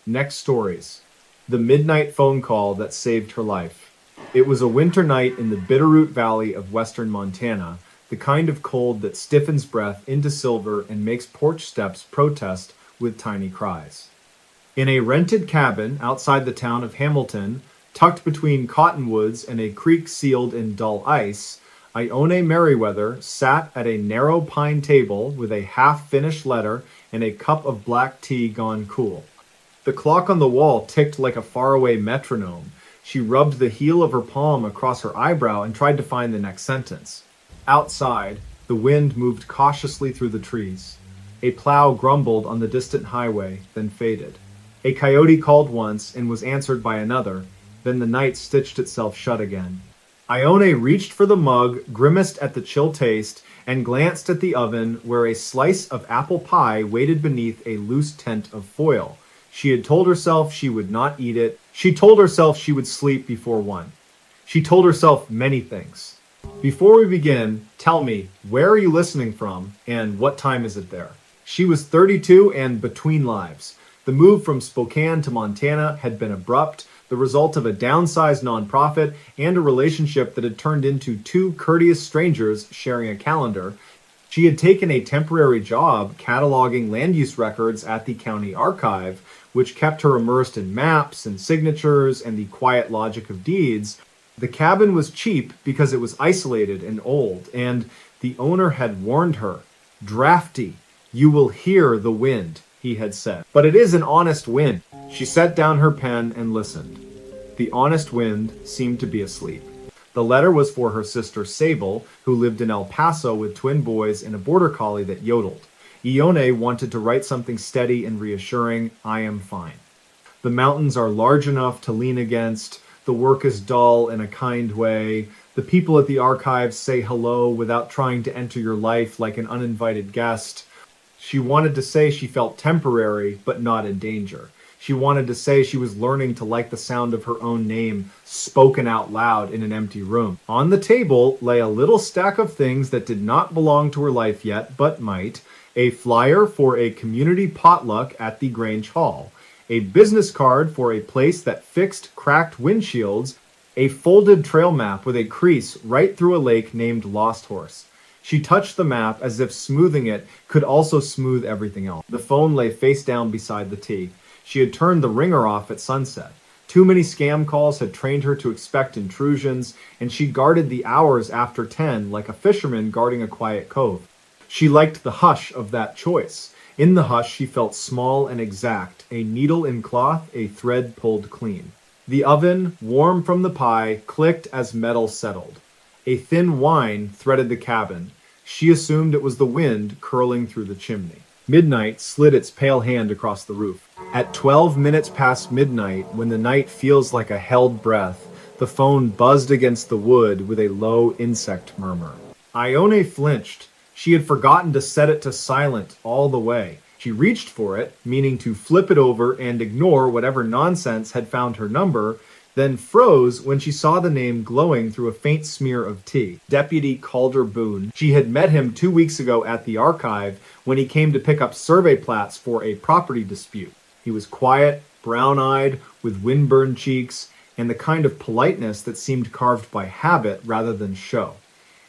Next stories. The midnight phone call that saved her life. It was a winter night in the Bitterroot Valley of western Montana, the kind of cold that stiffens breath into silver and makes porch steps protest with tiny cries. In a rented cabin outside the town of Hamilton, tucked between cottonwoods and a creek sealed in dull ice, Ione Merriweather sat at a narrow pine table with a half-finished letter and a cup of black tea gone cool. The clock on the wall ticked like a faraway metronome. She rubbed the heel of her palm across her eyebrow and tried to find the next sentence. Outside, the wind moved cautiously through the trees. A plow grumbled on the distant highway, then faded. A coyote called once and was answered by another, then the night stitched itself shut again. Ione reached for the mug, grimaced at the chill taste, and glanced at the oven where a slice of apple pie waited beneath a loose tent of foil. She had told herself she would not eat it. She told herself she would sleep before 1. She told herself many things. Before we begin, tell me, where are you listening from, and what time is it there? She was 32 and between lives. The move from Spokane to Montana had been abrupt, the result of a downsized nonprofit and a relationship that had turned into two courteous strangers sharing a calendar. She had taken a temporary job cataloging land use records at the county archive, which kept her immersed in maps and signatures and the quiet logic of deeds. The cabin was cheap because it was isolated and old, and the owner had warned her. Drafty, you will hear the wind, he had said. But it is an honest wind. She set down her pen and listened. The honest wind seemed to be asleep. The letter was for her sister Sable, who lived in El Paso with twin boys and a border collie that yodeled. Ione wanted to write something steady and reassuring. I am fine. The mountains are large enough to lean against. The work is dull in a kind way. The people at the archives say hello without trying to enter your life like an uninvited guest. She wanted to say she felt temporary, but not in danger. She wanted to say she was learning to like the sound of her own name spoken out loud in an empty room. On the table lay a little stack of things that did not belong to her life yet, but might. A flyer for a community potluck at the Grange Hall, a business card for a place that fixed cracked windshields, a folded trail map with a crease right through a lake named Lost Horse. She touched the map as if smoothing it could also smooth everything else. The phone lay face down beside the tea. She had turned the ringer off at sunset. Too many scam calls had trained her to expect intrusions, and she guarded the hours after 10 like a fisherman guarding a quiet cove. She liked the hush of that choice. In the hush, she felt small and exact, a needle in cloth, a thread pulled clean. The oven, warm from the pie, clicked as metal settled. A thin whine threaded the cabin. She assumed it was the wind curling through the chimney. Midnight slid its pale hand across the roof. At 12 minutes past midnight, when the night feels like a held breath, the phone buzzed against the wood with a low insect murmur. Ione flinched. She had forgotten to set it to silent all the way. She reached for it, meaning to flip it over and ignore whatever nonsense had found her number, then froze when she saw the name glowing through a faint smear of tea. Deputy Calder Boone. She had met him 2 weeks ago at the archive when he came to pick up survey plats for a property dispute. He was quiet, brown-eyed, with windburned cheeks, and the kind of politeness that seemed carved by habit rather than show.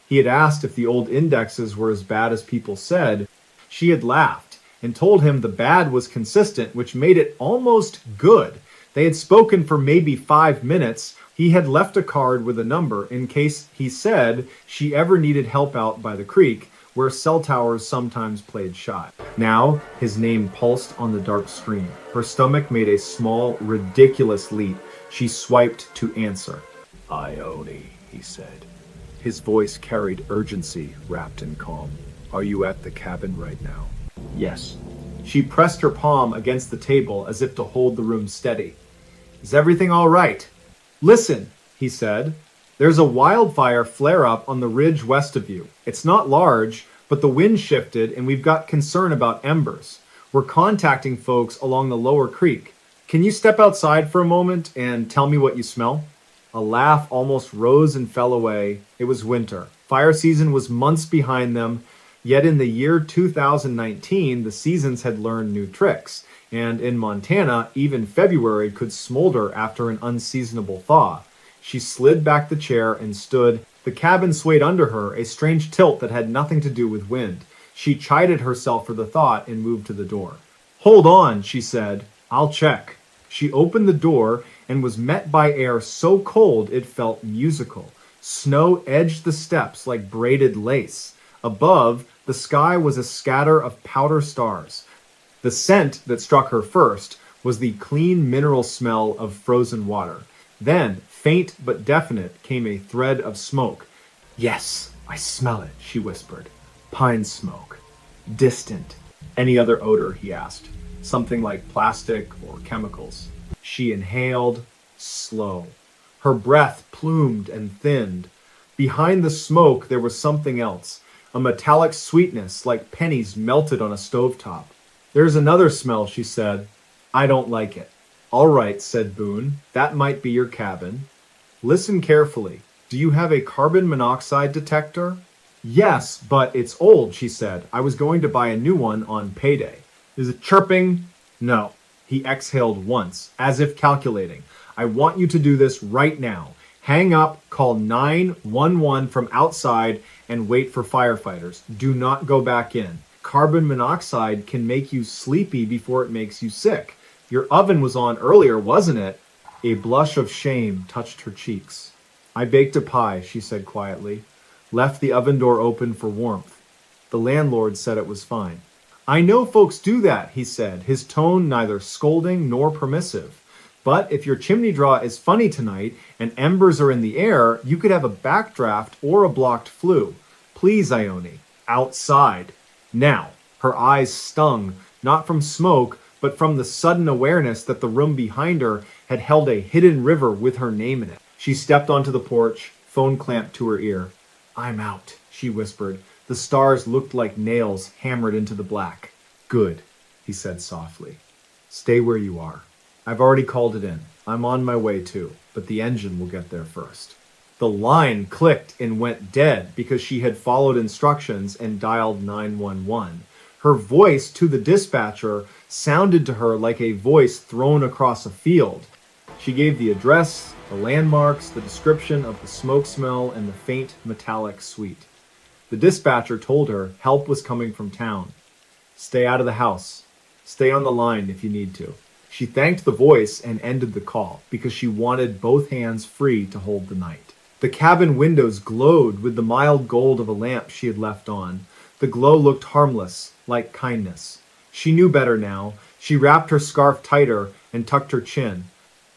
He had asked if the old indexes were as bad as people said. She had laughed and told him the bad was consistent, which made it almost good. They had spoken for maybe 5 minutes. He had left a card with a number in case, he said, she ever needed help out by the creek, where cell towers sometimes played shy. Now, his name pulsed on the dark screen. Her stomach made a small, ridiculous leap. She swiped to answer. Ione, he said. His voice carried urgency wrapped in calm. Are you at the cabin right now? Yes. She pressed her palm against the table as if to hold the room steady. Is everything all right? Listen, he said. There's a wildfire flare-up on the ridge west of you. It's not large, but the wind shifted and we've got concern about embers. We're contacting folks along the lower creek. Can you step outside for a moment and tell me what you smell? A laugh almost rose and fell away. It was winter. Fire season was months behind them, yet in the year 2019, the seasons had learned new tricks. and in Montana, even February could smolder after an unseasonable thaw. She slid back the chair and stood. The cabin swayed under her, a strange tilt that had nothing to do with wind. She chided herself for the thought and moved to the door. "Hold on," she said. "I'll check." She opened the door and was met by air so cold it felt musical. Snow edged the steps like braided lace. Above, the sky was a scatter of powder stars. The scent that struck her first was the clean mineral smell of frozen water. Then, faint but definite, came a thread of smoke. "Yes, I smell it," she whispered. "Pine smoke. Distant." "Any other odor?" he asked. "Something like plastic or chemicals." She inhaled, slow. Her breath plumed and thinned. Behind the smoke there was something else, a metallic sweetness like pennies melted on a stovetop. "There's another smell," she said. "I don't like it." "All right," said Boone. "That might be your cabin. Listen carefully. Do you have a carbon monoxide detector?" "Yes, but it's old," she said. "I was going to buy a new one on payday." "Is it chirping?" "No." He exhaled once, as if calculating. "I want you to do this right now. Hang up, call 911 from outside, and wait for firefighters. Do not go back in. Carbon monoxide can make you sleepy before it makes you sick. Your oven was on earlier, wasn't it?" A blush of shame touched her cheeks. "I baked a pie," she said quietly. "Left the oven door open for warmth. The landlord said it was fine." "I know folks do that," he said, his tone neither scolding nor permissive. "But if your chimney draw is funny tonight and embers are in the air, you could have a backdraft or a blocked flue. Please, Ione, outside. Now." Her eyes stung, not from smoke, but from the sudden awareness that the room behind her had held a hidden river with her name in it. She stepped onto the porch, phone clamped to her ear. "I'm out," she whispered. The stars looked like nails hammered into the black. "Good," he said softly. "Stay where you are. I've already called it in. I'm on my way too, but the engine will get there first." The line clicked and went dead because she had followed instructions and dialed 911. Her voice to the dispatcher sounded to her like a voice thrown across a field. She gave the address, the landmarks, the description of the smoke smell, and the faint metallic sweet. The dispatcher told her help was coming from town. "Stay out of the house. Stay on the line if you need to." She thanked the voice and ended the call because she wanted both hands free to hold the night. The cabin windows glowed with the mild gold of a lamp she had left on. The glow looked harmless, like kindness. She knew better now. She wrapped her scarf tighter and tucked her chin.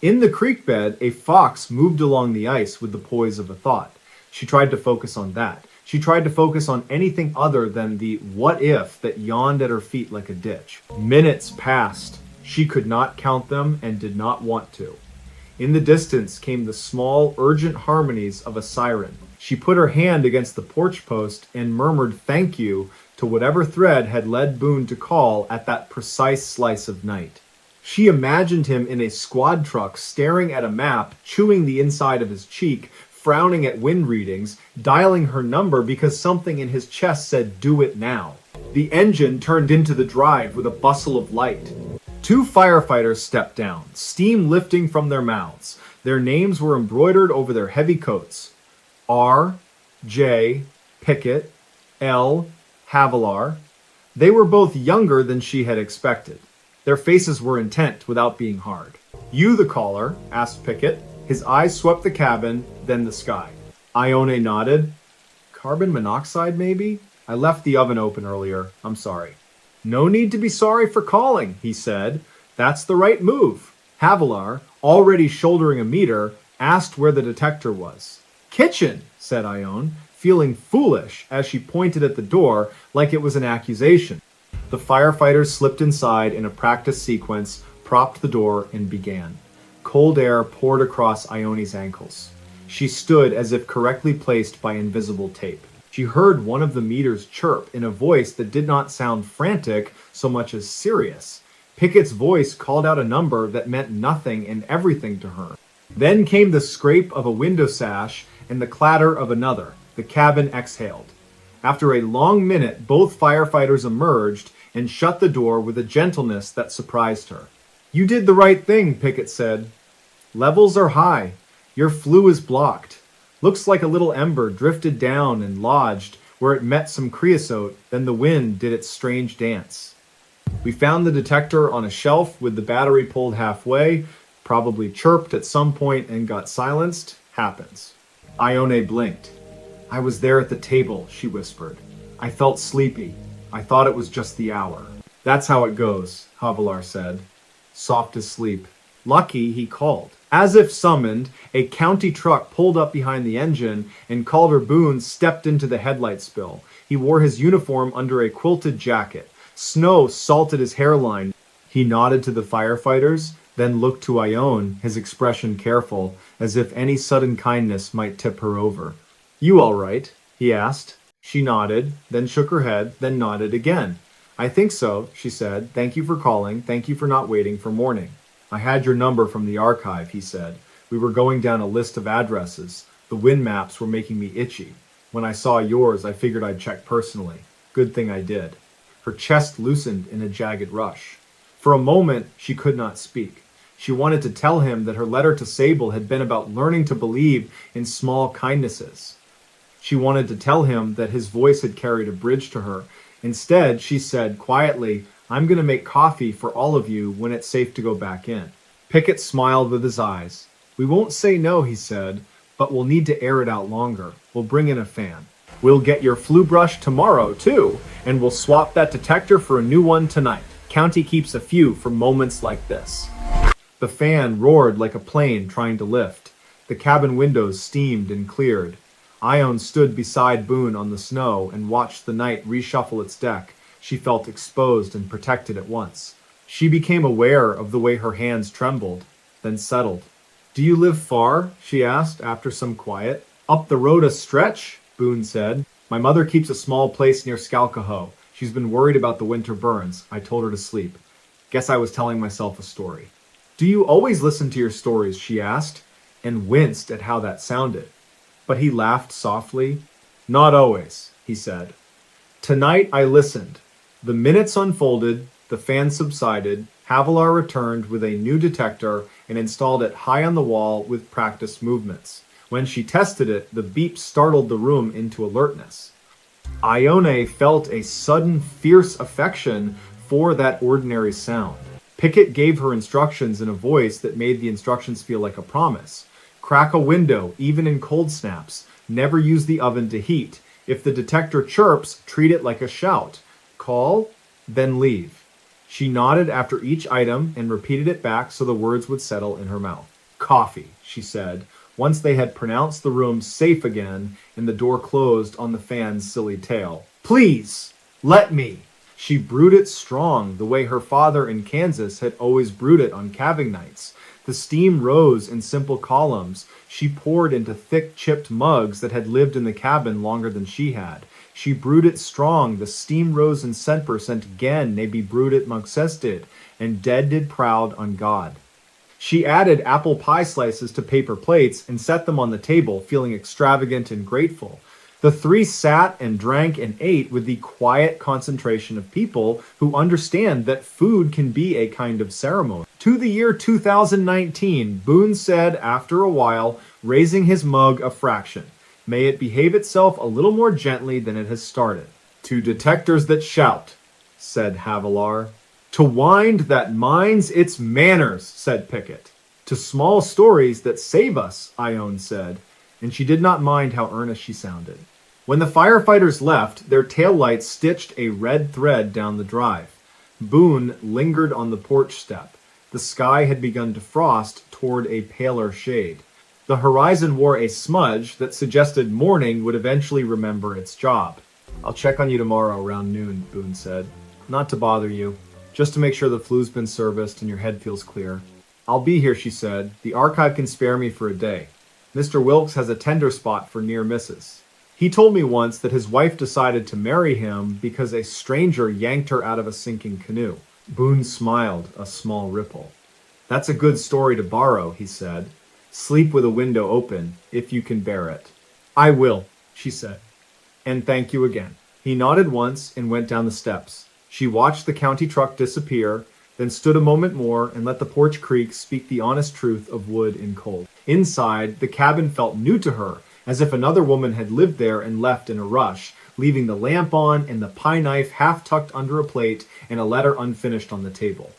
In the creek bed, a fox moved along the ice with the poise of a thought. She tried to focus on that. She tried to focus on anything other than the what if that yawned at her feet like a ditch. Minutes passed. She could not count them and did not want to. In the distance came the small, urgent harmonies of a siren. She put her hand against the porch post and murmured thank you to whatever thread had led Boone to call at that precise slice of night. She imagined him in a squad truck staring at a map, chewing the inside of his cheek, frowning at wind readings, dialing her number because something in his chest said, "Do it now." The engine turned into the drive with a bustle of light. Two firefighters stepped down, steam lifting from their mouths. Their names were embroidered over their heavy coats. R. J. Pickett, L. Havilar. They were both younger than she had expected. Their faces were intent without being hard. "You the caller?" asked Pickett. His eyes swept the cabin, then the sky. Ione nodded. "Carbon monoxide, maybe? I left the oven open earlier. I'm sorry." "No need to be sorry for calling," he said. "That's the right move." Havilar, already shouldering a meter, asked where the detector was. "Kitchen," said Ione, feeling foolish as she pointed at the door like it was an accusation. The firefighters slipped inside in a practice sequence, propped the door, and began. Cold air poured across Ione's ankles. She stood as if correctly placed by invisible tape. She heard one of the meters chirp in a voice that did not sound frantic so much as serious. Pickett's voice called out a number that meant nothing and everything to her. Then came the scrape of a window sash and the clatter of another. The cabin exhaled. After a long minute, both firefighters emerged, and shut the door with a gentleness that surprised her. "You did the right thing," Pickett said. "Levels are high. Your flue is blocked. Looks like a little ember drifted down and lodged where it met some creosote, then the wind did its strange dance. We found the detector on a shelf with the battery pulled halfway, probably chirped at some point and got silenced. Happens." Ione blinked. "I was there at the table," she whispered. "I felt sleepy. I thought it was just the hour." "That's how it goes," Havilar said. Soft as sleep. "Lucky," he called. As if summoned, a county truck pulled up behind the engine, and Calder Boone stepped into the headlight spill. He wore his uniform under a quilted jacket. Snow salted his hairline. He nodded to the firefighters, then looked to Ione, his expression careful, as if any sudden kindness might tip her over. "You all right?" he asked. She nodded, then shook her head, then nodded again. "I think so," she said. "Thank you for calling. Thank you for not waiting for morning." "I had your number from the archive," he said. "We were going down a list of addresses. The wind maps were making me itchy. When I saw yours, I figured I'd check personally. Good thing I did." Her chest loosened in a jagged rush. For a moment, she could not speak. She wanted to tell him that her letter to Sable had been about learning to believe in small kindnesses. She wanted to tell him that his voice had carried a bridge to her. Instead, she said quietly, "I'm going to make coffee for all of you when it's safe to go back in." Pickett smiled with his eyes. "We won't say no," he said, "but we'll need to air it out longer. We'll bring in a fan. We'll get your flue brush tomorrow, too, and we'll swap that detector for a new one tonight. County keeps a few for moments like this." The fan roared like a plane trying to lift. The cabin windows steamed and cleared. Ione stood beside Boone on the snow and watched the night reshuffle its deck. She felt exposed and protected at once. She became aware of the way her hands trembled, then settled. "Do you live far?" she asked after some quiet. "Up the road a stretch," Boone said. "My mother keeps a small place near Skalkaho. She's been worried about the winter burns. I told her to sleep. Guess I was telling myself a story." "Do you always listen to your stories?" she asked, and winced at how that sounded. But he laughed softly. "Not always," he said. "Tonight I listened. The minutes unfolded, the fan subsided, Havilar returned with a new detector and installed it high on the wall with practiced movements. When she tested it, the beep startled the room into alertness. Ione felt a sudden fierce affection for that ordinary sound. Pickett gave her instructions in a voice that made the instructions feel like a promise. Crack a window, even in cold snaps. Never use the oven to heat. If the detector chirps, treat it like a shout. Call, then leave. She nodded after each item and repeated it back so the words would settle in her mouth. "Coffee," she said, once they had pronounced the room safe again and the door closed on the fan's silly tail. "Please, let me." She brewed it strong, the way her father in Kansas had always brewed it on calving nights. The steam rose in simple columns. She poured into thick, chipped mugs that had lived in the cabin longer than she had. She brewed it strong. The steam rose in cent again, ne be brewed it mugsested, and dead did proud on God. She added apple pie slices to paper plates and set them on the table, feeling extravagant and grateful. The three sat and drank and ate with the quiet concentration of people who understand that food can be a kind of ceremony. "To the year 2019, Boone said after a while, raising his mug a fraction. May it behave itself a little more gently than it has started. To detectors that shout," said Havilar. "To wind that minds its manners," said Pickett. "To small stories that save us," Ione said, and she did not mind how earnest she sounded. When the firefighters left, their taillights stitched a red thread down the drive. Boone lingered on the porch step. The sky had begun to frost toward a paler shade. The horizon wore a smudge that suggested morning would eventually remember its job. "I'll check on you tomorrow around noon," Boone said. "Not to bother you, just to make sure the flu's been serviced and your head feels clear." "I'll be here," she said. "The archive can spare me for a day. Mr. Wilkes has a tender spot for near misses. He told me once that his wife decided to marry him because a stranger yanked her out of a sinking canoe." Boone smiled, a small ripple. "That's a good story to borrow," he said. "Sleep with a window open, if you can bear it." "I will," she said. "And thank you again." He nodded once and went down the steps. She watched the county truck disappear, then stood a moment more and let the porch creak speak the honest truth of wood and coal. Inside, the cabin felt new to her, as if another woman had lived there and left in a rush, leaving the lamp on and the pie knife half tucked under a plate and a letter unfinished on the table.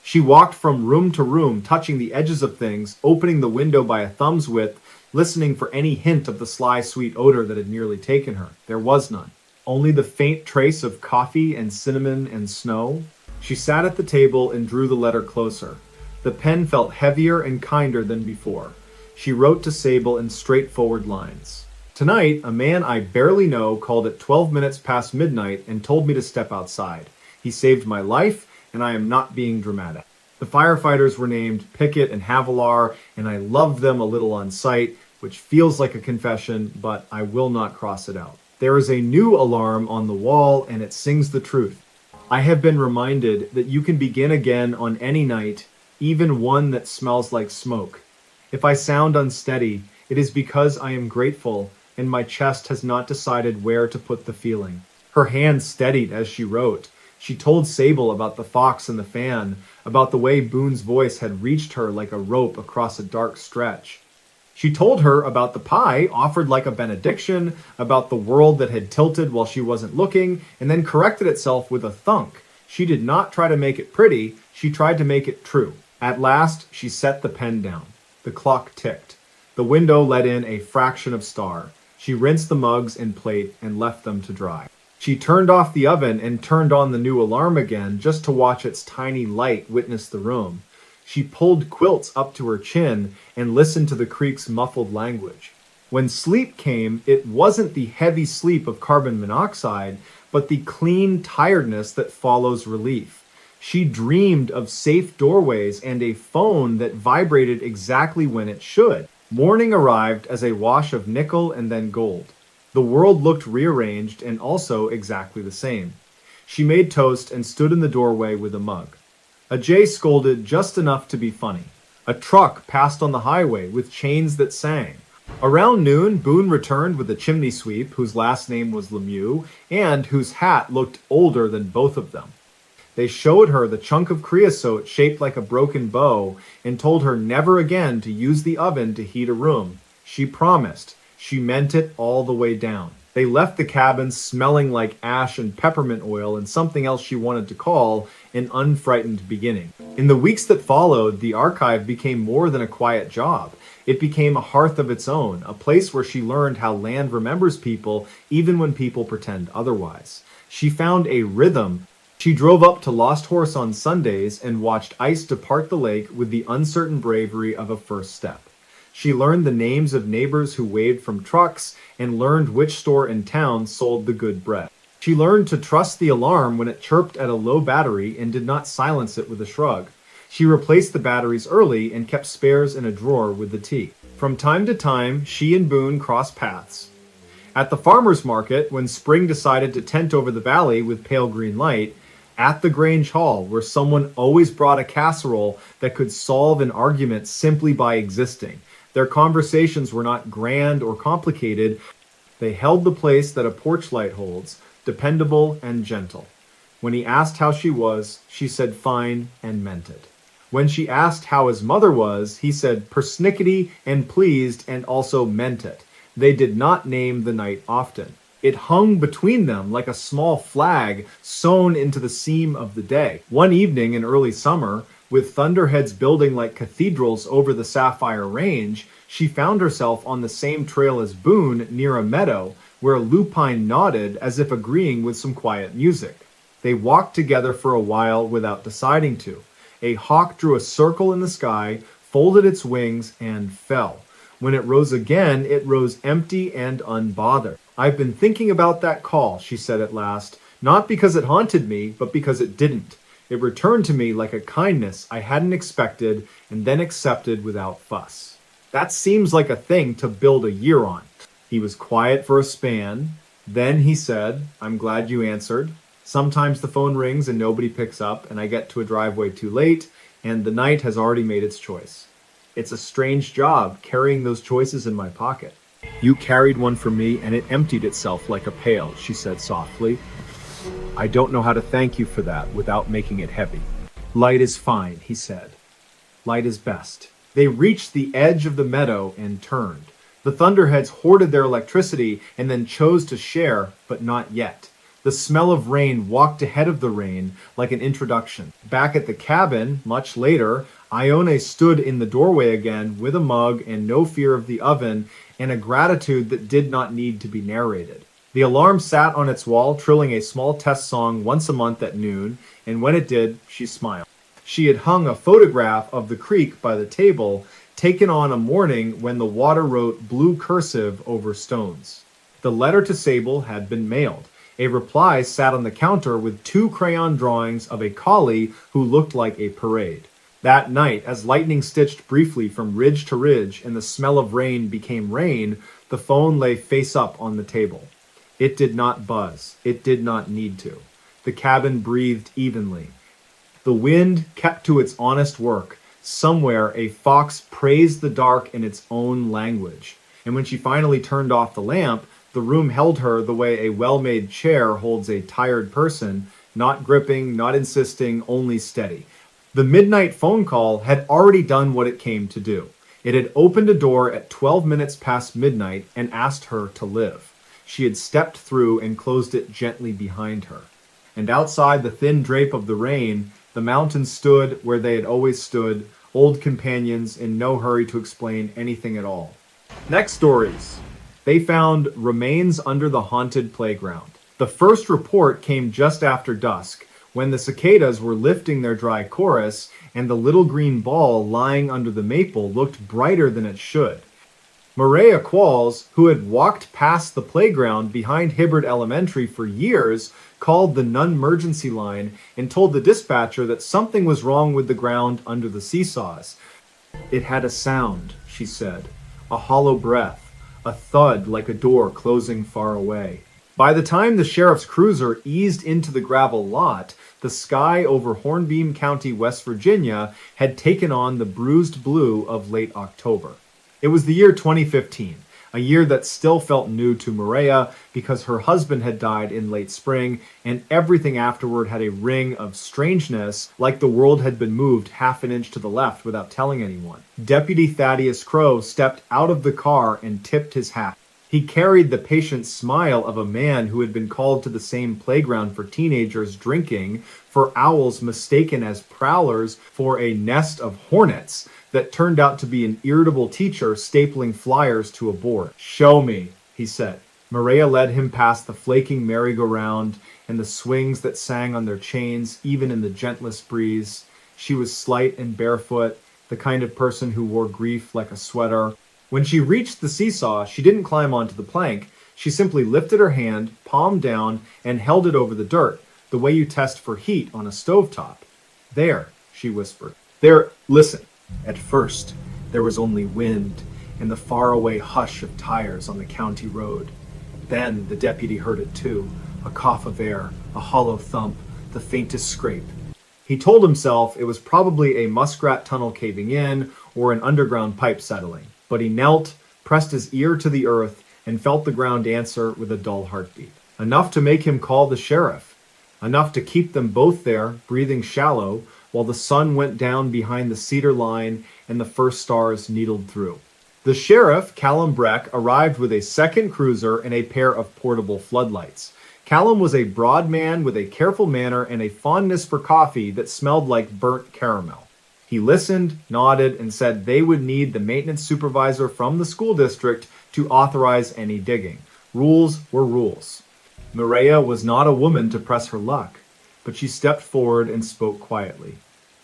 She walked from room to room, touching the edges of things, opening the window by a thumb's width, listening for any hint of the sly, sweet odor that had nearly taken her. There was none. Only the faint trace of coffee and cinnamon and snow. She sat at the table and drew the letter closer. The pen felt heavier and kinder than before. She wrote to Sable in straightforward lines. Tonight, a man I barely know called at 12 minutes past midnight and told me to step outside. He saved my life, and I am not being dramatic. The firefighters were named Pickett and Havilar, and I loved them a little on sight, which feels like a confession, but I will not cross it out. There is a new alarm on the wall, and it sings the truth. I have been reminded that you can begin again on any night, even one that smells like smoke. If I sound unsteady, it is because I am grateful, and my chest has not decided where to put the feeling. Her hand steadied as she wrote. She told Sable about the fox and the fan, about the way Boone's voice had reached her like a rope across a dark stretch. She told her about the pie offered like a benediction, about the world that had tilted while she wasn't looking, and then corrected itself with a thunk. She did not try to make it pretty, she tried to make it true. At last, she set the pen down. The clock ticked. The window let in a fraction of star. She rinsed the mugs and plate and left them to dry. She turned off the oven and turned on the new alarm again just to watch its tiny light witness the room. She pulled quilts up to her chin and listened to the creak's muffled language. When sleep came, it wasn't the heavy sleep of carbon monoxide, but the clean tiredness that follows relief. She dreamed of safe doorways and a phone that vibrated exactly when it should. Morning arrived as a wash of nickel and then gold. The world looked rearranged and also exactly the same. She made toast and stood in the doorway with a mug. A jay scolded just enough to be funny. A truck passed on the highway with chains that sang. Around noon, Boone returned with a chimney sweep whose last name was Lemieux and whose hat looked older than both of them. They showed her the chunk of creosote shaped like a broken bow and told her never again to use the oven to heat a room. She promised. She meant it all the way down. They left the cabin smelling like ash and peppermint oil and something else she wanted to call an unfrightened beginning. In the weeks that followed, the archive became more than a quiet job. It became a hearth of its own, a place where she learned how land remembers people even when people pretend otherwise. She found a rhythm. She drove up to Lost Horse on Sundays and watched ice depart the lake with the uncertain bravery of a first step. She learned the names of neighbors who waved from trucks and learned which store in town sold the good bread. She learned to trust the alarm when it chirped at a low battery and did not silence it with a shrug. She replaced the batteries early and kept spares in a drawer with the tea. From time to time, she and Boone crossed paths. At the farmer's market, when spring decided to tent over the valley with pale green light, at the Grange Hall, where someone always brought a casserole that could solve an argument simply by existing. Their conversations were not grand or complicated. They held the place that a porch light holds, dependable and gentle. When he asked how she was, she said fine and meant it. When she asked how his mother was, he said persnickety and pleased and also meant it. They did not name the night often. It hung between them like a small flag sewn into the seam of the day. One evening in early summer, with thunderheads building like cathedrals over the Sapphire Range, she found herself on the same trail as Boone near a meadow where a lupine nodded as if agreeing with some quiet music. They walked together for a while without deciding to. A hawk drew a circle in the sky, folded its wings, and fell. When it rose again, it rose empty and unbothered. I've been thinking about that call, she said at last, not because it haunted me, but because it didn't. It returned to me like a kindness I hadn't expected and then accepted without fuss. That seems like a thing to build a year on. He was quiet for a span. Then he said, I'm glad you answered. Sometimes the phone rings and nobody picks up, and I get to a driveway too late, and the night has already made its choice. It's a strange job carrying those choices in my pocket. You carried one for me, and it emptied itself like a pail, she said softly. I don't know how to thank you for that without making it heavy. Light is fine, he said. Light is best. They reached the edge of the meadow and turned. The Thunderheads hoarded their electricity and then chose to share, but not yet. The smell of rain walked ahead of the rain like an introduction. Back at the cabin, much later, Ione stood in the doorway again with a mug and no fear of the oven and a gratitude that did not need to be narrated. The alarm sat on its wall, trilling a small test song once a month at noon, and when it did, she smiled. She had hung a photograph of the creek by the table, taken on a morning when the water wrote blue cursive over stones. The letter to Sable had been mailed. A reply sat on the counter with 2 crayon drawings of a collie who looked like a parade. That night, as lightning stitched briefly from ridge to ridge and the smell of rain became rain, the phone lay face up on the table. It did not buzz. It did not need to. The cabin breathed evenly. The wind kept to its honest work. Somewhere a fox praised the dark in its own language. And when she finally turned off the lamp, the room held her the way a well-made chair holds a tired person, not gripping, not insisting, only steady. The midnight phone call had already done what it came to do. It had opened a door at 12 minutes past midnight and asked her to live. She had stepped through and closed it gently behind her. And outside the thin drape of the rain, the mountains stood where they had always stood, old companions in no hurry to explain anything at all. Next stories. They found remains under the haunted playground. The first report came just after dusk, when the cicadas were lifting their dry chorus, and the little green ball lying under the maple looked brighter than it should. Maria Qualls, who had walked past the playground behind Hibbard Elementary for years, called the non-emergency line and told the dispatcher that something was wrong with the ground under the seesaws. It had a sound, she said, a hollow breath, a thud like a door closing far away. By the time the sheriff's cruiser eased into the gravel lot, the sky over Hornbeam County, West Virginia, had taken on the bruised blue of late October. It was the year 2015, a year that still felt new to Maria because her husband had died in late spring, and everything afterward had a ring of strangeness, like the world had been moved half an inch to the left without telling anyone. Deputy Thaddeus Crow stepped out of the car and tipped his hat. He carried the patient smile of a man who had been called to the same playground for teenagers drinking, for owls mistaken as prowlers for a nest of hornets that turned out to be an irritable teacher stapling flyers to a board. "Show me," he said. Maria led him past the flaking merry-go-round and the swings that sang on their chains even in the gentlest breeze. She was slight and barefoot, the kind of person who wore grief like a sweater. When she reached the seesaw, she didn't climb onto the plank. She simply lifted her hand, palm down, and held it over the dirt, the way you test for heat on a stovetop. "There," she whispered. "There, listen." At first, there was only wind and the faraway hush of tires on the county road. Then the deputy heard it too, a cough of air, a hollow thump, the faintest scrape. He told himself it was probably a muskrat tunnel caving in or an underground pipe settling. But he knelt, pressed his ear to the earth, and felt the ground answer with a dull heartbeat. Enough to make him call the sheriff. Enough to keep them both there, breathing shallow, while the sun went down behind the cedar line and the first stars needled through. The sheriff, Callum Breck, arrived with a second cruiser and a pair of portable floodlights. Callum was a broad man with a careful manner and a fondness for coffee that smelled like burnt caramel. He listened, nodded, and said they would need the maintenance supervisor from the school district to authorize any digging. Rules were rules. Maria was not a woman to press her luck, but she stepped forward and spoke quietly.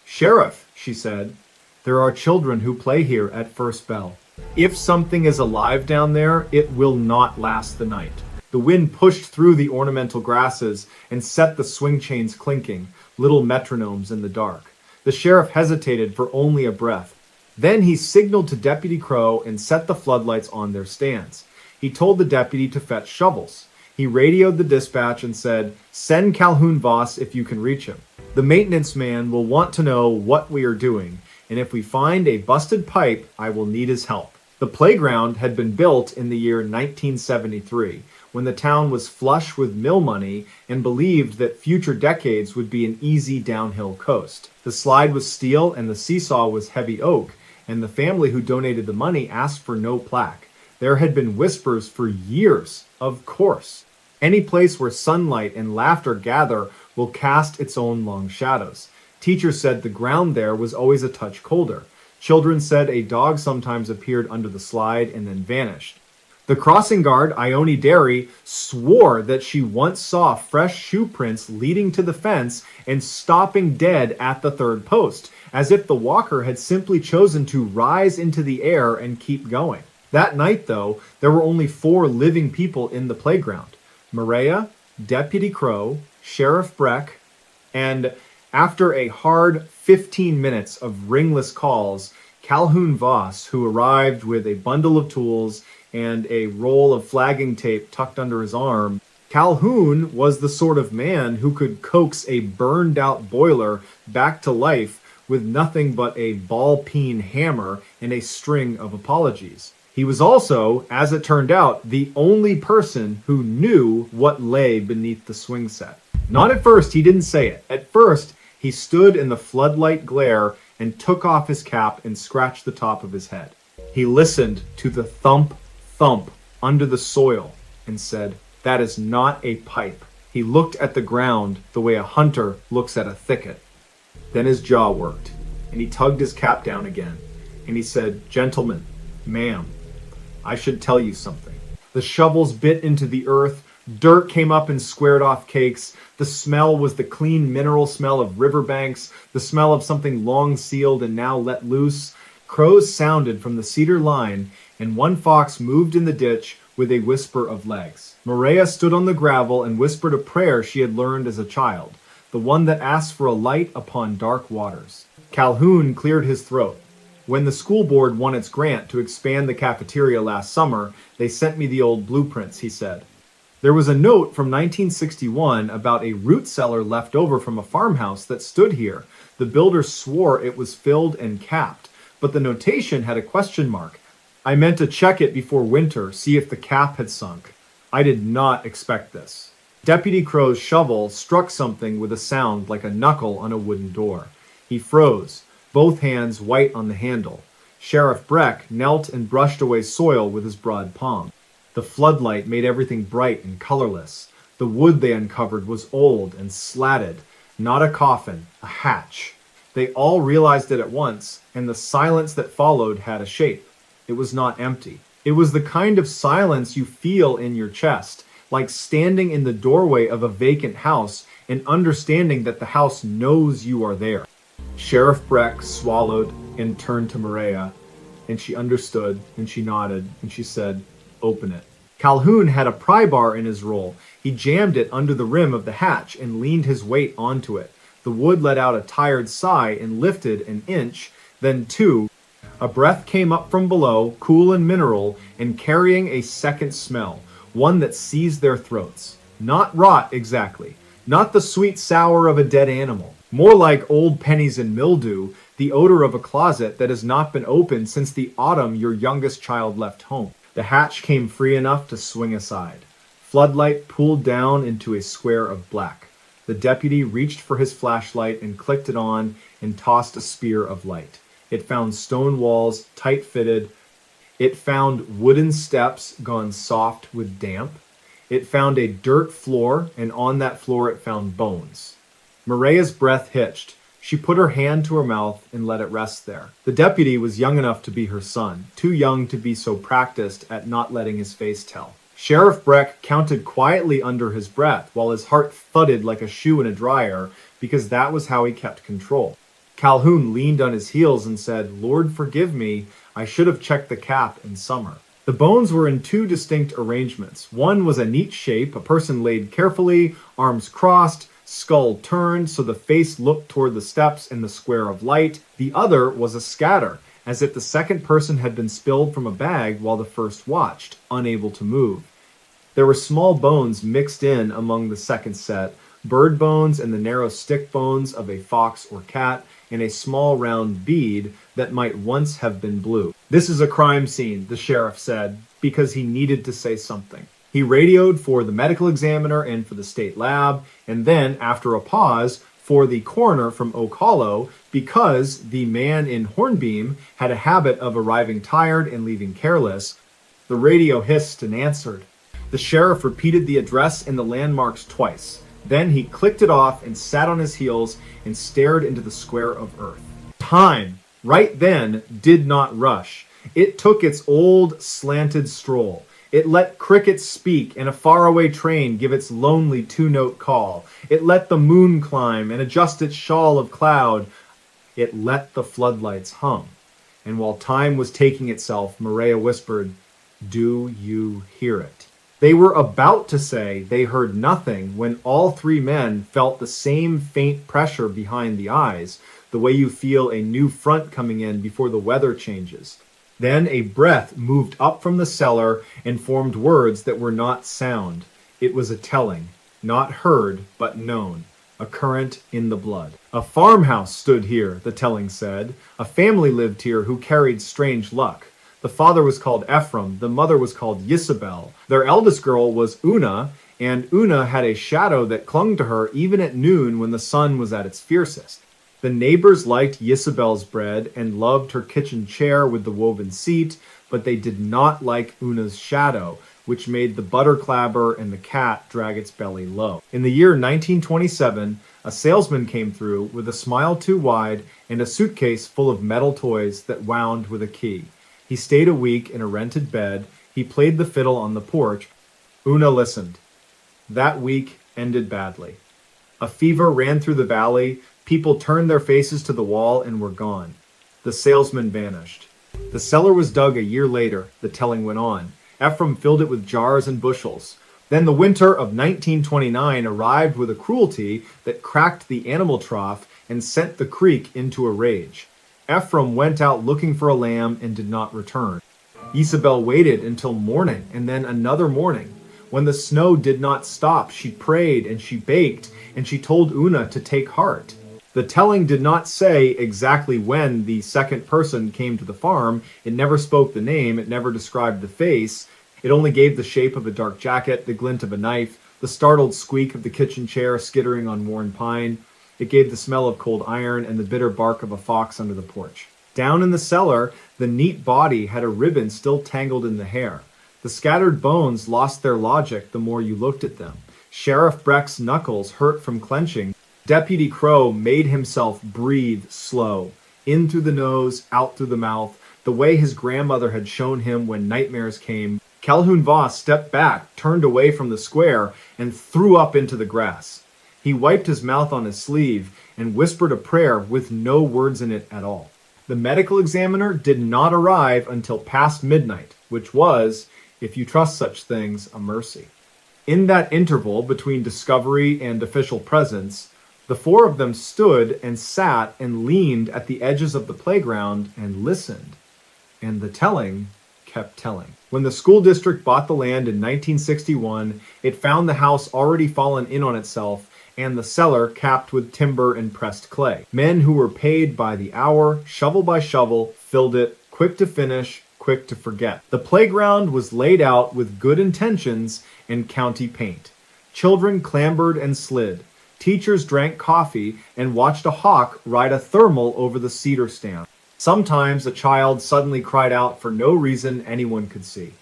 "Sheriff," she said, "there are children who play here at First Bell. If something is alive down there, it will not last the night." The wind pushed through the ornamental grasses and set the swing chains clinking, little metronomes in the dark. The sheriff hesitated for only a breath. Then he signaled to Deputy Crow and set the floodlights on their stands. He told the deputy to fetch shovels. He radioed the dispatch and said, "Send Calhoun Voss if you can reach him. The maintenance man will want to know what we are doing, and if we find a busted pipe, I will need his help." The playground had been built in the year 1973, when the town was flush with mill money and believed that future decades would be an easy downhill coast. The slide was steel and the seesaw was heavy oak, and the family who donated the money asked for no plaque. There had been whispers for years, of course. Any place where sunlight and laughter gather will cast its own long shadows. Teachers said the ground there was always a touch colder. Children said a dog sometimes appeared under the slide and then vanished. The crossing guard, Ione Derry, swore that she once saw fresh shoe prints leading to the fence and stopping dead at the third post, as if the walker had simply chosen to rise into the air and keep going. That night, though, there were only 4 living people in the playground: Maria, Deputy Crow, Sheriff Breck, and after a hard 15 minutes of ringless calls, Calhoun Voss, who arrived with a bundle of tools and a roll of flagging tape tucked under his arm. Calhoun was the sort of man who could coax a burned-out boiler back to life with nothing but a ball-peen hammer and a string of apologies. He was also, as it turned out, the only person who knew what lay beneath the swing set. Not at first, he didn't say it. At first, he stood in the floodlight glare and took off his cap and scratched the top of his head. He listened to the thump, thump under the soil and said, "That is not a pipe." He looked at the ground the way a hunter looks at a thicket. Then his jaw worked, and he tugged his cap down again, and he said, "Gentlemen, ma'am, I should tell you something." The shovels bit into the earth, dirt came up and squared off cakes. The smell was the clean mineral smell of riverbanks, the smell of something long sealed and now let loose. Crows sounded from the cedar line, and one fox moved in the ditch with a whisper of legs. Maria stood on the gravel and whispered a prayer she had learned as a child, the one that asks for a light upon dark waters. Calhoun cleared his throat. When the school board won its grant to expand the cafeteria last summer, they sent me the old blueprints, he said. There was a note from 1961 about a root cellar left over from a farmhouse that stood here. The builder swore it was filled and capped, but the notation had a question mark. I meant to check it before winter, see if the cap had sunk. I did not expect this. Deputy Crow's shovel struck something with a sound like a knuckle on a wooden door. He froze, both hands white on the handle. Sheriff Breck knelt and brushed away soil with his broad palm. The floodlight made everything bright and colorless. The wood they uncovered was old and slatted, not a coffin, a hatch. They all realized it at once, and the silence that followed had a shape. It was not empty. It was the kind of silence you feel in your chest, like standing in the doorway of a vacant house and understanding that the house knows you are there. Sheriff Breck swallowed and turned to Maria, and she understood, and she nodded, and she said, "Open it." Calhoun had a pry bar in his roll. He jammed it under the rim of the hatch and leaned his weight onto it. The wood let out a tired sigh and lifted an inch, then 2. A breath came up from below, cool and mineral, and carrying a second smell, one that seized their throats. Not rot, exactly. Not the sweet sour of a dead animal. More like old pennies and mildew, the odor of a closet that has not been opened since the autumn your youngest child left home. The hatch came free enough to swing aside. Floodlight pooled down into a square of black. The deputy reached for his flashlight and clicked it on and tossed a spear of light. It found stone walls, tight-fitted. It found wooden steps gone soft with damp. It found a dirt floor, and on that floor it found bones. Maria's breath hitched. She put her hand to her mouth and let it rest there. The deputy was young enough to be her son, too young to be so practiced at not letting his face tell. Sheriff Breck counted quietly under his breath while his heart thudded like a shoe in a dryer, because that was how he kept control. Calhoun leaned on his heels and said, "Lord forgive me, I should have checked the cap in summer." The bones were in 2 distinct arrangements. One was a neat shape, a person laid carefully, arms crossed, skull turned so the face looked toward the steps and the square of light. The other was a scatter, as if the second person had been spilled from a bag while the first watched, unable to move. There were small bones mixed in among the second set, bird bones and the narrow stick bones of a fox or cat, and a small round bead that might once have been blue. "This is a crime scene," the sheriff said, because he needed to say something. He radioed for the medical examiner and for the state lab, and then, after a pause, for the coroner from Oak Hollow, because the man in Hornbeam had a habit of arriving tired and leaving careless. The radio hissed and answered. The sheriff repeated the address and the landmarks twice. Then he clicked it off and sat on his heels and stared into the square of earth. Time, right then, did not rush. It took its old, slanted stroll. It let crickets speak and a faraway train give its lonely two-note call. It let the moon climb and adjust its shawl of cloud. It let the floodlights hum. And while time was taking itself, Maria whispered, "Do you hear it?" They were about to say they heard nothing when all three men felt the same faint pressure behind the eyes, the way you feel a new front coming in before the weather changes. Then a breath moved up from the cellar and formed words that were not sound. It was a telling, not heard, but known, a current in the blood. A farmhouse stood here, the telling said. A family lived here who carried strange luck. The father was called Ephraim, the mother was called Isabel. Their eldest girl was Una, and Una had a shadow that clung to her even at noon when the sun was at its fiercest. The neighbors liked Isabel's bread and loved her kitchen chair with the woven seat, but they did not like Una's shadow, which made the butter clabber and the cat drag its belly low. In the year 1927, a salesman came through with a smile too wide and a suitcase full of metal toys that wound with a key. He stayed a week in a rented bed. He played the fiddle on the porch. Una listened. That week ended badly. A fever ran through the valley. People turned their faces to the wall and were gone. The salesman vanished. The cellar was dug a year later, the telling went on. Ephraim filled it with jars and bushels. Then the winter of 1929 arrived with a cruelty that cracked the animal trough and sent the creek into a rage. Ephraim went out looking for a lamb and did not return. Isabel waited until morning and then another morning. When the snow did not stop, she prayed and she baked and she told Una to take heart. The telling did not say exactly when the second person came to the farm. It never spoke the name. It never described the face. It only gave the shape of a dark jacket, the glint of a knife, the startled squeak of the kitchen chair skittering on worn pine. It gave the smell of cold iron and the bitter bark of a fox under the porch. Down in the cellar, the neat body had a ribbon still tangled in the hair. The scattered bones lost their logic the more you looked at them. Sheriff Breck's knuckles hurt from clenching. Deputy Crow made himself breathe slow, in through the nose, out through the mouth, the way his grandmother had shown him when nightmares came. Calhoun Voss stepped back, turned away from the square, and threw up into the grass. He wiped his mouth on his sleeve and whispered a prayer with no words in it at all. The medical examiner did not arrive until past midnight, which was, if you trust such things, a mercy. In that interval between discovery and official presence, the four of them stood and sat and leaned at the edges of the playground and listened. And the telling kept telling. When the school district bought the land in 1961, it found the house already fallen in on itself and the cellar capped with timber and pressed clay. Men who were paid by the hour, shovel by shovel, filled it, quick to finish, quick to forget. The playground was laid out with good intentions and county paint. Children clambered and slid. Teachers drank coffee and watched a hawk ride a thermal over the cedar stand. Sometimes a child suddenly cried out for no reason anyone could see.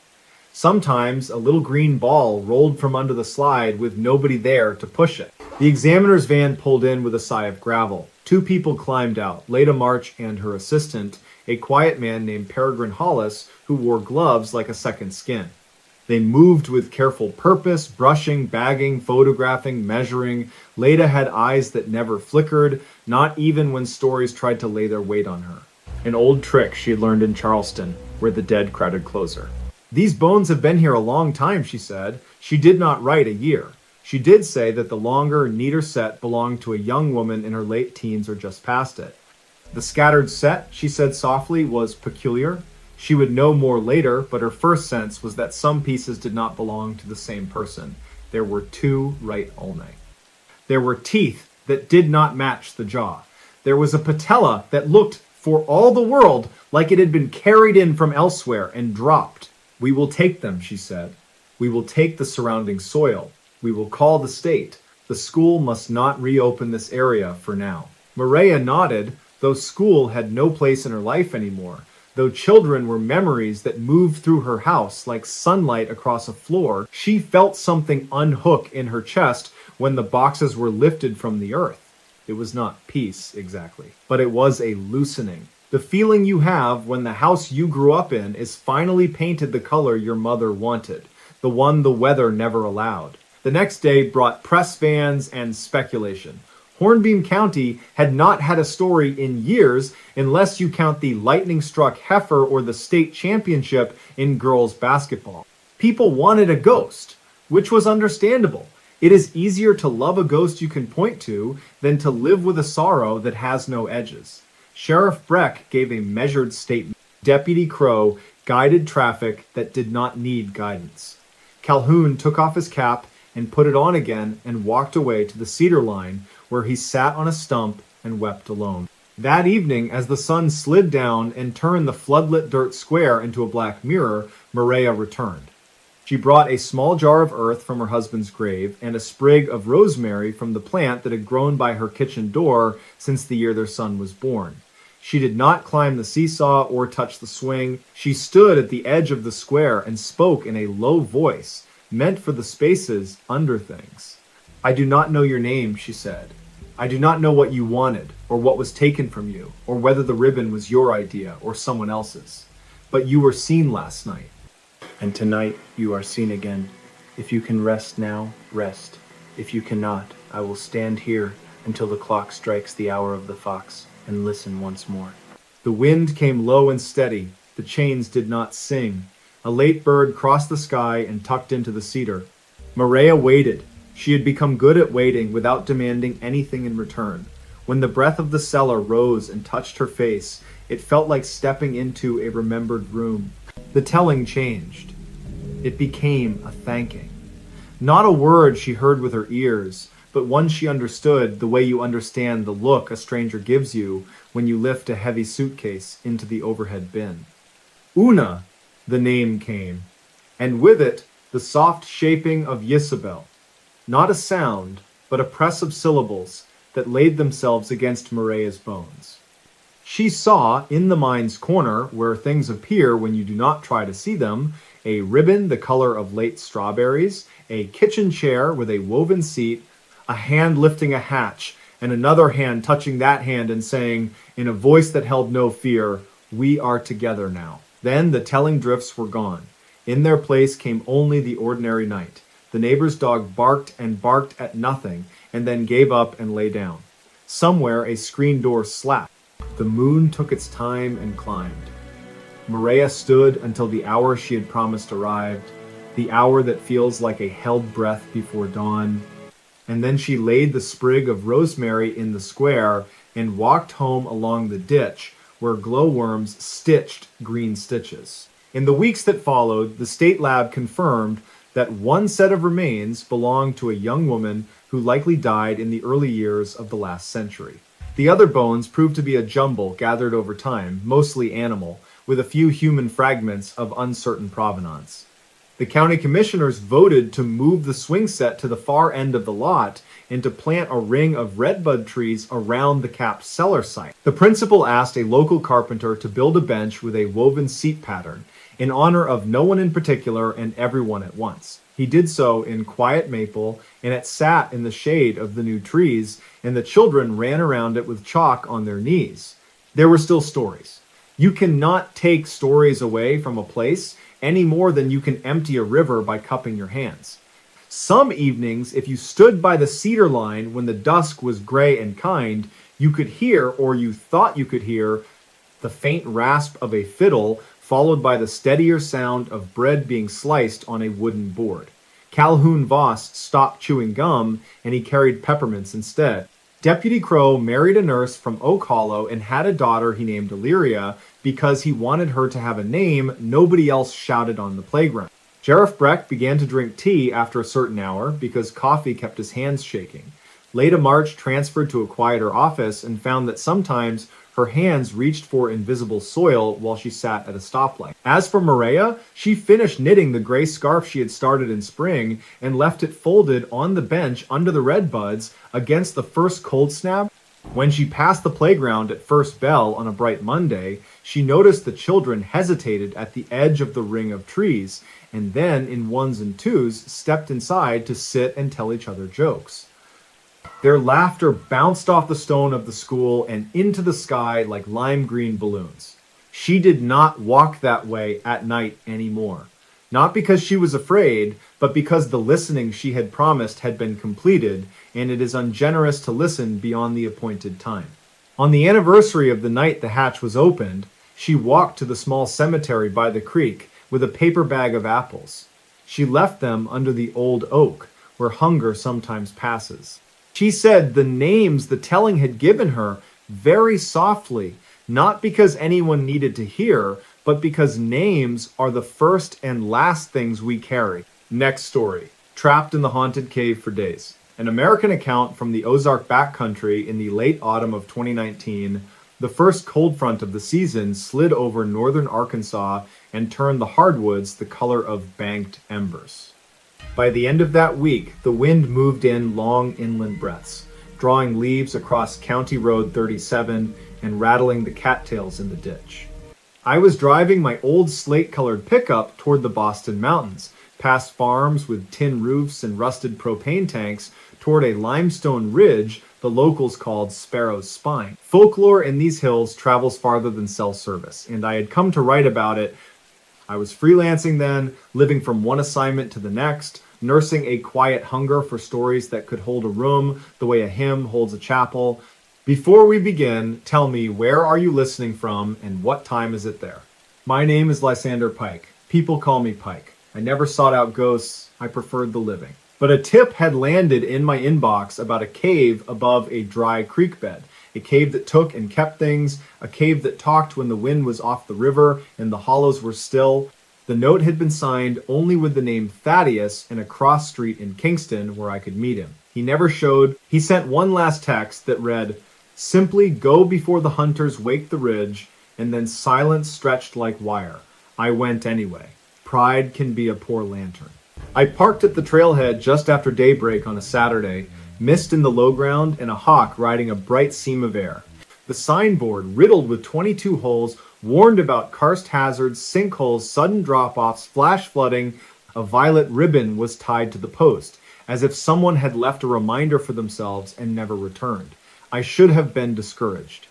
Sometimes a little green ball rolled from under the slide with nobody there to push it. The examiner's van pulled in with a sigh of gravel. Two people climbed out, Leda March and her assistant, a quiet man named Peregrine Hollis, who wore gloves like a second skin. They moved with careful purpose, brushing, bagging, photographing, measuring. Leda had eyes that never flickered, not even when stories tried to lay their weight on her. An old trick she had learned in Charleston, where the dead crowded closer. "These bones have been here a long time," she said. She did not write a year. She did say that the longer, neater set belonged to a young woman in her late teens or just past it. The scattered set, she said softly, was peculiar. She would know more later, but her first sense was that some pieces did not belong to the same person. There were two right ulnae. There were teeth that did not match the jaw. There was a patella that looked, for all the world, like it had been carried in from elsewhere and dropped. "We will take them," she said. We will take the surrounding soil. We will call the state. The school must not reopen this area for now. Maria nodded, though school had no place in her life anymore. Though children were memories that moved through her house like sunlight across a floor, she felt something unhook in her chest when the boxes were lifted from the earth. It was not peace, exactly, but it was a loosening. The feeling you have when the house you grew up in is finally painted the color your mother wanted, the one the weather never allowed. The next day brought press vans and speculation. Hornbeam County had not had a story in years unless you count the lightning-struck heifer or the state championship in girls basketball. People wanted a ghost, which was understandable. It is easier to love a ghost you can point to than to live with a sorrow that has no edges. Sheriff Breck gave a measured statement. Deputy Crow guided traffic that did not need guidance. Calhoun took off his cap and put it on again and walked away to the cedar line where he sat on a stump and wept alone. That evening, as the sun slid down and turned the floodlit dirt square into a black mirror, Maria returned. She brought a small jar of earth from her husband's grave and a sprig of rosemary from the plant that had grown by her kitchen door since the year their son was born. She did not climb the seesaw or touch the swing. She stood at the edge of the square and spoke in a low voice, meant for the spaces under things. "I do not know your name," she said. "I do not know what you wanted, or what was taken from you, or whether the ribbon was your idea or someone else's. But you were seen last night. And tonight you are seen again. If you can rest now, rest. If you cannot, I will stand here until the clock strikes the hour of the fox, and listen once more." The wind came low and steady. The chains did not sing. A late bird crossed the sky and tucked into the cedar. Maria waited. She had become good at waiting without demanding anything in return. When the breath of the cellar rose and touched her face, it felt like stepping into a remembered room. The telling changed. It became a thanking. Not a word she heard with her ears, but one she understood the way you understand the look a stranger gives you when you lift a heavy suitcase into the overhead bin. Una, the name came, and with it the soft shaping of Isabel. Not a sound, but a press of syllables that laid themselves against Maria's bones. She saw, in the mind's corner, where things appear when you do not try to see them, a ribbon the color of late strawberries, a kitchen chair with a woven seat, a hand lifting a hatch, and another hand touching that hand and saying, in a voice that held no fear, "We are together now." Then the telling drifts were gone. In their place came only the ordinary night. The neighbor's dog barked and barked at nothing, and then gave up and lay down. Somewhere a screen door slapped. The moon took its time and climbed. Maria stood until the hour she had promised arrived, the hour that feels like a held breath before dawn. And then she laid the sprig of rosemary in the square and walked home along the ditch where glowworms stitched green stitches. In the weeks that followed, the state lab confirmed that one set of remains belonged to a young woman who likely died in the early years of the last century. The other bones proved to be a jumble gathered over time, mostly animal, with a few human fragments of uncertain provenance. The county commissioners voted to move the swing set to the far end of the lot and to plant a ring of redbud trees around the capped cellar site. The principal asked a local carpenter to build a bench with a woven seat pattern in honor of no one in particular and everyone at once. He did so in quiet maple, and it sat in the shade of the new trees, and the children ran around it with chalk on their knees. There were still stories. You cannot take stories away from a place any more than you can empty a river by cupping your hands. Some evenings, if you stood by the cedar line when the dusk was gray and kind, you could hear, or you thought you could hear, the faint rasp of a fiddle followed by the steadier sound of bread being sliced on a wooden board. Calhoun Voss stopped chewing gum, and he carried peppermints instead. Deputy Crow married a nurse from Oak Hollow and had a daughter he named Illyria because he wanted her to have a name nobody else shouted on the playground. Sheriff Breck began to drink tea after a certain hour because coffee kept his hands shaking. Leda March transferred to a quieter office and found that sometimes Her hands reached for invisible soil while she sat at a stoplight. As for Maria, she finished knitting the gray scarf she had started in spring and left it folded on the bench under the redbuds against the first cold snap. When she passed the playground at first bell on a bright Monday, she noticed the children hesitated at the edge of the ring of trees, and then in ones and twos stepped inside to sit and tell each other jokes. Their laughter bounced off the stone of the school and into the sky like lime green balloons. She did not walk that way at night anymore. Not because she was afraid, but because the listening she had promised had been completed, and it is ungenerous to listen beyond the appointed time. On the anniversary of the night the hatch was opened, she walked to the small cemetery by the creek with a paper bag of apples. She left them under the old oak, where hunger sometimes passes. She said the names the telling had given her very softly, not because anyone needed to hear, but because names are the first and last things we carry. Next story. Trapped in the haunted cave for days. An American account from the Ozark backcountry in the late autumn of 2019, the first cold front of the season slid over northern Arkansas and turned the hardwoods the color of banked embers. By the end of that week, the wind moved in long inland breaths, drawing leaves across County Road 37 and rattling the cattails in the ditch. I was driving my old slate-colored pickup toward the Boston Mountains, past farms with tin roofs and rusted propane tanks, toward a limestone ridge the locals called Sparrow's Spine. Folklore in these hills travels farther than cell service, and I had come to write about it. I was freelancing then, living from one assignment to the next, nursing a quiet hunger for stories that could hold a room the way a hymn holds a chapel. Before we begin, tell me, where are you listening from and what time is it there? My name is Lysander Pike. People call me Pike. I never sought out ghosts. I preferred the living. But a tip had landed in my inbox about a cave above a dry creek bed. A cave that took and kept things. A cave that talked when the wind was off the river and the hollows were still. The note had been signed only with the name Thaddeus and a cross street in Kingston where I could meet him. He never showed. He sent one last text that read, "Simply go before the hunters wake the ridge, and then silence stretched like wire. I went anyway. Pride can be a poor lantern." I parked at the trailhead just after daybreak on a Saturday, mist in the low ground and a hawk riding a bright seam of air. The signboard, riddled with 22 holes, warned about karst hazards, sinkholes, sudden drop-offs, flash flooding. A violet ribbon was tied to the post, as if someone had left a reminder for themselves and never returned. I should have been discouraged.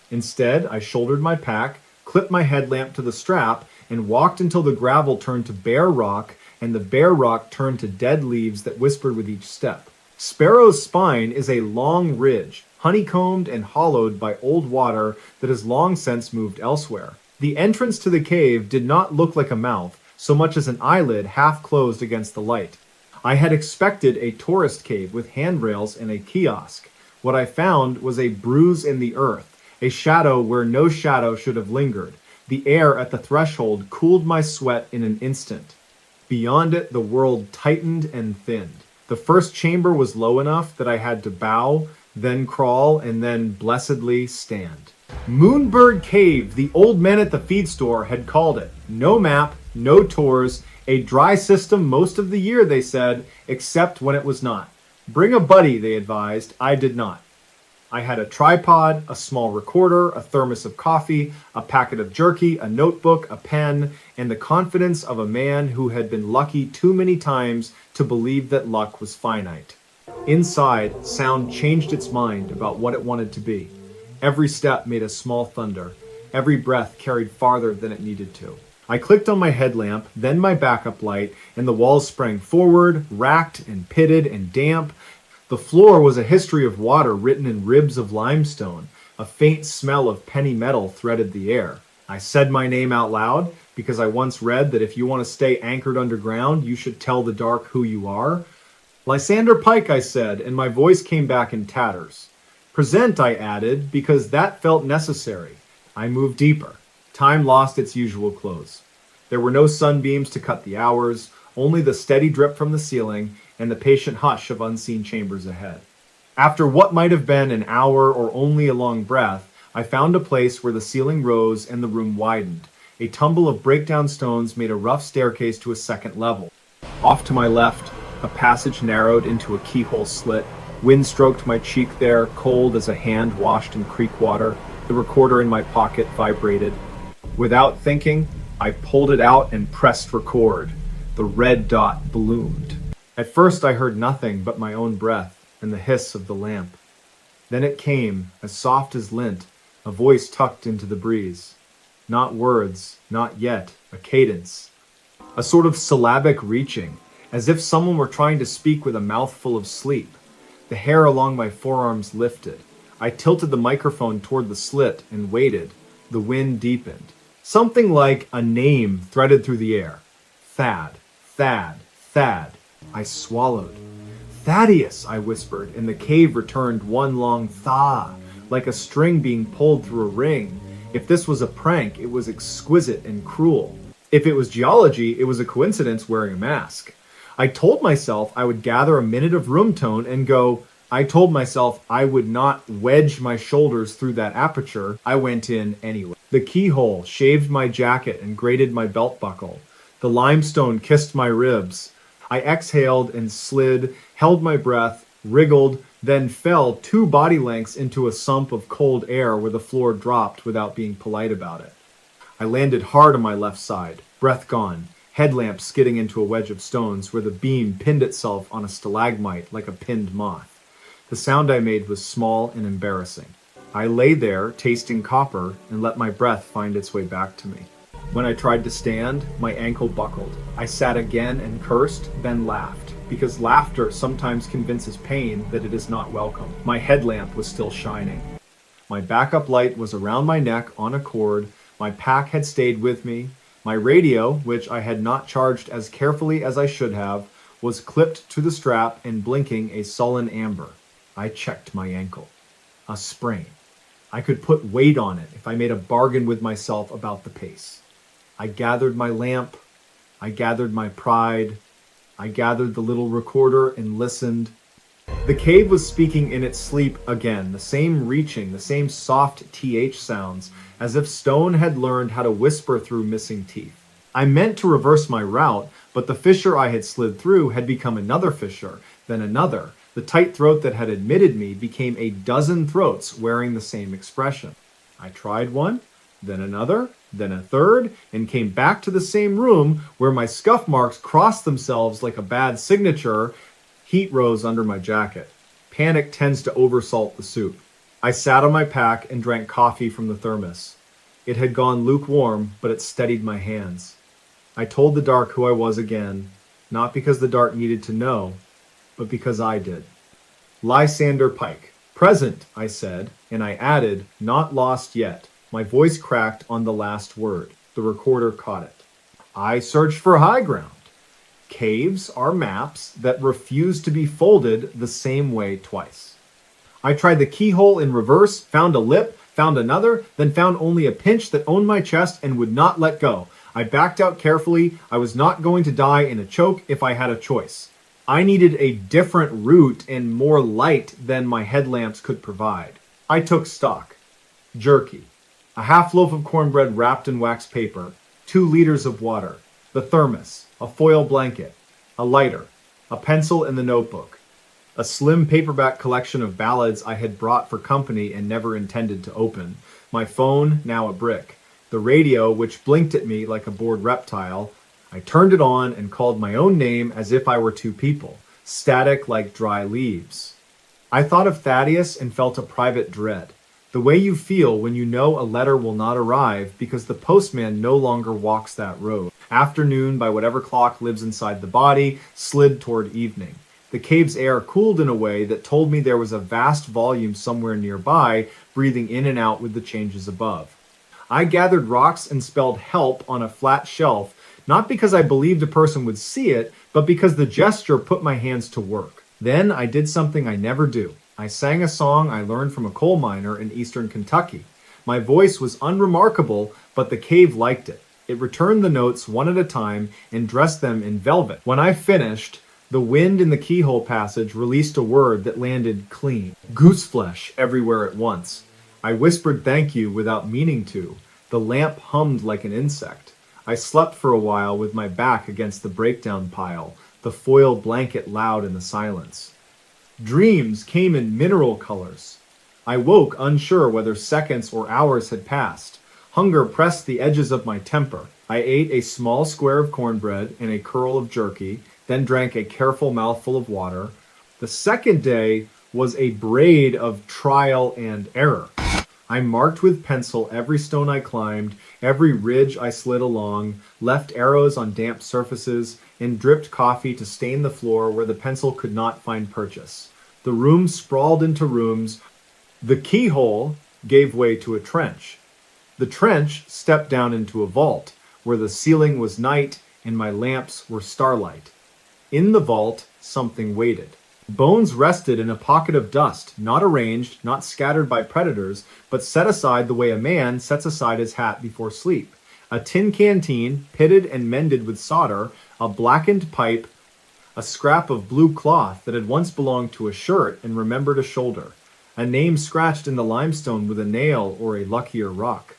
Instead, I shouldered my pack, clipped my headlamp to the strap, and walked until the gravel turned to bare rock, and the bare rock turned to dead leaves that whispered with each step. Sparrow's Spine is a long ridge, honeycombed and hollowed by old water that has long since moved elsewhere. The entrance to the cave did not look like a mouth, so much as an eyelid half closed against the light. I had expected a tourist cave with handrails and a kiosk. What I found was a bruise in the earth, a shadow where no shadow should have lingered. The air at the threshold cooled my sweat in an instant. Beyond it, the world tightened and thinned. The first chamber was low enough that I had to bow, then crawl, and then blessedly stand. Moonbird Cave, the old men at the feed store had called it. No map, no tours, a dry system most of the year, they said, except when it was not. Bring a buddy, they advised. I did not. I had a tripod, a small recorder, a thermos of coffee, a packet of jerky, a notebook, a pen, and the confidence of a man who had been lucky too many times to believe that luck was finite. Inside, sound changed its mind about what it wanted to be. Every step made a small thunder. Every breath carried farther than it needed to. I clicked on my headlamp, then my backup light, and the walls sprang forward, racked and pitted and damp. The floor was a history of water written in ribs of limestone. A faint smell of penny metal threaded the air. I said my name out loud because I once read that if you want to stay anchored underground, you should tell the dark who you are. Lysander Pike, I said, and my voice came back in tatters. Present, I added, because that felt necessary. I moved deeper. Time lost its usual close. There were no sunbeams to cut the hours, only the steady drip from the ceiling and the patient hush of unseen chambers ahead. After what might have been an hour or only a long breath, I found a place where the ceiling rose and the room widened. A tumble of breakdown stones made a rough staircase to a second level. Off to my left, a passage narrowed into a keyhole slit. Wind stroked my cheek there, cold as a hand washed in creek water. The recorder in my pocket vibrated. Without thinking, I pulled it out and pressed record. The red dot ballooned. At first I heard nothing but my own breath and the hiss of the lamp. Then it came, as soft as lint, a voice tucked into the breeze. Not words, not yet, a cadence. A sort of syllabic reaching, as if someone were trying to speak with a mouthful of sleep. The hair along my forearms lifted. I tilted the microphone toward the slit and waited. The wind deepened. Something like a name threaded through the air. Thad, Thad, Thad. I swallowed. Thaddeus, I whispered, and the cave returned one long thaw, like a string being pulled through a ring. If this was a prank, it was exquisite and cruel. If it was geology, it was a coincidence wearing a mask. I told myself I would gather a minute of room tone and go. I told myself I would not wedge my shoulders through that aperture. I went in anyway. The keyhole shaved my jacket and grated my belt buckle. The limestone kissed my ribs. I exhaled and slid, held my breath, wriggled, then fell 2 body lengths into a sump of cold air where the floor dropped without being polite about it. I landed hard on my left side, breath gone, headlamp skidding into a wedge of stones where the beam pinned itself on a stalagmite like a pinned moth. The sound I made was small and embarrassing. I lay there, tasting copper, and let my breath find its way back to me. When I tried to stand, my ankle buckled. I sat again and cursed, then laughed, because laughter sometimes convinces pain that it is not welcome. My headlamp was still shining. My backup light was around my neck on a cord. My pack had stayed with me. My radio, which I had not charged as carefully as I should have, was clipped to the strap and blinking a sullen amber. I checked my ankle. A sprain. I could put weight on it if I made a bargain with myself about the pace. I gathered my lamp. I gathered my pride. I gathered the little recorder and listened. The cave was speaking in its sleep again, the same reaching, the same soft TH sounds, as if stone had learned how to whisper through missing teeth. I meant to reverse my route, but the fissure I had slid through had become another fissure, then another. The tight throat that had admitted me became a dozen throats wearing the same expression. I tried one, then another, then a third, and came back to the same room where my scuff marks crossed themselves like a bad signature. Heat rose under my jacket. Panic tends to oversalt the soup. I sat on my pack and drank coffee from the thermos. It had gone lukewarm, but it steadied my hands. I told the dark who I was again, not because the dark needed to know, but because I did. Lysander Pike. Present, I said, and I added, not lost yet. My voice cracked on the last word. The recorder caught it. I searched for high ground. Caves are maps that refuse to be folded the same way twice. I tried the keyhole in reverse, found a lip, found another, then found only a pinch that owned my chest and would not let go. I backed out carefully. I was not going to die in a choke if I had a choice. I needed a different route and more light than my headlamps could provide. I took stock. Jerky. A half loaf of cornbread wrapped in wax paper. 2 liters of water. The thermos. A foil blanket. A lighter. A pencil and the notebook. A slim paperback collection of ballads I had brought for company and never intended to open. My phone, now a brick. The radio, which blinked at me like a bored reptile. I turned it on and called my own name as if I were 2 people, static like dry leaves. I thought of Thaddeus and felt a private dread, the way you feel when you know a letter will not arrive because the postman no longer walks that road. Afternoon, by whatever clock lives inside the body, slid toward evening. The cave's air cooled in a way that told me there was a vast volume somewhere nearby, breathing in and out with the changes above. I gathered rocks and spelled help on a flat shelf, not because I believed a person would see it, but because the gesture put my hands to work. Then I did something I never do. I sang a song I learned from a coal miner in eastern Kentucky. My voice was unremarkable, but the cave liked it. It returned the notes one at a time and dressed them in velvet. When I finished, the wind in the keyhole passage released a word that landed clean. Gooseflesh everywhere at once. I whispered thank you without meaning to. The lamp hummed like an insect. I slept for a while with my back against the breakdown pile, the foil blanket loud in the silence. Dreams came in mineral colors. I woke unsure whether seconds or hours had passed. Hunger pressed the edges of my temper. I ate a small square of cornbread and a curl of jerky, then drank a careful mouthful of water. The second day was a braid of trial and error. I marked with pencil every stone I climbed, every ridge I slid along, left arrows on damp surfaces, and dripped coffee to stain the floor where the pencil could not find purchase. The room sprawled into rooms. The keyhole gave way to a trench. The trench stepped down into a vault, where the ceiling was night and my lamps were starlight. In the vault, something waited. Bones rested in a pocket of dust, not arranged, not scattered by predators, but set aside the way a man sets aside his hat before sleep. A tin canteen, pitted and mended with solder, a blackened pipe, a scrap of blue cloth that had once belonged to a shirt and remembered a shoulder, a name scratched in the limestone with a nail or a luckier rock.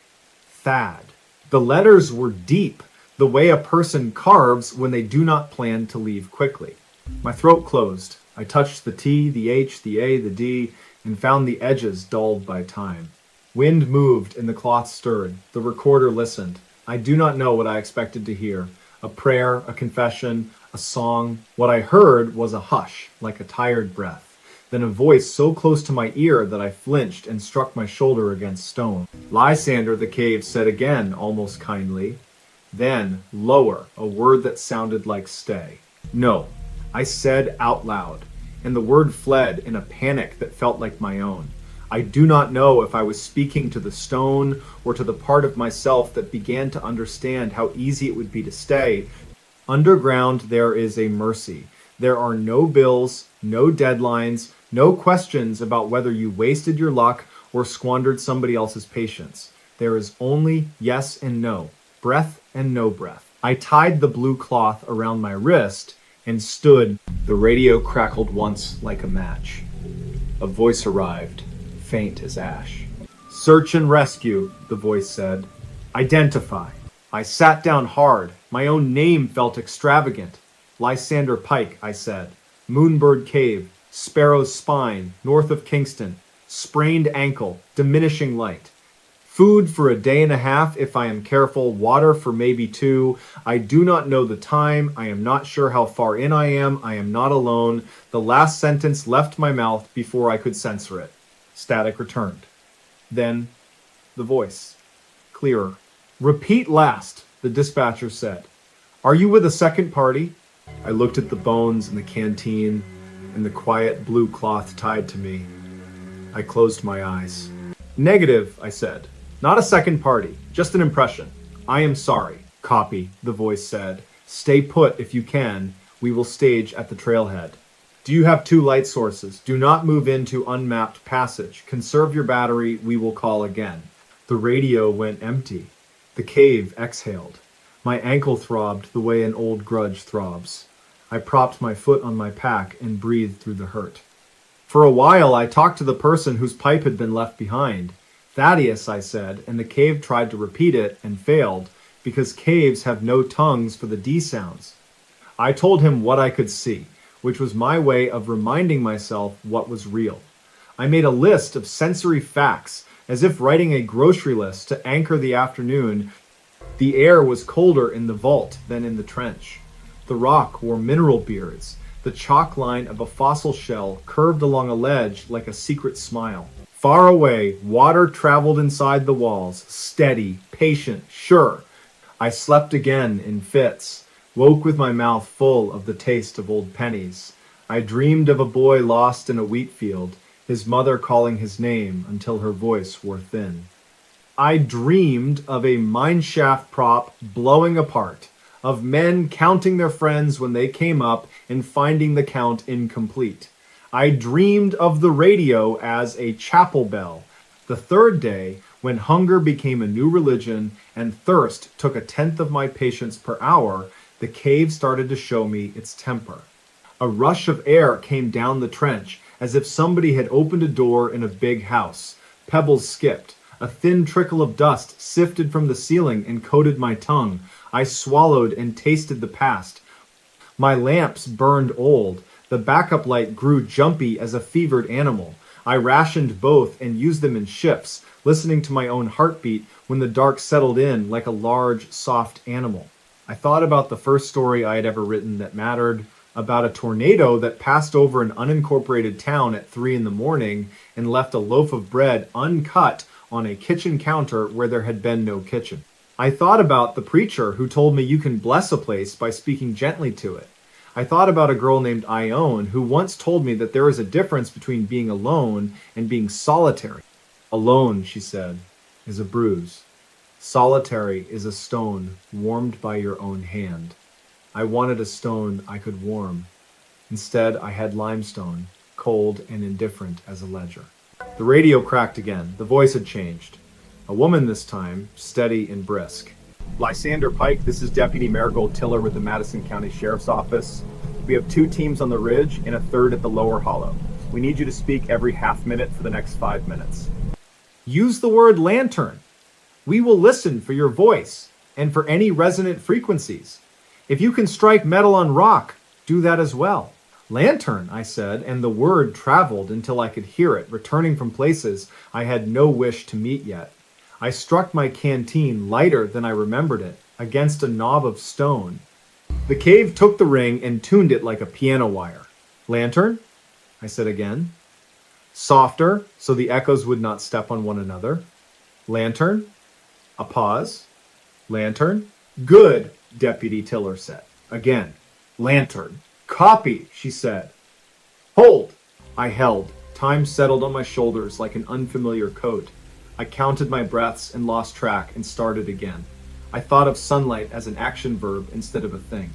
Thad. The letters were deep, the way a person carves when they do not plan to leave quickly. My throat closed. I touched the T, the H, the A, the D, and found the edges dulled by time. Wind moved and the cloth stirred. The recorder listened. I do not know what I expected to hear. A prayer, a confession, a song. What I heard was a hush, like a tired breath. Then a voice so close to my ear that I flinched and struck my shoulder against stone. Lysander, the cave, said again, almost kindly. Then, lower, a word that sounded like stay. No. I said out loud, and the word fled in a panic that felt like my own. I do not know if I was speaking to the stone or to the part of myself that began to understand how easy it would be to stay. Underground there is a mercy. There are no bills, no deadlines, no questions about whether you wasted your luck or squandered somebody else's patience. There is only yes and no, breath and no breath. I tied the blue cloth around my wrist and stood. The radio crackled once like a match. A voice arrived, faint as ash. Search and rescue, the voice said. Identify. I sat down hard. My own name felt extravagant. Lysander Pike, I said. Moonbird Cave, Sparrow's Spine, north of Kingston. Sprained ankle, diminishing light. Food for a day and a half if I am careful, water for maybe 2. I do not know the time. I am not sure how far in I am. I am not alone. The last sentence left my mouth before I could censor it. Static returned. Then, the voice. Clearer. Repeat last, the dispatcher said. Are you with a second party? I looked at the bones in the canteen and the quiet blue cloth tied to me. I closed my eyes. Negative, I said. Not a second party, just an impression. I am sorry. Copy, the voice said. Stay put if you can. We will stage at the trailhead. Do you have 2 light sources? Do not move into unmapped passage. Conserve your battery. We will call again. The radio went empty. The cave exhaled. My ankle throbbed the way an old grudge throbs. I propped my foot on my pack and breathed through the hurt. For a while, I talked to the person whose pipe had been left behind. Thaddeus, I said, and the cave tried to repeat it and failed, because caves have no tongues for the D sounds. I told him what I could see, which was my way of reminding myself what was real. I made a list of sensory facts, as if writing a grocery list to anchor the afternoon. The air was colder in the vault than in the trench. The rock wore mineral beards. The chalk line of a fossil shell curved along a ledge like a secret smile. Far away, water traveled inside the walls, steady, patient, sure. I slept again in fits, woke with my mouth full of the taste of old pennies. I dreamed of a boy lost in a wheat field, his mother calling his name until her voice wore thin. I dreamed of a mineshaft prop blowing apart, of men counting their friends when they came up and finding the count incomplete. I dreamed of the radio as a chapel bell. The third day, when hunger became a new religion and thirst took 1/10 of my patience per hour, the cave started to show me its temper. A rush of air came down the trench, as if somebody had opened a door in a big house. Pebbles skipped. A thin trickle of dust sifted from the ceiling and coated my tongue. I swallowed and tasted the past. My lamps burned old. The backup light grew jumpy as a fevered animal. I rationed both and used them in shifts, listening to my own heartbeat when the dark settled in like a large, soft animal. I thought about the first story I had ever written that mattered, about a tornado that passed over an unincorporated town at 3 in the morning and left a loaf of bread uncut on a kitchen counter where there had been no kitchen. I thought about the preacher who told me you can bless a place by speaking gently to it. I thought about a girl named Ione who once told me that there is a difference between being alone and being solitary. Alone, she said, is a bruise. Solitary is a stone warmed by your own hand. I wanted a stone I could warm. Instead, I had limestone, cold and indifferent as a ledger. The radio cracked again. The voice had changed. A woman this time, steady and brisk. Lysander Pike, this is Deputy Marigold Tiller with the Madison County Sheriff's Office. We have 2 teams on the ridge and a third at the lower hollow. We need you to speak every half minute for the next 5 minutes. Use the word lantern. We will listen for your voice and for any resonant frequencies. If you can strike metal on rock, do that as well. Lantern, I said, and the word traveled until I could hear it, returning from places I had no wish to meet yet. I struck my canteen lighter than I remembered it, against a knob of stone. The cave took the ring and tuned it like a piano wire. Lantern? I said again. Softer, so the echoes would not step on one another. Lantern? A pause. Lantern? Good, Deputy Tiller said. Again. Lantern. Copy, she said. Hold! I held. Time settled on my shoulders like an unfamiliar coat. I counted my breaths and lost track and started again. I thought of sunlight as an action verb instead of a thing.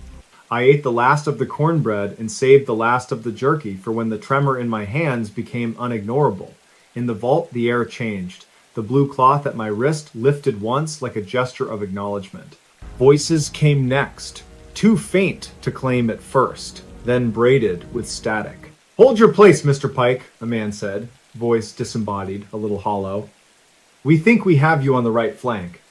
I ate the last of the cornbread and saved the last of the jerky for when the tremor in my hands became unignorable. In the vault, the air changed. The blue cloth at my wrist lifted once like a gesture of acknowledgement. Voices came next, too faint to claim at first, then braided with static. Hold your place, Mr. Pike, a man said, voice disembodied, a little hollow. We think we have you on the right flank.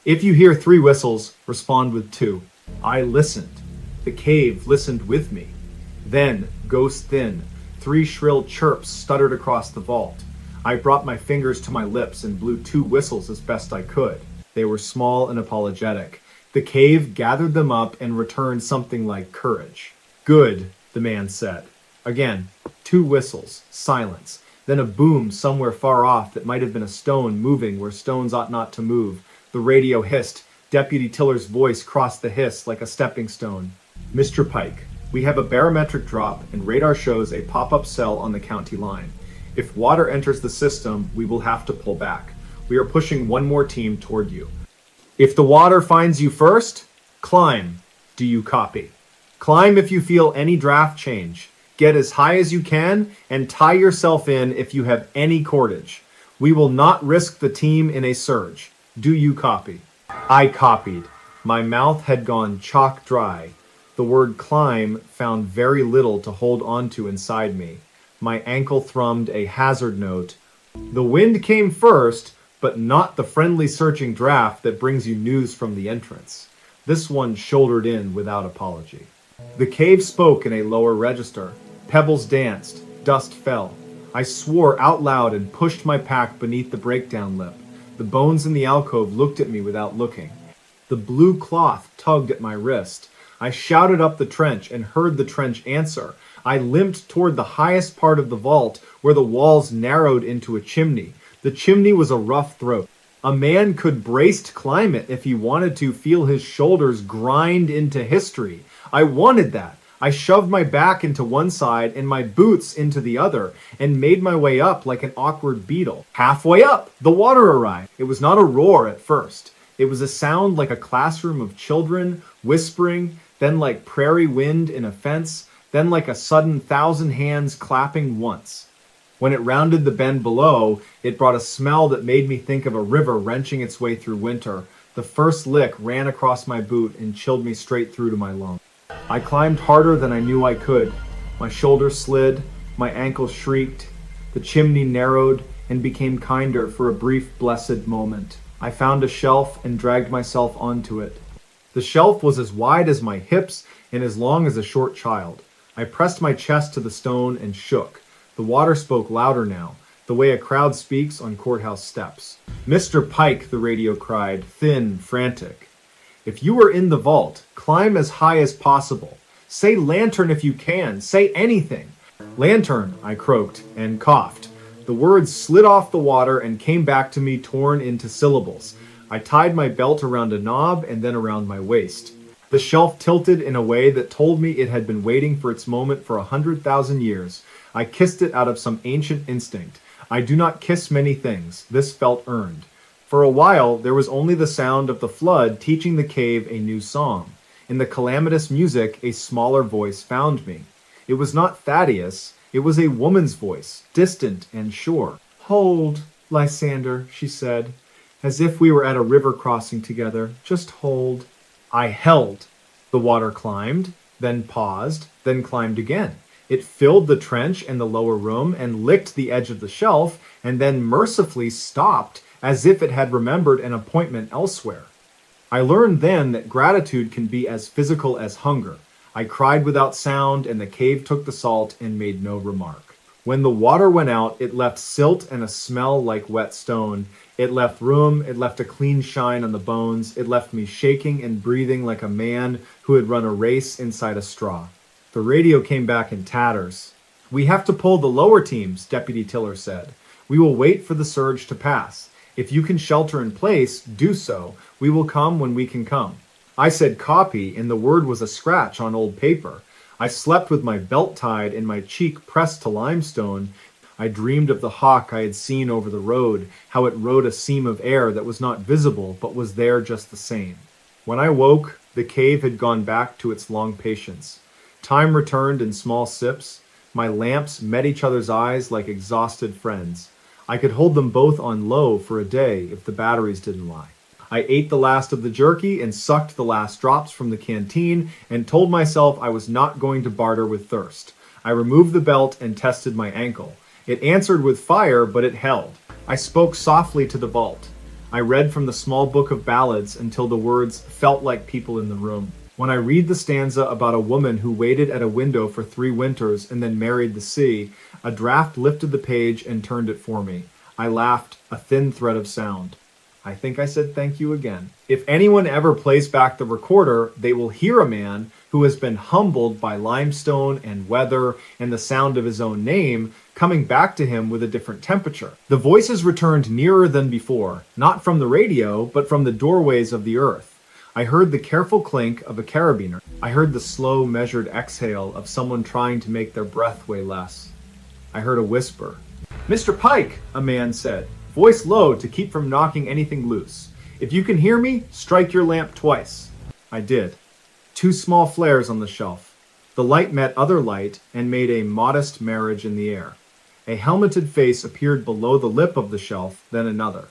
If you hear 3 whistles, respond with 2. I listened. The cave listened with me. Then, ghost thin, 3 shrill chirps stuttered across the vault. I brought my fingers to my lips and blew 2 whistles as best I could. They were small and apologetic. The cave gathered them up and returned something like courage. Good, the man said. Again, 2 whistles, silence. Then a boom somewhere far off that might have been a stone moving where stones ought not to move. The radio hissed. Deputy Tiller's voice crossed the hiss like a stepping stone. Mr. Pike, we have a barometric drop and radar shows a pop-up cell on the county line. If water enters the system, we will have to pull back. We are pushing 1 more team toward you. If the water finds you first, climb. Do you copy? Climb if you feel any draft change. Get as high as you can and tie yourself in if you have any cordage. We will not risk the team in a surge. Do you copy? I copied. My mouth had gone chalk dry. The word climb found very little to hold on to inside me. My ankle thrummed a hazard note. The wind came first, but not the friendly searching draft that brings you news from the entrance. This one shouldered in without apology. The cave spoke in a lower register. Pebbles danced. Dust fell. I swore out loud and pushed my pack beneath the breakdown lip. The bones in the alcove looked at me without looking. The blue cloth tugged at my wrist. I shouted up the trench and heard the trench answer. I limped toward the highest part of the vault where the walls narrowed into a chimney. The chimney was a rough throat. A man could braced climb it if he wanted to feel his shoulders grind into history. I wanted that. I shoved my back into one side and my boots into the other and made my way up like an awkward beetle. Halfway up, the water arrived. It was not a roar at first. It was a sound like a classroom of children whispering, then like prairie wind in a fence, then like a sudden 1,000 hands clapping once. When it rounded the bend below, it brought a smell that made me think of a river wrenching its way through winter. The first lick ran across my boot and chilled me straight through to my lungs. I climbed harder than I knew I could. My shoulders slid, my ankles shrieked, the chimney narrowed, and became kinder for a brief, blessed moment. I found a shelf and dragged myself onto it. The shelf was as wide as my hips and as long as a short child. I pressed my chest to the stone and shook. The water spoke louder now, the way a crowd speaks on courthouse steps. "Mr. Pike," the radio cried, thin, frantic. "If you are in the vault, climb as high as possible. Say lantern if you can. Say anything." "Lantern," I croaked and coughed. The words slid off the water and came back to me torn into syllables. I tied my belt around a knob and then around my waist. The shelf tilted in a way that told me it had been waiting for its moment for 100,000 years. I kissed it out of some ancient instinct. I do not kiss many things. This felt earned. For a while, there was only the sound of the flood teaching the cave a new song. In the calamitous music, a smaller voice found me. It was not Thaddeus. It was a woman's voice, distant and sure. "Hold, Lysander," she said, as if we were at a river crossing together. "Just hold." I held. The water climbed, then paused, then climbed again. It filled the trench and the lower room and licked the edge of the shelf, and then mercifully stopped as if it had remembered an appointment elsewhere. I learned then that gratitude can be as physical as hunger. I cried without sound, and the cave took the salt and made no remark. When the water went out, it left silt and a smell like wet stone. It left room, it left a clean shine on the bones. It left me shaking and breathing like a man who had run a race inside a straw. The radio came back in tatters. "We have to pull the lower teams," Deputy Tiller said. "We will wait for the surge to pass. If you can shelter in place, do so. We will come when we can come." I said copy, and the word was a scratch on old paper. I slept with my belt tied and my cheek pressed to limestone. I dreamed of the hawk I had seen over the road, how it rode a seam of air that was not visible but was there just the same. When I woke, the cave had gone back to its long patience. Time returned in small sips. My lamps met each other's eyes like exhausted friends. I could hold them both on low for a day if the batteries didn't lie. I ate the last of the jerky and sucked the last drops from the canteen and told myself I was not going to barter with thirst. I removed the belt and tested my ankle. It answered with fire, but it held. I spoke softly to the vault. I read from the small book of ballads until the words felt like people in the room. When I read the stanza about a woman who waited at a window for 3 winters and then married the sea, a draft lifted the page and turned it for me. I laughed, a thin thread of sound. I think I said thank you again. If anyone ever plays back the recorder, they will hear a man who has been humbled by limestone and weather and the sound of his own name coming back to him with a different temperature. The voices returned nearer than before, not from the radio, but from the doorways of the earth. I heard the careful clink of a carabiner. I heard the slow, measured exhale of someone trying to make their breath weigh less. I heard a whisper. "Mr. Pike," a man said, voice low to keep from knocking anything loose. "If you can hear me, strike your lamp twice." I did. 2 small flares on the shelf. The light met other light and made a modest marriage in the air. A helmeted face appeared below the lip of the shelf, then another.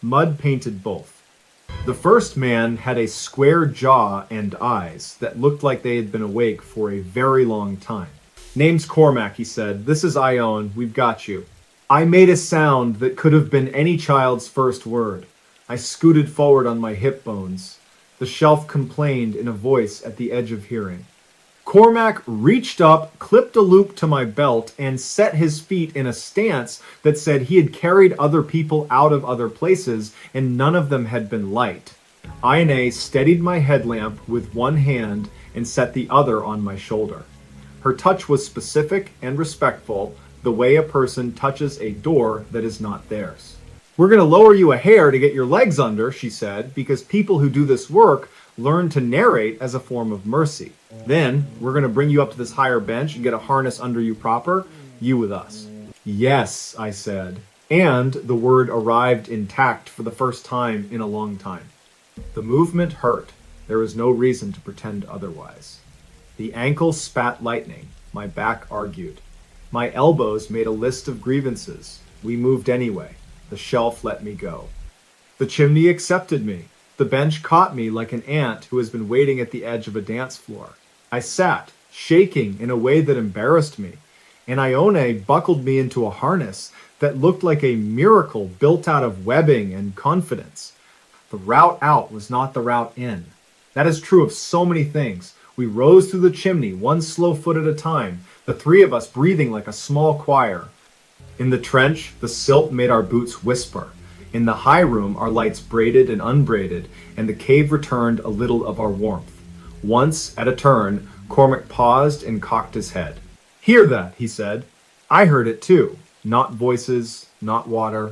Mud painted both. The first man had a square jaw and eyes that looked like they had been awake for a very long time. "Name's Cormac," he said. "This is Ione. We've got you." I made a sound that could have been any child's first word. I scooted forward on my hip bones. The shelf complained in a voice at the edge of hearing. Cormac reached up, clipped a loop to my belt, and set his feet in a stance that said he had carried other people out of other places, and none of them had been light. Ione steadied my headlamp with one hand and set the other on my shoulder. Her touch was specific and respectful, the way a person touches a door that is not theirs. "We're going to lower you a hair to get your legs under," she said, "because people who do this work learn to narrate as a form of mercy. Then, we're going to bring you up to this higher bench and get a harness under you proper, you with us." "Yes," I said, and the word arrived intact for the first time in a long time. The movement hurt. There was no reason to pretend otherwise. The ankle spat lightning. My back argued. My elbows made a list of grievances. We moved anyway. The shelf let me go. The chimney accepted me. The bench caught me like an ant who has been waiting at the edge of a dance floor. I sat, shaking in a way that embarrassed me, and Ione buckled me into a harness that looked like a miracle built out of webbing and confidence. The route out was not the route in. That is true of so many things. We rose through the chimney, one slow foot at a time, the three of us breathing like a small choir. In the trench, the silt made our boots whisper. In the high room, our lights braided and unbraided, and the cave returned a little of our warmth. Once, at a turn, Cormac paused and cocked his head. "Hear that," he said. I heard it too. Not voices, not water.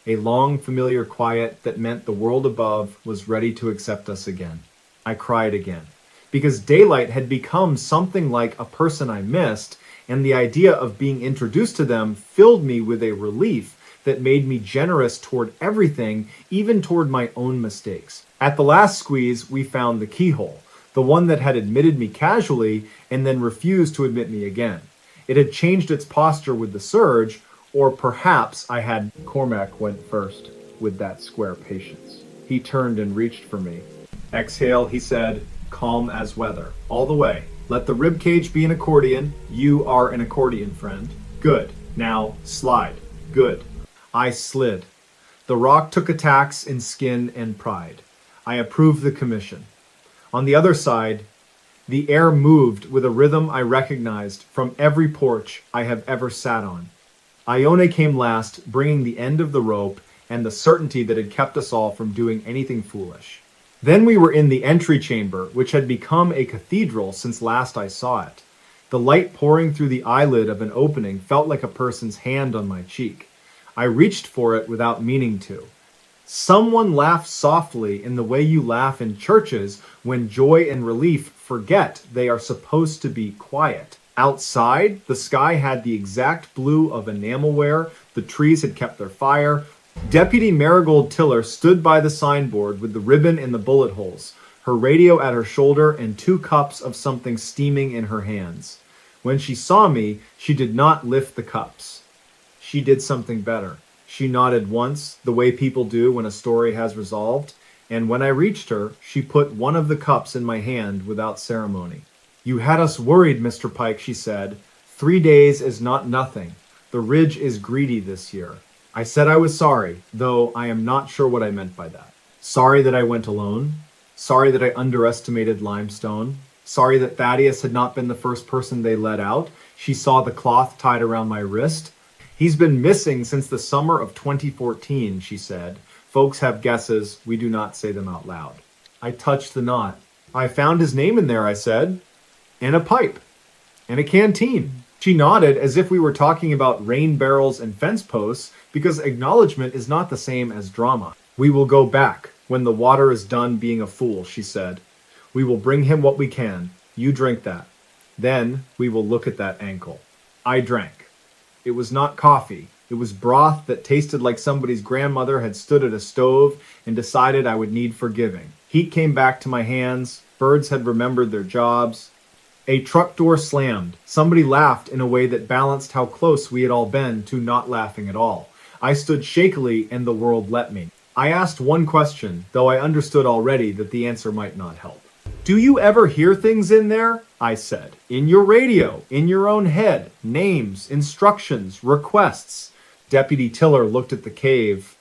A long, familiar quiet that meant the world above was ready to accept us again. I cried again, because daylight had become something like a person I missed, and the idea of being introduced to them filled me with a relief that made me generous toward everything, even toward my own mistakes. At the last squeeze, we found the keyhole, the one that had admitted me casually and then refused to admit me again. It had changed its posture with the surge, or perhaps I had... Cormac went first with that square patience. He turned and reached for me. "Exhale," he said, calm as weather. "All the way. Let the ribcage be an accordion. You are an accordion, friend. Good. Now, slide. Good." I slid. The rock took a tax in skin and pride. I approved the commission. On the other side, the air moved with a rhythm I recognized from every porch I have ever sat on. Ione came last, bringing the end of the rope and the certainty that had kept us all from doing anything foolish. Then we were in the entry chamber, which had become a cathedral since last I saw it. The light pouring through the eyelid of an opening felt like a person's hand on my cheek. I reached for it without meaning to. Someone laughed softly in the way you laugh in churches when joy and relief forget they are supposed to be quiet. Outside, the sky had the exact blue of enamelware, the trees had kept their fire. Deputy Marigold Tiller stood by the signboard with the ribbon in the bullet holes, her radio at her shoulder and 2 cups of something steaming in her hands. When she saw me, she did not lift the cups. She did something better. She nodded once, the way people do when a story has resolved, and when I reached her, she put one of the cups in my hand without ceremony. "You had us worried, Mr. Pike," she said. 3 days is not nothing. The ridge is greedy this year." I said I was sorry, though I am not sure what I meant by that. Sorry that I went alone. Sorry that I underestimated limestone. Sorry that Thaddeus had not been the first person they let out. She saw the cloth tied around my wrist. "He's been missing since the summer of 2014, she said. "Folks have guesses. We do not say them out loud." I touched the knot. "I found his name in there," I said. "And a pipe. And a canteen." She nodded as if we were talking about rain barrels and fence posts, because acknowledgement is not the same as drama. "We will go back when the water is done being a fool," she said. "We will bring him what we can. You drink that. Then we will look at that ankle." I drank. It was not coffee. It was broth that tasted like somebody's grandmother had stood at a stove and decided I would need forgiving. Heat came back to my hands. Birds had remembered their jobs. A truck door slammed. Somebody laughed in a way that balanced how close we had all been to not laughing at all. I stood shakily and the world let me. I asked one question, though I understood already that the answer might not help. "Do you ever hear things in there?" I said. "In your radio, in your own head, names, instructions, requests." Deputy Tiller looked at the cave,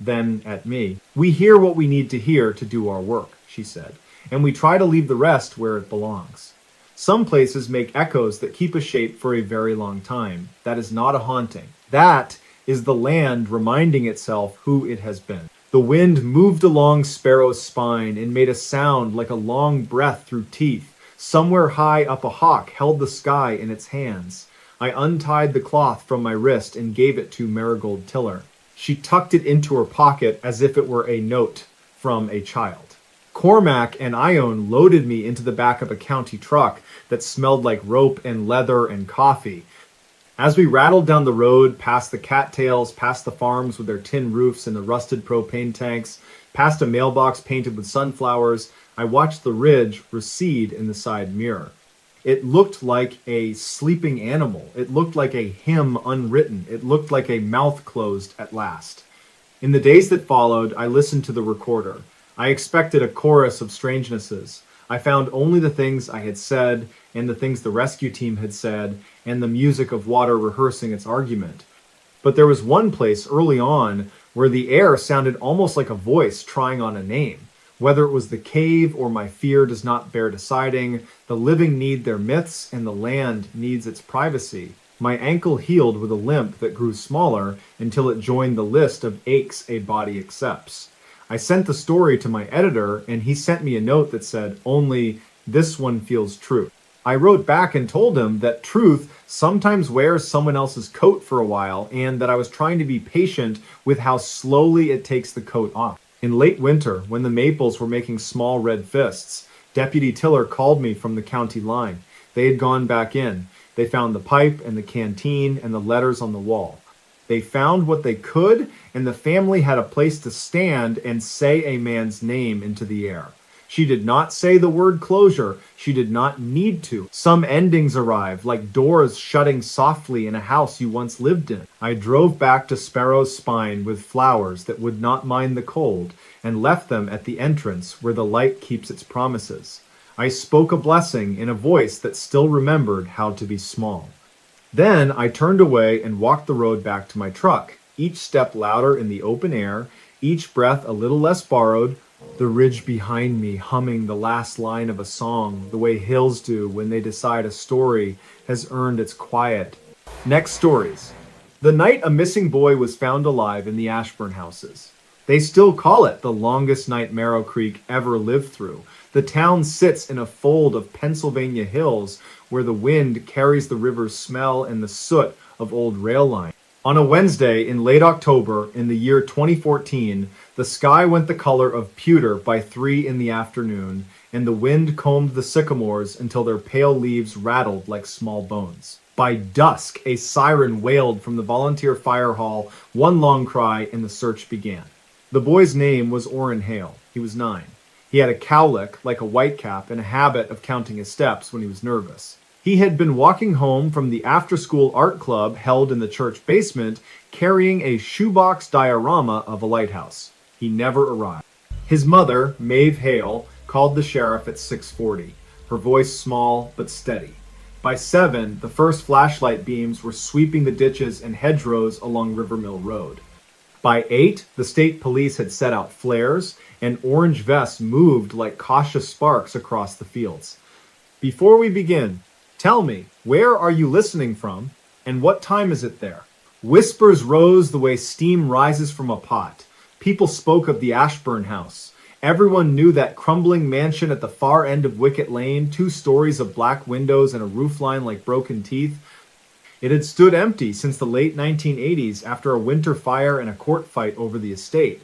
then at me. "We hear what we need to hear to do our work," she said, "and we try to leave the rest where it belongs. Some places make echoes that keep a shape for a very long time. That is not a haunting. That is the land reminding itself who it has been." The wind moved along Sparrow's spine and made a sound like a long breath through teeth. Somewhere high up a hawk held the sky in its hands. I untied the cloth from my wrist and gave it to Marigold Tiller. She tucked it into her pocket as if it were a note from a child. Cormac and Ione loaded me into the back of a county truck that smelled like rope and leather and coffee. As we rattled down the road, past the cattails, past the farms with their tin roofs and the rusted propane tanks, past a mailbox painted with sunflowers, I watched the ridge recede in the side mirror. It looked like a sleeping animal. It looked like a hymn unwritten. It looked like a mouth closed at last. In the days that followed, I listened to the recorder. I expected a chorus of strangenesses. I found only the things I had said, and the things the rescue team had said, and the music of water rehearsing its argument. But there was one place early on where the air sounded almost like a voice trying on a name. Whether it was the cave or my fear does not bear deciding, the living need their myths and the land needs its privacy. My ankle healed with a limp that grew smaller until it joined the list of aches a body accepts. I sent the story to my editor and he sent me a note that said, "Only this one feels true." I wrote back and told him that truth sometimes wears someone else's coat for a while and that I was trying to be patient with how slowly it takes the coat off. In late winter, when the maples were making small red fists, Deputy Tiller called me from the county line. They had gone back in. They found the pipe and the canteen and the letters on the wall. They found what they could, and the family had a place to stand and say a man's name into the air. She did not say the word closure. She did not need to. Some endings arrived, like doors shutting softly in a house you once lived in. I drove back to Sparrow's Spine with flowers that would not mind the cold, and left them at the entrance where the light keeps its promises. I spoke a blessing in a voice that still remembered how to be small. Then I turned away and walked the road back to my truck, each step louder in the open air, each breath a little less borrowed, the ridge behind me humming the last line of a song the way hills do when they decide a story has earned its quiet. Next stories. The night a missing boy was found alive in the Ashburn houses. They still call it the longest night Marrow Creek ever lived through. The town sits in a fold of Pennsylvania hills where the wind carries the river's smell and the soot of old rail lines. On a Wednesday in late October in the year 2014, the sky went the color of pewter by 3 in the afternoon, and the wind combed the sycamores until their pale leaves rattled like small bones. By dusk, a siren wailed from the volunteer fire hall, one long cry, and the search began. The boy's name was Orrin Hale. He was 9. He had a cowlick, like a whitecap, and a habit of counting his steps when he was nervous. He had been walking home from the after-school art club held in the church basement, carrying a shoebox diorama of a lighthouse. He never arrived. His mother, Maeve Hale, called the sheriff at 6:40, her voice small but steady. By 7, the first flashlight beams were sweeping the ditches and hedgerows along Rivermill Road. By 8, the state police had set out flares, and orange vests moved like cautious sparks across the fields. Before we begin, tell me, where are you listening from, and what time is it there? Whispers rose the way steam rises from a pot. People spoke of the Ashburn house. Everyone knew that crumbling mansion at the far end of Wicket Lane, 2 stories of black windows and a roofline like broken teeth. It had stood empty since the late 1980s after a winter fire and a court fight over the estate.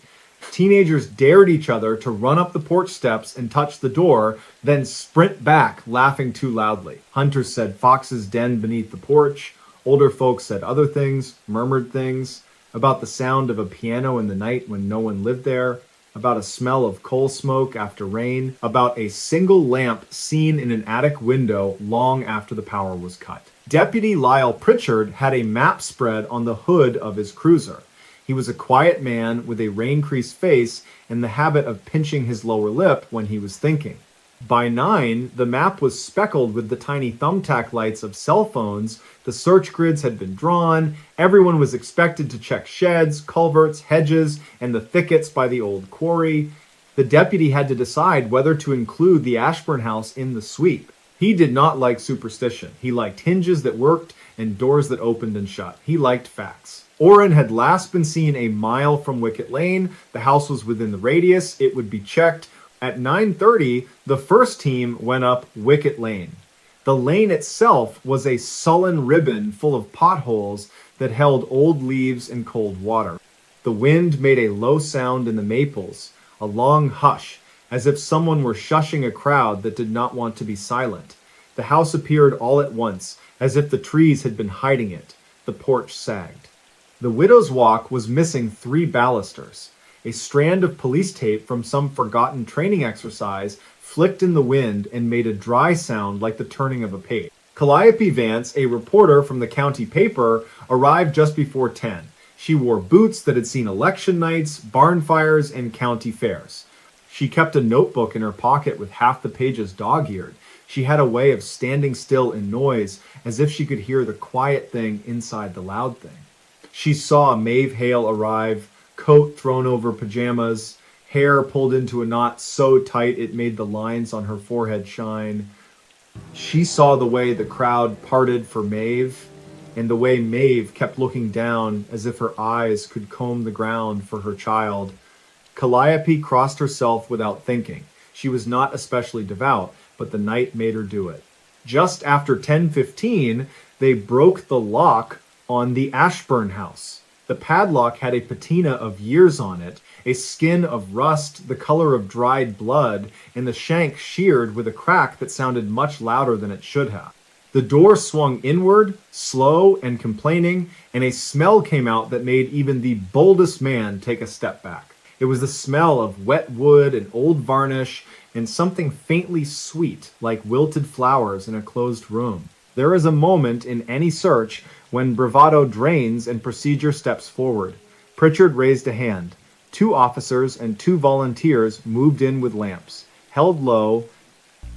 Teenagers dared each other to run up the porch steps and touch the door, then sprint back, laughing too loudly. Hunters said foxes denned beneath the porch. Older folks said other things, murmured things, about the sound of a piano in the night when no one lived there, about a smell of coal smoke after rain, about a single lamp seen in an attic window long after the power was cut. Deputy Lyle Pritchard had a map spread on the hood of his cruiser. He was a quiet man with a rain-creased face and the habit of pinching his lower lip when he was thinking. By 9, the map was speckled with the tiny thumbtack lights of cell phones, the search grids had been drawn, everyone was expected to check sheds, culverts, hedges, and the thickets by the old quarry. The deputy had to decide whether to include the Ashburn house in the sweep. He did not like superstition. He liked hinges that worked and doors that opened and shut. He liked facts. Orrin had last been seen a mile from Wicket Lane. The house was within the radius. It would be checked. At 9:30, the first team went up Wicket Lane. The lane itself was a sullen ribbon full of potholes that held old leaves and cold water. The wind made a low sound in the maples, a long hush, as if someone were shushing a crowd that did not want to be silent. The house appeared all at once, as if the trees had been hiding it. The porch sagged. The widow's walk was missing 3 balusters. A strand of police tape from some forgotten training exercise flicked in the wind and made a dry sound like the turning of a page. Calliope Vance, a reporter from the county paper, arrived just before 10. She wore boots that had seen election nights, barn fires, and county fairs. She kept a notebook in her pocket with half the pages dog-eared. She had a way of standing still in noise, as if she could hear the quiet thing inside the loud thing. She saw Maeve Hale arrive, coat thrown over pajamas, hair pulled into a knot so tight it made the lines on her forehead shine. She saw the way the crowd parted for Maeve, and the way Maeve kept looking down as if her eyes could comb the ground for her child. Calliope crossed herself without thinking. She was not especially devout, but the night made her do it. Just after 10:15, they broke the lock on the Ashburn house. The padlock had a patina of years on it, a skin of rust the color of dried blood, and the shank sheared with a crack that sounded much louder than it should have. The door swung inward, slow and complaining, and a smell came out that made even the boldest man take a step back. It was the smell of wet wood and old varnish and something faintly sweet, like wilted flowers in a closed room. There is a moment in any search when bravado drains and procedure steps forward. Pritchard raised a hand. 2 officers and 2 volunteers moved in with lamps. Held low,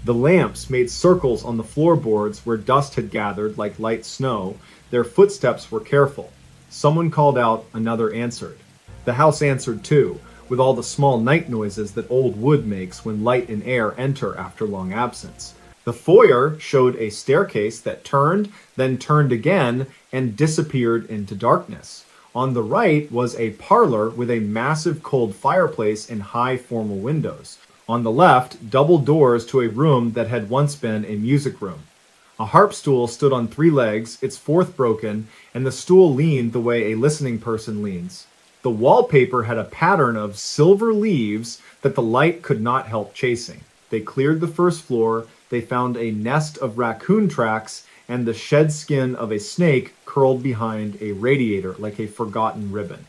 the lamps made circles on the floorboards where dust had gathered like light snow. Their footsteps were careful. Someone called out, another answered. The house answered too, with all the small night noises that old wood makes when light and air enter after long absence. The foyer showed a staircase that turned, then turned again, and disappeared into darkness. On the right was a parlor with a massive cold fireplace and high formal windows. On the left, double doors to a room that had once been a music room. A harp stool stood on 3 legs, its 4th broken, and the stool leaned the way a listening person leans. The wallpaper had a pattern of silver leaves that the light could not help chasing. They cleared the first floor. They found a nest of raccoon tracks and the shed skin of a snake curled behind a radiator like a forgotten ribbon.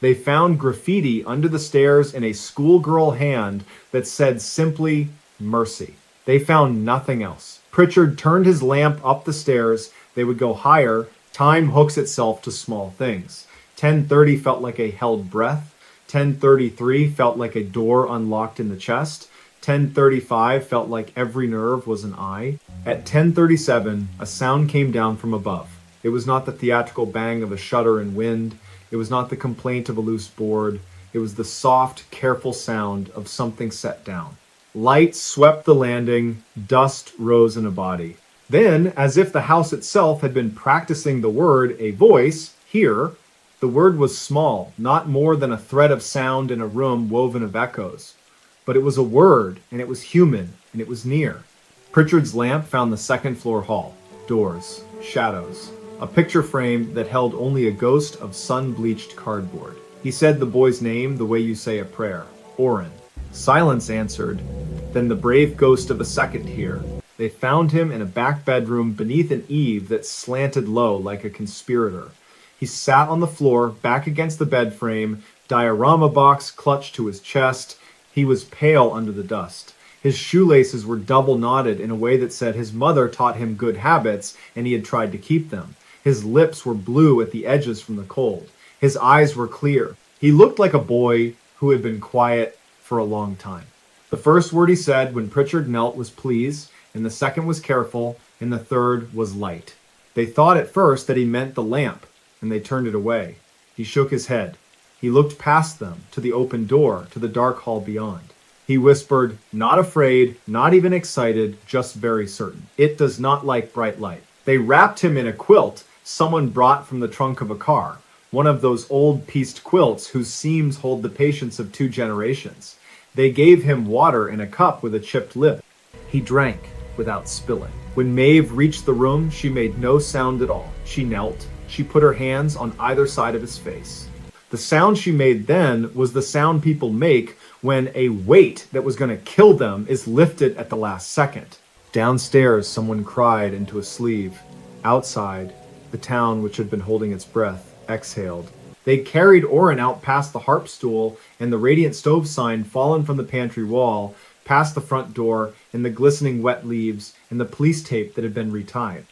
They found graffiti under the stairs in a schoolgirl hand that said simply, mercy. They found nothing else. Pritchard turned his lamp up the stairs. They would go higher. Time hooks itself to small things. 10:30 felt like a held breath. 10:33 felt like a door unlocked in the chest. 10:35 felt like every nerve was an eye. At 10:37, a sound came down from above. It was not the theatrical bang of a shutter in wind. It was not the complaint of a loose board. It was the soft, careful sound of something set down. Light swept the landing. Dust rose in a body. Then, as if the house itself had been practicing the word, a voice, here. The word was small, not more than a thread of sound in a room woven of echoes. But it was a word, and it was human, and it was near. Pritchard's lamp found the 2nd floor hall. Doors, shadows, a picture frame that held only a ghost of sun-bleached cardboard. He said the boy's name the way you say a prayer, Orrin. Silence answered, then the brave ghost of a second here. They found him in a back bedroom beneath an eave that slanted low like a conspirator. He sat on the floor, back against the bed frame, diorama box clutched to his chest. He was pale under the dust. His shoelaces were double knotted in a way that said his mother taught him good habits and he had tried to keep them. His lips were blue at the edges from the cold. His eyes were clear. He looked like a boy who had been quiet for a long time. The first word he said when Pritchard knelt was please, and the second was careful, and the third was light. They thought at first that he meant the lamp, and they turned it away. He shook his head. He looked past them, to the open door, to the dark hall beyond. He whispered, not afraid, not even excited, just very certain. It does not like bright light. They wrapped him in a quilt someone brought from the trunk of a car, one of those old pieced quilts whose seams hold the patience of 2 generations. They gave him water in a cup with a chipped lip. He drank without spilling. When Maeve reached the room, she made no sound at all. She knelt. She put her hands on either side of his face. The sound she made then was the sound people make when a weight that was going to kill them is lifted at the last second. Downstairs, someone cried into a sleeve. Outside, the town, which had been holding its breath, exhaled. They carried Orrin out past the harp stool and the radiant stove sign fallen from the pantry wall, past the front door and the glistening wet leaves and the police tape that had been retied.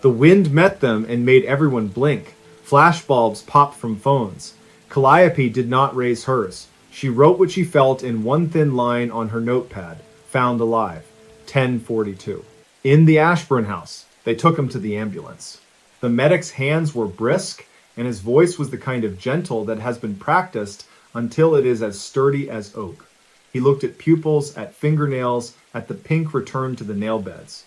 The wind met them and made everyone blink. Flashbulbs popped from phones. Calliope did not raise hers. She wrote what she felt in one thin line on her notepad. Found alive. 10:42. In the Ashburn house. They took him to the ambulance. The medic's hands were brisk, and his voice was the kind of gentle that has been practiced until it is as sturdy as oak. He looked at pupils, at fingernails, at the pink return to the nail beds.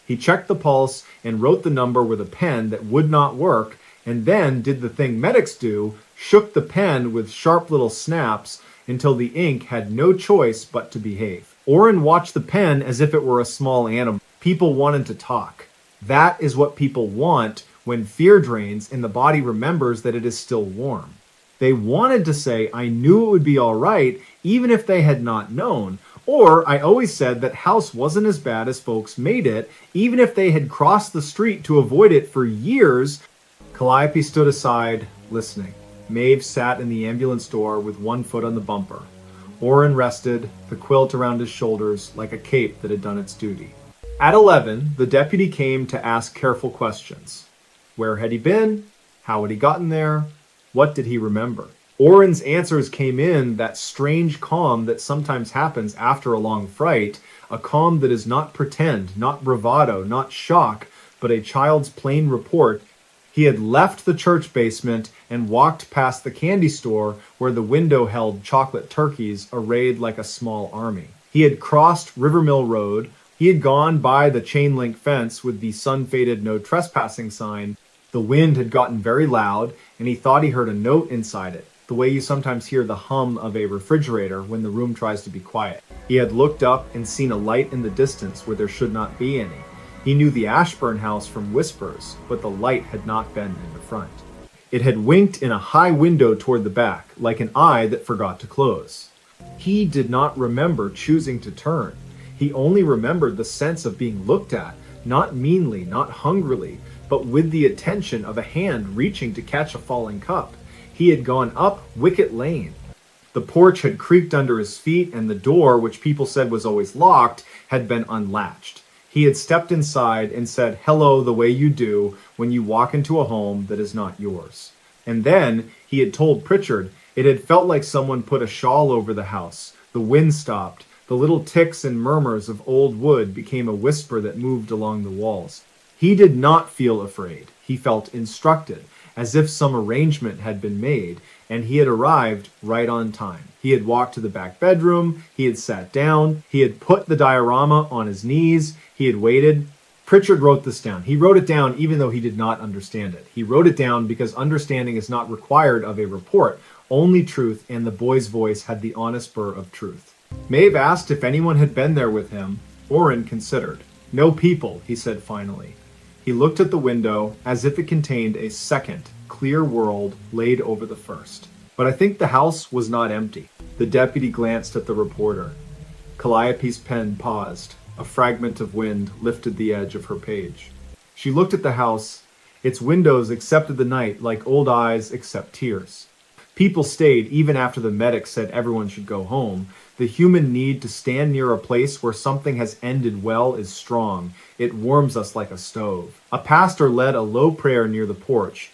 He checked the pulse and wrote the number with a pen that would not work, and then did the thing medics do, shook the pen with sharp little snaps until the ink had no choice but to behave. Oren watched the pen as if it were a small animal. People wanted to talk. That is what people want when fear drains and the body remembers that it is still warm. They wanted to say, I knew it would be all right, even if they had not known. Or, I always said that house wasn't as bad as folks made it, even if they had crossed the street to avoid it for years. Calliope stood aside, listening. Maeve sat in the ambulance door with one foot on the bumper. Oren rested, the quilt around his shoulders like a cape that had done its duty. At 11, the deputy came to ask careful questions. Where had he been? How had he gotten there? What did he remember? Oren's answers came in that strange calm that sometimes happens after a long fright, a calm that is not pretend, not bravado, not shock, but a child's plain report. He had left the church basement and walked past the candy store where the window held chocolate turkeys arrayed like a small army. He had crossed Rivermill Road. He had gone by the chain-link fence with the sun-faded no trespassing sign. The wind had gotten very loud, and he thought he heard a note inside it, the way you sometimes hear the hum of a refrigerator when the room tries to be quiet. He had looked up and seen a light in the distance where there should not be any. He knew the Ashburn house from whispers, but the light had not been in the front. It had winked in a high window toward the back, like an eye that forgot to close. He did not remember choosing to turn. He only remembered the sense of being looked at, not meanly, not hungrily, but with the attention of a hand reaching to catch a falling cup. He had gone up Wicket Lane. The porch had creaked under his feet, and the door, which people said was always locked, had been unlatched. He had stepped inside and said hello the way you do when you walk into a home that is not yours. And then he had told Pritchard it had felt like someone put a shawl over the house. The wind stopped. The little ticks and murmurs of old wood became a whisper that moved along the walls. He did not feel afraid. He felt instructed, as if some arrangement had been made, and he had arrived right on time. He had walked to the back bedroom, he had sat down, he had put the diorama on his knees, he had waited. Pritchard wrote this down. He wrote it down even though he did not understand it. He wrote it down because understanding is not required of a report, only truth, and the boy's voice had the honest burr of truth. Maeve asked if anyone had been there with him. Oren considered. No people, he said finally. He looked at the window as if it contained a second, clear world laid over the first. But I think the house was not empty. The deputy glanced at the reporter. Calliope's pen paused. A fragment of wind lifted the edge of her page. She looked at the house. Its windows accepted the night like old eyes accept tears. People stayed even after the medic said everyone should go home. The human need to stand near a place where something has ended well is strong. It warms us like a stove. A pastor led a low prayer near the porch.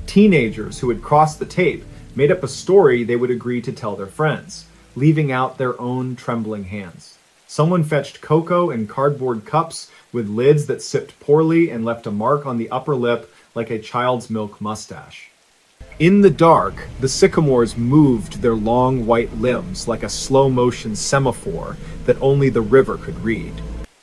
Teenagers who had crossed the tape made up a story they would agree to tell their friends, leaving out their own trembling hands. Someone fetched cocoa in cardboard cups with lids that sipped poorly and left a mark on the upper lip like a child's milk mustache. In the dark, the sycamores moved their long white limbs like a slow-motion semaphore that only the river could read.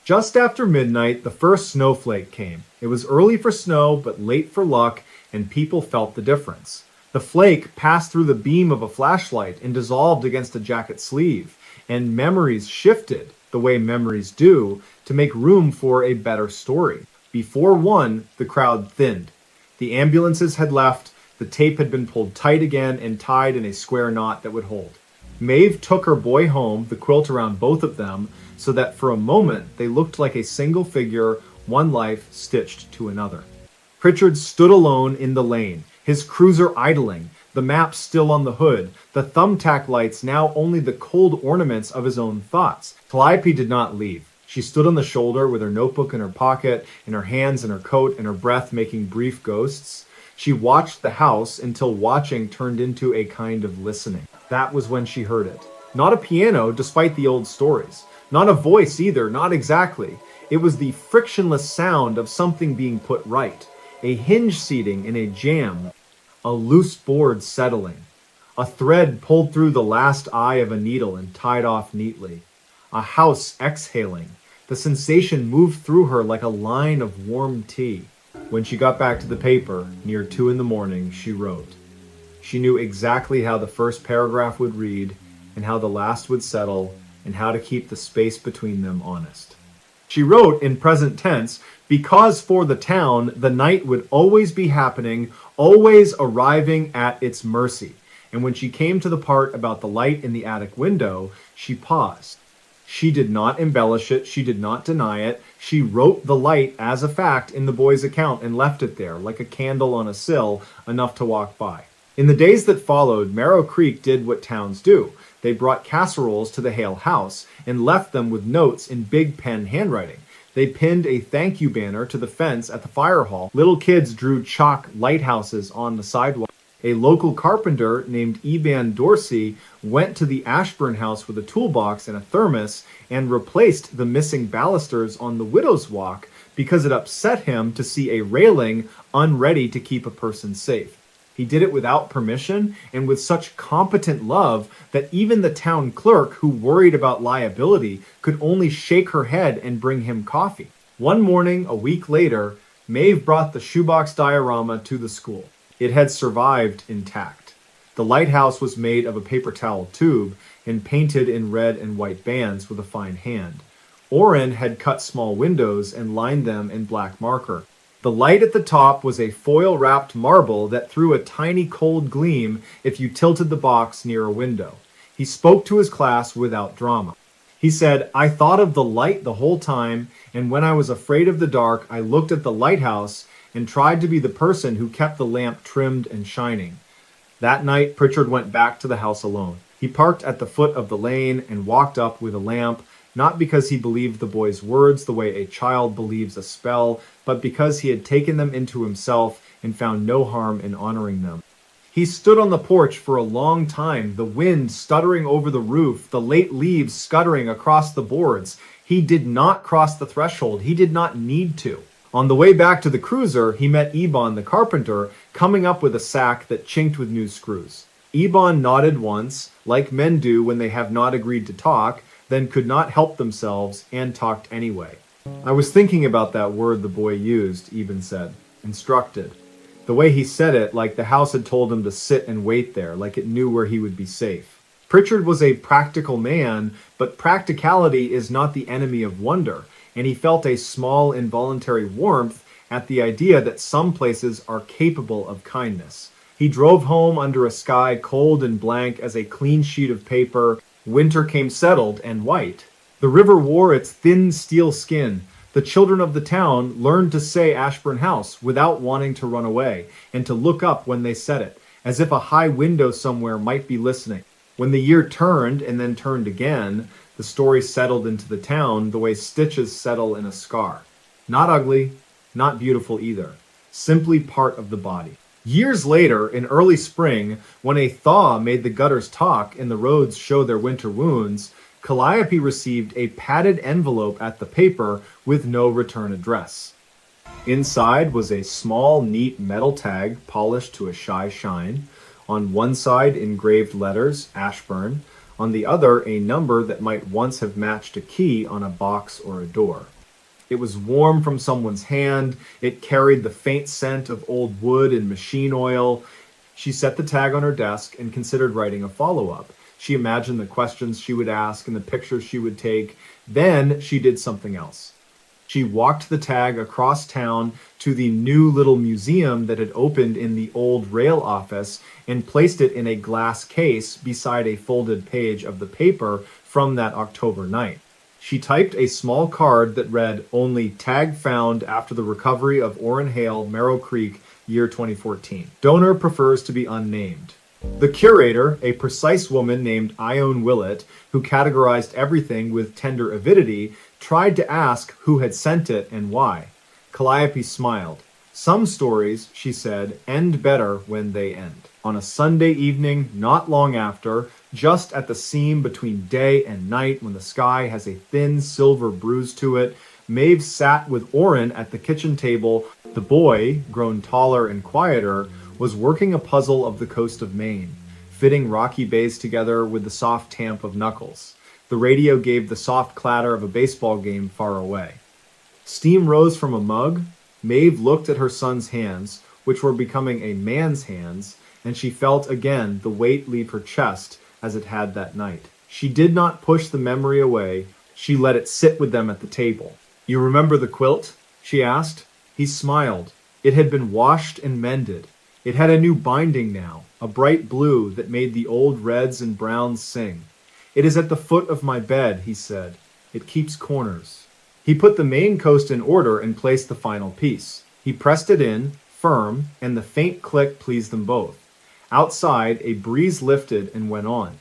Just after midnight, the first snowflake came. It was early for snow, but late for luck, and people felt the difference. The flake passed through the beam of a flashlight and dissolved against a jacket sleeve, and memories shifted, the way memories do, to make room for a better story. Before one, the crowd thinned. The ambulances had left. The tape had been pulled tight again and tied in a square knot that would hold. Maeve took her boy home, the quilt around both of them, so that for a moment they looked like a single figure, one life stitched to another. Pritchard stood alone in the lane, his cruiser idling, the map still on the hood, the thumbtack lights now only the cold ornaments of his own thoughts. Calliope did not leave. She stood on the shoulder with her notebook in her pocket, and her hands in her coat, and her breath making brief ghosts. She watched the house until watching turned into a kind of listening. That was when she heard it. Not a piano, despite the old stories. Not a voice either, not exactly. It was the frictionless sound of something being put right. A hinge seating in a jam. A loose board settling. A thread pulled through the last eye of a needle and tied off neatly. A house exhaling. The sensation moved through her like a line of warm tea. When she got back to the paper, near 2 in the morning, she wrote. She knew exactly how the first paragraph would read, and how the last would settle, and how to keep the space between them honest. She wrote in present tense because for the town, the night would always be happening, always arriving at its mercy. And when she came to the part about the light in the attic window, she paused. She did not embellish it. She did not deny it. She wrote the light as a fact in the boy's account and left it there, like a candle on a sill, enough to walk by. In the days that followed, Marrow Creek did what towns do. They brought casseroles to the Hale house and left them with notes in big pen handwriting. They pinned a thank you banner to the fence at the fire hall. Little kids drew chalk lighthouses on the sidewalk. A local carpenter named Eban Dorsey went to the Ashburn house with a toolbox and a thermos and replaced the missing balusters on the Widow's Walk because it upset him to see a railing unready to keep a person safe. He did it without permission and with such competent love that even the town clerk, who worried about liability, could only shake her head and bring him coffee. One morning, a week later, Maeve brought the shoebox diorama to the school. It had survived intact. The lighthouse was made of a paper towel tube and painted in red and white bands with a fine hand. Orrin had cut small windows and lined them in black marker. The light at the top was a foil-wrapped marble that threw a tiny cold gleam if you tilted the box near a window. He spoke to his class without drama. He said, "I thought of the light the whole time, and when I was afraid of the dark, I looked at the lighthouse and tried to be the person who kept the lamp trimmed and shining." That night, Pritchard went back to the house alone. He parked at the foot of the lane and walked up with a lamp, not because he believed the boy's words the way a child believes a spell, but because he had taken them into himself and found no harm in honoring them. He stood on the porch for a long time, the wind stuttering over the roof, the late leaves scuttering across the boards. He did not cross the threshold. He did not need to. On the way back to the cruiser, he met Eban the carpenter, coming up with a sack that chinked with new screws. Eban nodded once, like men do when they have not agreed to talk, then could not help themselves and talked anyway. "I was thinking about that word the boy used," Eban said. "Instructed. The way he said it, like the house had told him to sit and wait there, like it knew where he would be safe." Pritchard was a practical man, but practicality is not the enemy of wonder, and he felt a small involuntary warmth at the idea that some places are capable of kindness. He drove home under a sky cold and blank as a clean sheet of paper. Winter came settled and white. The river wore its thin steel skin. The children of the town learned to say Ashburn House without wanting to run away, and to look up when they said it, as if a high window somewhere might be listening. When the year turned and then turned again, the story settled into the town the way stitches settle in a scar. Not ugly, not beautiful either, simply part of the body. Years later, in early spring, when a thaw made the gutters talk and the roads show their winter wounds, Calliope received a padded envelope at the paper with no return address. Inside was a small, neat metal tag polished to a shy shine. On one side, engraved letters, Ashburn. On the other, a number that might once have matched a key on a box or a door. It was warm from someone's hand. It carried the faint scent of old wood and machine oil. She set the tag on her desk and considered writing a follow-up. She imagined the questions she would ask and the pictures she would take. Then she did something else. She walked the tag across town to the new little museum that had opened in the old rail office and placed it in a glass case beside a folded page of the paper from that October night. She typed a small card that read, "Only tag found after the recovery of Orrin Hale, Marrow Creek, year 2014. Donor prefers to be unnamed." The curator, a precise woman named Ione Willett, who categorized everything with tender avidity, tried to ask who had sent it and why. Calliope smiled. "Some stories," she said, "end better when they end." On a Sunday evening, not long after, just at the seam between day and night when the sky has a thin silver bruise to it, Maeve sat with Orrin at the kitchen table. The boy, grown taller and quieter, was working a puzzle of the coast of Maine, fitting rocky bays together with the soft tamp of knuckles. The radio gave the soft clatter of a baseball game far away. Steam rose from a mug. Maeve looked at her son's hands, which were becoming a man's hands, and she felt again the weight leave her chest as it had that night. She did not push the memory away. She let it sit with them at the table. "You remember the quilt?" she asked. He smiled. It had been washed and mended. It had a new binding now, a bright blue that made the old reds and browns sing. "It is at the foot of my bed," he said. "It keeps corners." He put the main coast in order and placed the final piece. He pressed it in, firm, and the faint click pleased them both. Outside, a breeze lifted and went on.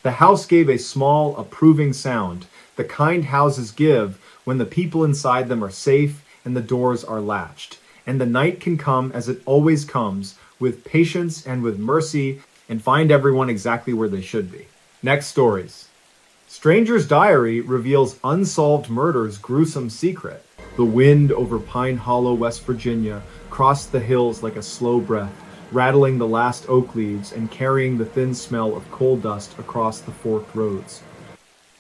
The house gave a small, approving sound, the kind houses give when the people inside them are safe and the doors are latched, and the night can come as it always comes, with patience and with mercy, and find everyone exactly where they should be. Next stories. Stranger's Diary reveals unsolved murder's gruesome secret. The wind over Pine Hollow, West Virginia, crossed the hills like a slow breath, rattling the last oak leaves and carrying the thin smell of coal dust across the forked roads.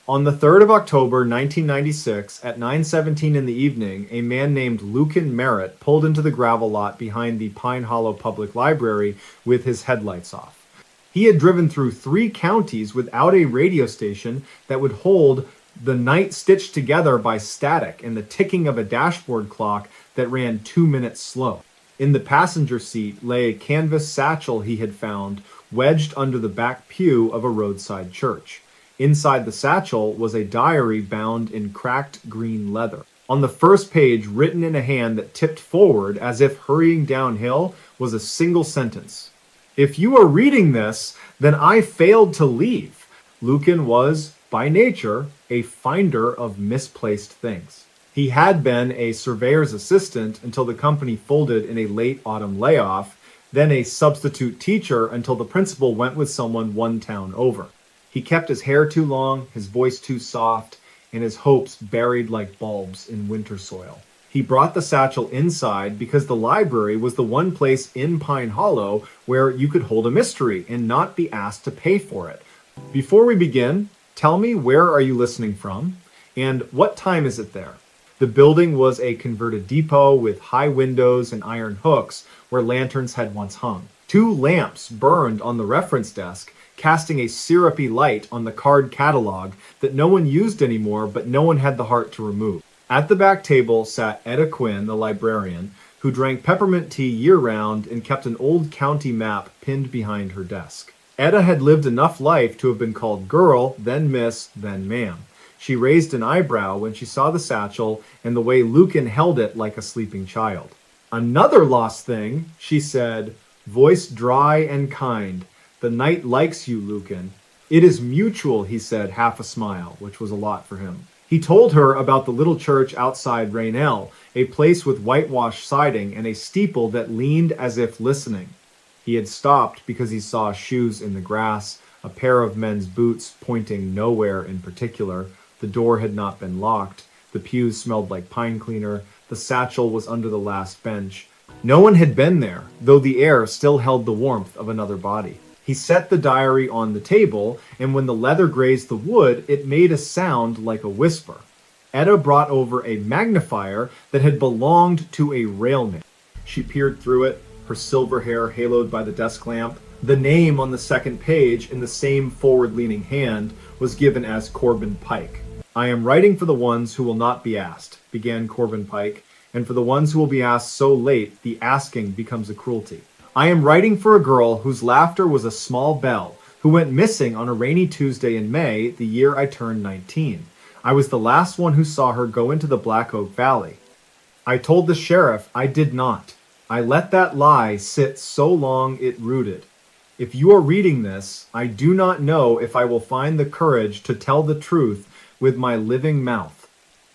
On the 3rd of October, 1996, at 9:17 in the evening, a man named Lucan Merritt pulled into the gravel lot behind the Pine Hollow Public Library with his headlights off. He had driven through 3 counties without a radio station that would hold the night stitched together by static and the ticking of a dashboard clock that ran 2 minutes slow. In the passenger seat lay a canvas satchel he had found wedged under the back pew of a roadside church. Inside the satchel was a diary bound in cracked green leather. On the first page, written in a hand that tipped forward as if hurrying downhill, was a single sentence. "If you are reading this, then I failed to leave." Lucan was, by nature, a finder of misplaced things. He had been a surveyor's assistant until the company folded in a late autumn layoff, then a substitute teacher until the principal went with someone one town over. He kept his hair too long, his voice too soft, and his hopes buried like bulbs in winter soil. He brought the satchel inside because the library was the one place in Pine Hollow where you could hold a mystery and not be asked to pay for it. Before we begin, tell me, where are you listening from, and what time is it there? The building was a converted depot with high windows and iron hooks where lanterns had once hung. 2 lamps burned on the reference desk, casting a syrupy light on the card catalog that no one used anymore, but no one had the heart to remove. At the back table sat Etta Quinn, the librarian, who drank peppermint tea year-round and kept an old county map pinned behind her desk. Etta had lived enough life to have been called girl, then miss, then ma'am. She raised an eyebrow when she saw the satchel and the way Lucan held it like a sleeping child. "Another lost thing," she said, voice dry and kind. "The night likes you, Lucan." "It is mutual," he said, half a smile, which was a lot for him. He told her about the little church outside Raynell, a place with whitewashed siding and a steeple that leaned as if listening. He had stopped because he saw shoes in the grass, a pair of men's boots pointing nowhere in particular. The door had not been locked. The pews smelled like pine cleaner. The satchel was under the last bench. No one had been there, though the air still held the warmth of another body. He set the diary on the table, and when the leather grazed the wood, it made a sound like a whisper. Etta brought over a magnifier that had belonged to a railman. She peered through it, her silver hair haloed by the desk lamp. The name on the second page, in the same forward-leaning hand, was given as Corbin Pike. "I am writing for the ones who will not be asked," began Corbin Pike, "and for the ones who will be asked so late, the asking becomes a cruelty. I am writing for a girl whose laughter was a small bell, who went missing on a rainy Tuesday in May, the year I turned 19. I was the last one who saw her go into the Black Oak Valley. I told the sheriff I did not. I let that lie sit so long it rooted. If you are reading this, I do not know if I will find the courage to tell the truth with my living mouth."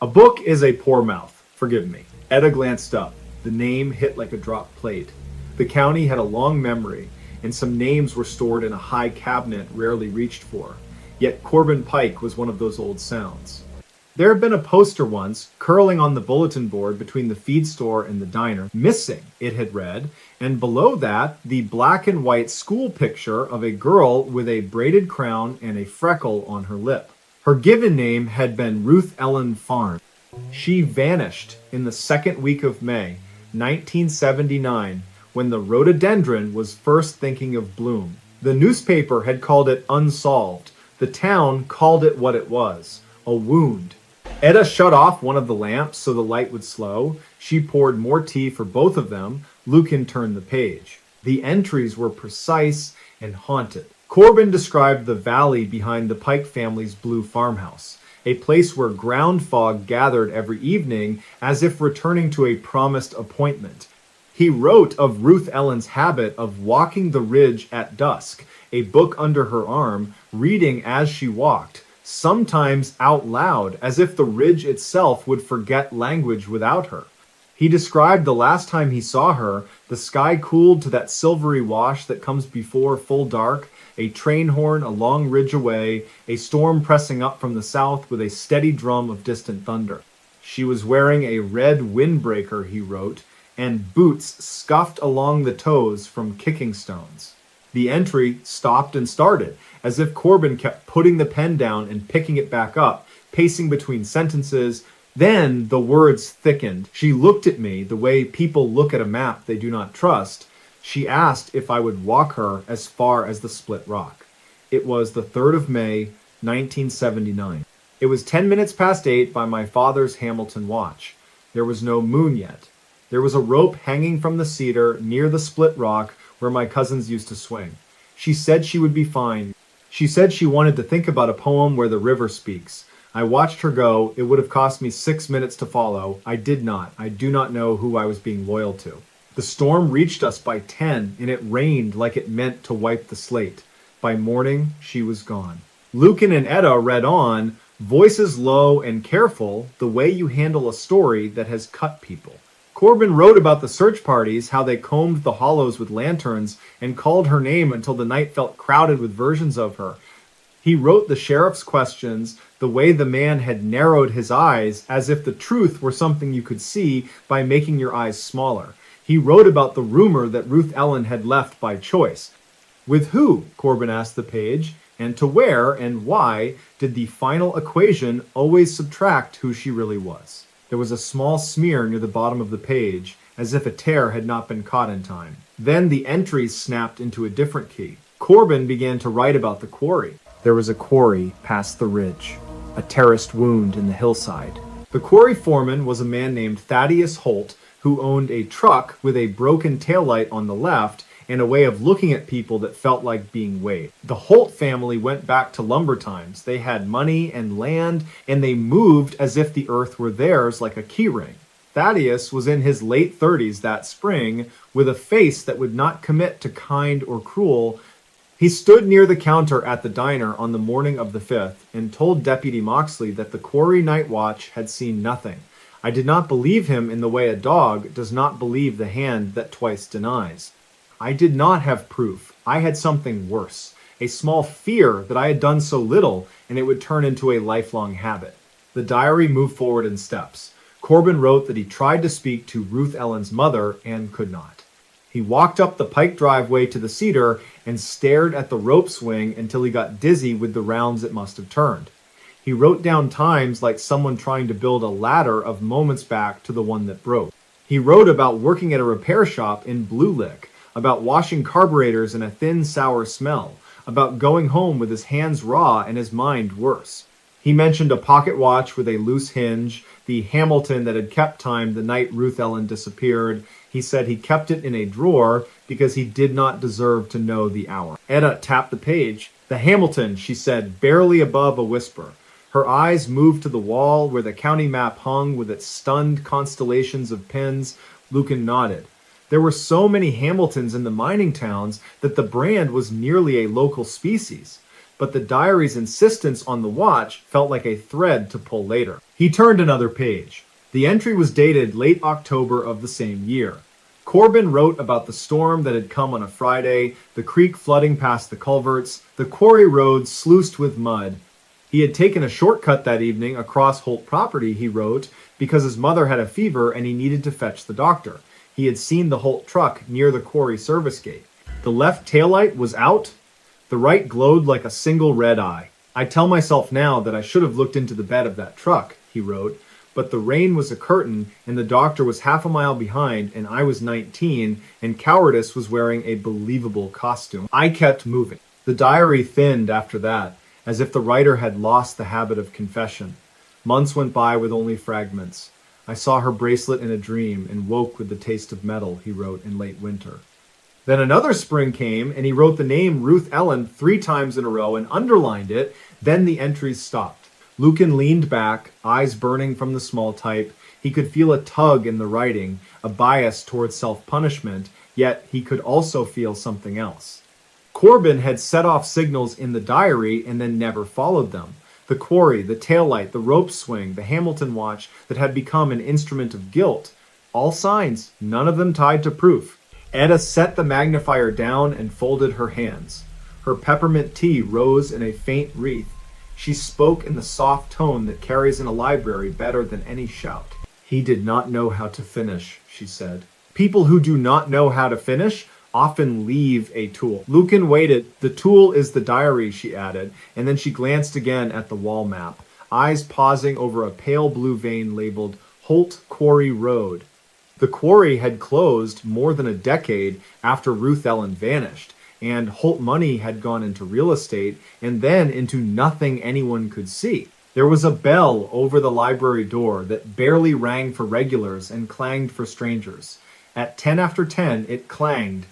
A book is a poor mouth, forgive me. Etta glanced up. The name hit like a dropped plate. The county had a long memory, and some names were stored in a high cabinet rarely reached for. Yet Corbin Pike was one of those old sounds. There had been a poster once, curling on the bulletin board between the feed store and the diner. Missing, it had read, and below that, the black and white school picture of a girl with a braided crown and a freckle on her lip. Her given name had been Ruth Ellen Farn. She vanished in the second week of May, 1979, when the rhododendron was first thinking of bloom. The newspaper had called it Unsolved. The town called it what it was, a wound. Etta shut off one of the lamps so the light would slow. She poured more tea for both of them. Lucan turned the page. The entries were precise and haunted. Corbin described the valley behind the Pike family's blue farmhouse, a place where ground fog gathered every evening as if returning to a promised appointment. He wrote of Ruth Ellen's habit of walking the ridge at dusk, a book under her arm, reading as she walked, sometimes out loud, as if the ridge itself would forget language without her. He described the last time he saw her, the sky cooled to that silvery wash that comes before full dark, a train horn a long ridge away, a storm pressing up from the south with a steady drum of distant thunder. She was wearing a red windbreaker, he wrote, and boots scuffed along the toes from kicking stones. The entry stopped and started, as if Corbin kept putting the pen down and picking it back up, pacing between sentences. Then the words thickened. She looked at me the way people look at a map they do not trust. She asked if I would walk her as far as the Split Rock. It was the 3rd of May, 1979. It was 10 minutes past 8 by my father's Hamilton watch. There was no moon yet. There was a rope hanging from the cedar near the Split Rock where my cousins used to swing. She said she would be fine. She said she wanted to think about a poem where the river speaks. I watched her go. It would have cost me 6 minutes to follow. I did not. I do not know who I was being loyal to. The storm reached us by 10, and it rained like it meant to wipe the slate. By morning, she was gone. Lucan and Etta read on, voices low and careful, the way you handle a story that has cut people. Corbin wrote about the search parties, how they combed the hollows with lanterns and called her name until the night felt crowded with versions of her. He wrote the sheriff's questions, the way the man had narrowed his eyes as if the truth were something you could see by making your eyes smaller. He wrote about the rumor that Ruth Ellen had left by choice. With who, Corbin asked the page, and to where and why did the final equation always subtract who she really was? There was a small smear near the bottom of the page, as if a tear had not been caught in time. Then the entries snapped into a different key. Corbin began to write about the quarry. There was a quarry past the ridge, a terraced wound in the hillside. The quarry foreman was a man named Thaddeus Holt, who owned a truck with a broken taillight on the left and a way of looking at people that felt like being weighed. The Holt family went back to lumber times. They had money and land, and they moved as if the earth were theirs like a keyring. Thaddeus was in his late 30s that spring, with a face that would not commit to kind or cruel. He stood near the counter at the diner on the morning of the 5th and told Deputy Moxley that the quarry night watch had seen nothing. I did not believe him in the way a dog does not believe the hand that twice denies. I did not have proof. I had something worse, a small fear that I had done so little and it would turn into a lifelong habit. The diary moved forward in steps. Corbin wrote that he tried to speak to Ruth Ellen's mother and could not. He walked up the Pike driveway to the cedar and stared at the rope swing until he got dizzy with the rounds it must have turned. He wrote down times like someone trying to build a ladder of moments back to the one that broke. He wrote about working at a repair shop in Blue Lick, about washing carburetors in a thin, sour smell, about going home with his hands raw and his mind worse. He mentioned a pocket watch with a loose hinge, the Hamilton that had kept time the night Ruth Ellen disappeared. He said he kept it in a drawer because he did not deserve to know the hour. Etta tapped the page. The Hamilton, she said, barely above a whisper. Her eyes moved to the wall where the county map hung with its stunned constellations of pins. Lucan nodded. There were so many Hamiltons in the mining towns that the brand was nearly a local species. But the diary's insistence on the watch felt like a thread to pull later. He turned another page. The entry was dated late October of the same year. Corbin wrote about the storm that had come on a Friday, the creek flooding past the culverts, the quarry road sluiced with mud. He had taken a shortcut that evening across Holt property, he wrote, because his mother had a fever and he needed to fetch the doctor. He had seen the Holt truck near the quarry service gate. The left taillight was out. The right glowed like a single red eye. I tell myself now that I should have looked into the bed of that truck, he wrote, but the rain was a curtain and the doctor was half a mile behind and I was 19 and cowardice was wearing a believable costume. I kept moving. The diary thinned after that, as if the writer had lost the habit of confession. Months went by with only fragments. I saw her bracelet in a dream and woke with the taste of metal, he wrote in late winter. Then another spring came, and he wrote the name Ruth Ellen 3 times in a row and underlined it. Then the entries stopped. Lucan leaned back, eyes burning from the small type. He could feel a tug in the writing, a bias towards self-punishment, yet he could also feel something else. Corbin had set off signals in the diary and then never followed them. The quarry, the taillight, the rope swing, the Hamilton watch that had become an instrument of guilt. All signs, none of them tied to proof. Etta set the magnifier down and folded her hands. Her peppermint tea rose in a faint wreath. She spoke in the soft tone that carries in a library better than any shout. He did not know how to finish, she said. People who do not know how to finish often leave a tool. Lucan waited. The tool is the diary, she added, and then she glanced again at the wall map, eyes pausing over a pale blue vein labeled Holt Quarry Road. The quarry had closed more than a decade after Ruth Ellen vanished, and Holt money had gone into real estate and then into nothing anyone could see. There was a bell over the library door that barely rang for regulars and clanged for strangers. At 10 after 10, it clanged.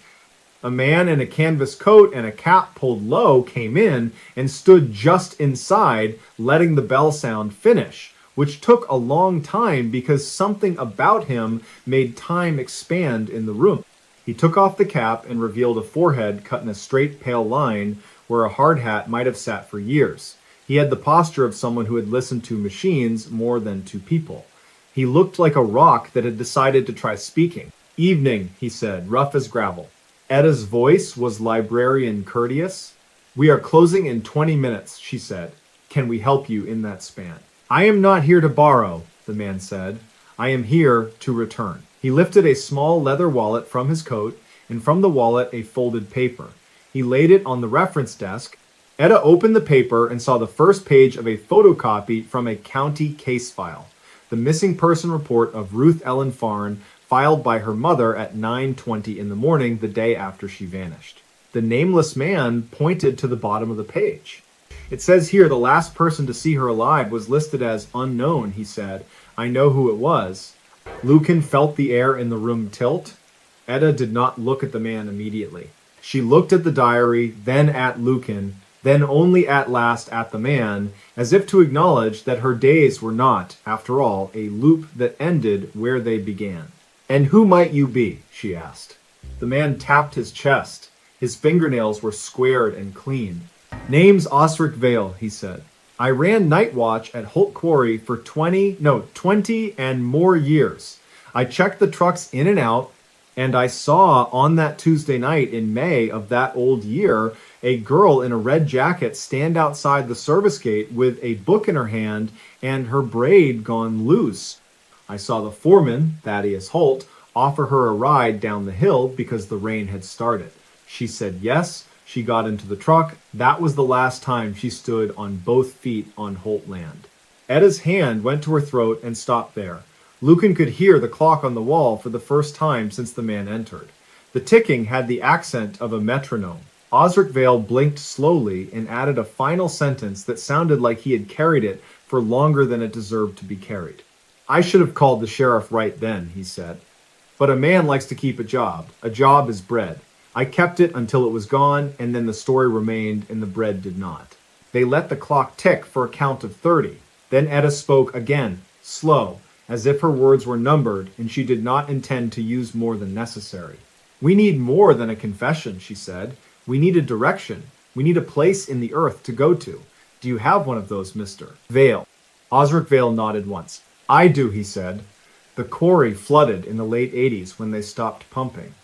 A man in a canvas coat and a cap pulled low came in and stood just inside, letting the bell sound finish, which took a long time because something about him made time expand in the room. He took off the cap and revealed a forehead cut in a straight pale line where a hard hat might have sat for years. He had the posture of someone who had listened to machines more than to people. He looked like a rock that had decided to try speaking. "Evening," he said, rough as gravel. Etta's voice was librarian courteous. "We are closing in 20 minutes, she said. "Can we help you in that span?" "I am not here to borrow," the man said. "I am here to return." He lifted a small leather wallet from his coat, and from the wallet a folded paper. He laid it on the reference desk. Etta opened the paper and saw the first page of a photocopy from a county case file. The missing person report of Ruth Ellen Farn, filed by her mother at 9:20 in the morning the day after she vanished. The nameless man pointed to the bottom of the page. "It says here the last person to see her alive was listed as unknown," he said. "I know who it was." Lucan felt the air in the room tilt. Etta did not look at the man immediately. She looked at the diary, then at Lucan, then only at last at the man, as if to acknowledge that her days were not, after all, a loop that ended where they began. "And who might you be?" she asked. The man tapped his chest. His fingernails were squared and clean. "Name's Osric Vale," he said. "I ran night watch at Holt Quarry for 20 and more years. I checked the trucks in and out, and I saw on that Tuesday night in May of that old year a girl in a red jacket stand outside the service gate with a book in her hand and her braid gone loose. I saw the foreman, Thaddeus Holt, offer her a ride down the hill because the rain had started. She said yes. She got into the truck. That was the last time she stood on both feet on Holt land." Etta's hand went to her throat and stopped there. Lucan could hear the clock on the wall for the first time since the man entered. The ticking had the accent of a metronome. Osric Vale blinked slowly and added a final sentence that sounded like he had carried it for longer than it deserved to be carried. "I should have called the sheriff right then," he said. "But a man likes to keep a job. A job is bread. I kept it until it was gone, and then the story remained and the bread did not." They let the clock tick for a count of 30. Then Etta spoke again, slow, as if her words were numbered and she did not intend to use more than necessary. "We need more than a confession," she said. "We need a direction. We need a place in the earth to go to. Do you have one of those, Mr. Vale?" Osric Vale nodded once. "I do," he said. "The quarry flooded in the late 80s when they stopped pumping.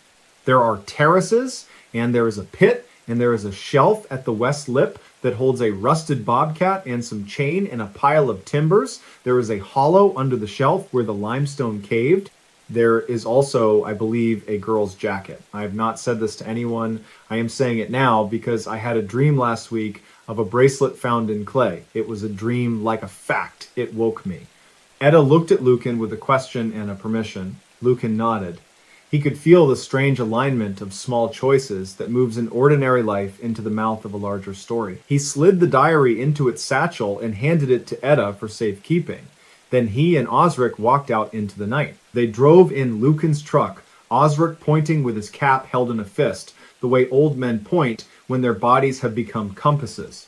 There are terraces, and there is a pit, and there is a shelf at the west lip that holds a rusted bobcat and some chain in a pile of timbers. There is a hollow under the shelf where the limestone caved. There is also, I believe, a girl's jacket. I have not said this to anyone. I am saying it now because I had a dream last week of a bracelet found in clay. It was a dream like a fact. It woke me. Etta looked at Lucan with a question and a permission. Lucan nodded. He could feel the strange alignment of small choices that moves an ordinary life into the mouth of a larger story. He slid the diary into its satchel and handed it to Etta for safekeeping. Then he and Osric walked out into the night. They drove in Lucan's truck, Osric pointing with his cap held in a fist, the way old men point when their bodies have become compasses.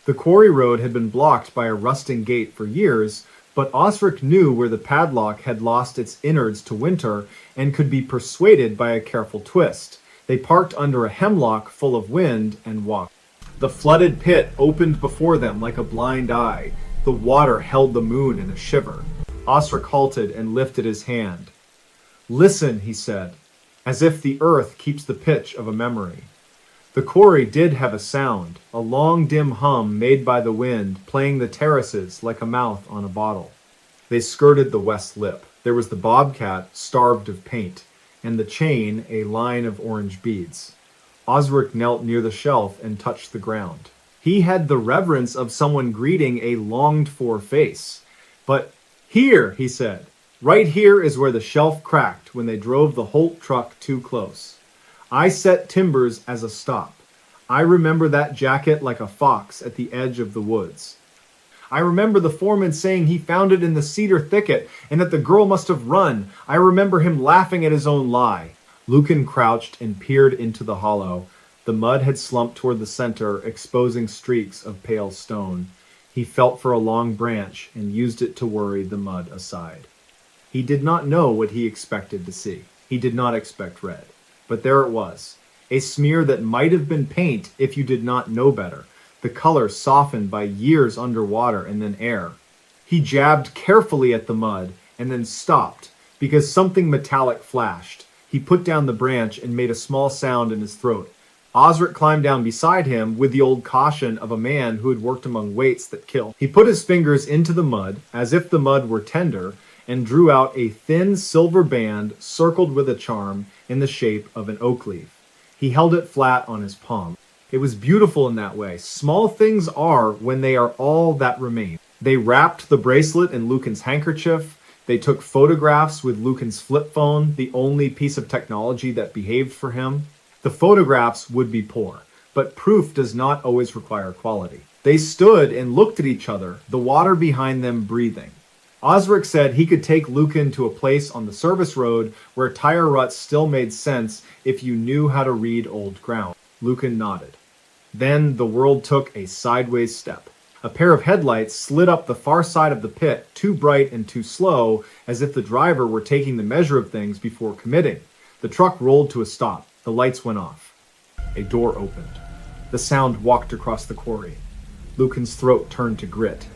The quarry road had been blocked by a rusting gate for years, but Osric knew where the padlock had lost its innards to winter and could be persuaded by a careful twist. They parked under a hemlock full of wind and walked. The flooded pit opened before them like a blind eye. The water held the moon in a shiver. Osric halted and lifted his hand. "Listen," he said, as if the earth keeps the pitch of a memory. The quarry did have a sound, a long dim hum made by the wind, playing the terraces like a mouth on a bottle. They skirted the west lip. There was the bobcat, starved of paint, and the chain, a line of orange beads. Osric knelt near the shelf and touched the ground. He had the reverence of someone greeting a longed-for face. "But here," he said, "right here is where the shelf cracked when they drove the Holt truck too close. I set timbers as a stop. I remember that jacket like a fox at the edge of the woods. I remember the foreman saying he found it in the cedar thicket and that the girl must have run. I remember him laughing at his own lie." Lucan crouched and peered into the hollow. The mud had slumped toward the center, exposing streaks of pale stone. He felt for a long branch and used it to worry the mud aside. He did not know what he expected to see. He did not expect red. But there it was, a smear that might have been paint if you did not know better, the color softened by years underwater and then air. He jabbed carefully at the mud and then stopped because something metallic flashed. He put down the branch and made a small sound in his throat. Osric climbed down beside him with the old caution of a man who had worked among weights that kill. He put his fingers into the mud, as if the mud were tender, and drew out a thin silver band circled with a charm in the shape of an oak leaf. He held it flat on his palm. It was beautiful in that way. Small things are when they are all that remain. They wrapped the bracelet in Lucan's handkerchief. They took photographs with Lucan's flip phone, the only piece of technology that behaved for him. The photographs would be poor, but proof does not always require quality. They stood and looked at each other, the water behind them breathing. Osric said he could take Lucan to a place on the service road where tire ruts still made sense if you knew how to read old ground. Lucan nodded. Then the world took a sideways step. A pair of headlights slid up the far side of the pit, too bright and too slow, as if the driver were taking the measure of things before committing. The truck rolled to a stop. The lights went off. A door opened. The sound walked across the quarry. Lucan's throat turned to grit.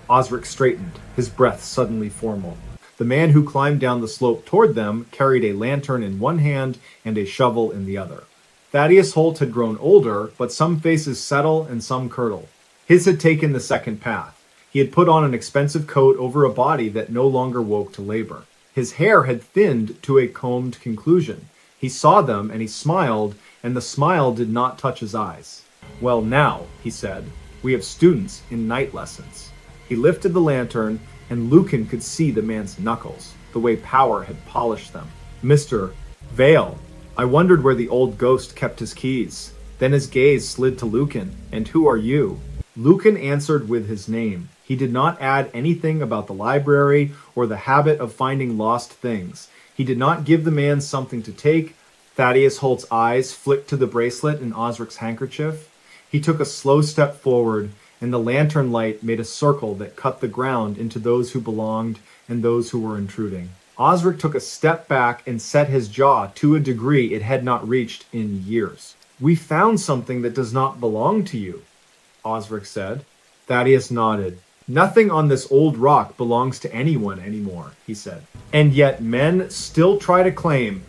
Osric straightened, his breath suddenly formal. The man who climbed down the slope toward them carried a lantern in one hand and a shovel in the other. Thaddeus Holt had grown older, but some faces settle and some curdle. His had taken the second path. He had put on an expensive coat over a body that no longer woke to labor. His hair had thinned to a combed conclusion. He saw them and he smiled, and the smile did not touch his eyes. "Well, now," he said, "we have students in night lessons." He lifted the lantern, and Lucan could see the man's knuckles, the way power had polished them. "Mr. Vale, I wondered where the old ghost kept his keys." Then his gaze slid to Lucan. "And who are you?" Lucan answered with his name. He did not add anything about the library or the habit of finding lost things. He did not give the man something to take. Thaddeus Holt's eyes flicked to the bracelet in Osric's handkerchief. He took a slow step forward, and the lantern light made a circle that cut the ground into those who belonged and those who were intruding. Osric took a step back and set his jaw to a degree it had not reached in years. "We found something that does not belong to you," Osric said. Thaddeus nodded. "Nothing on this old rock belongs to anyone anymore," he said. "And yet men still try to claim.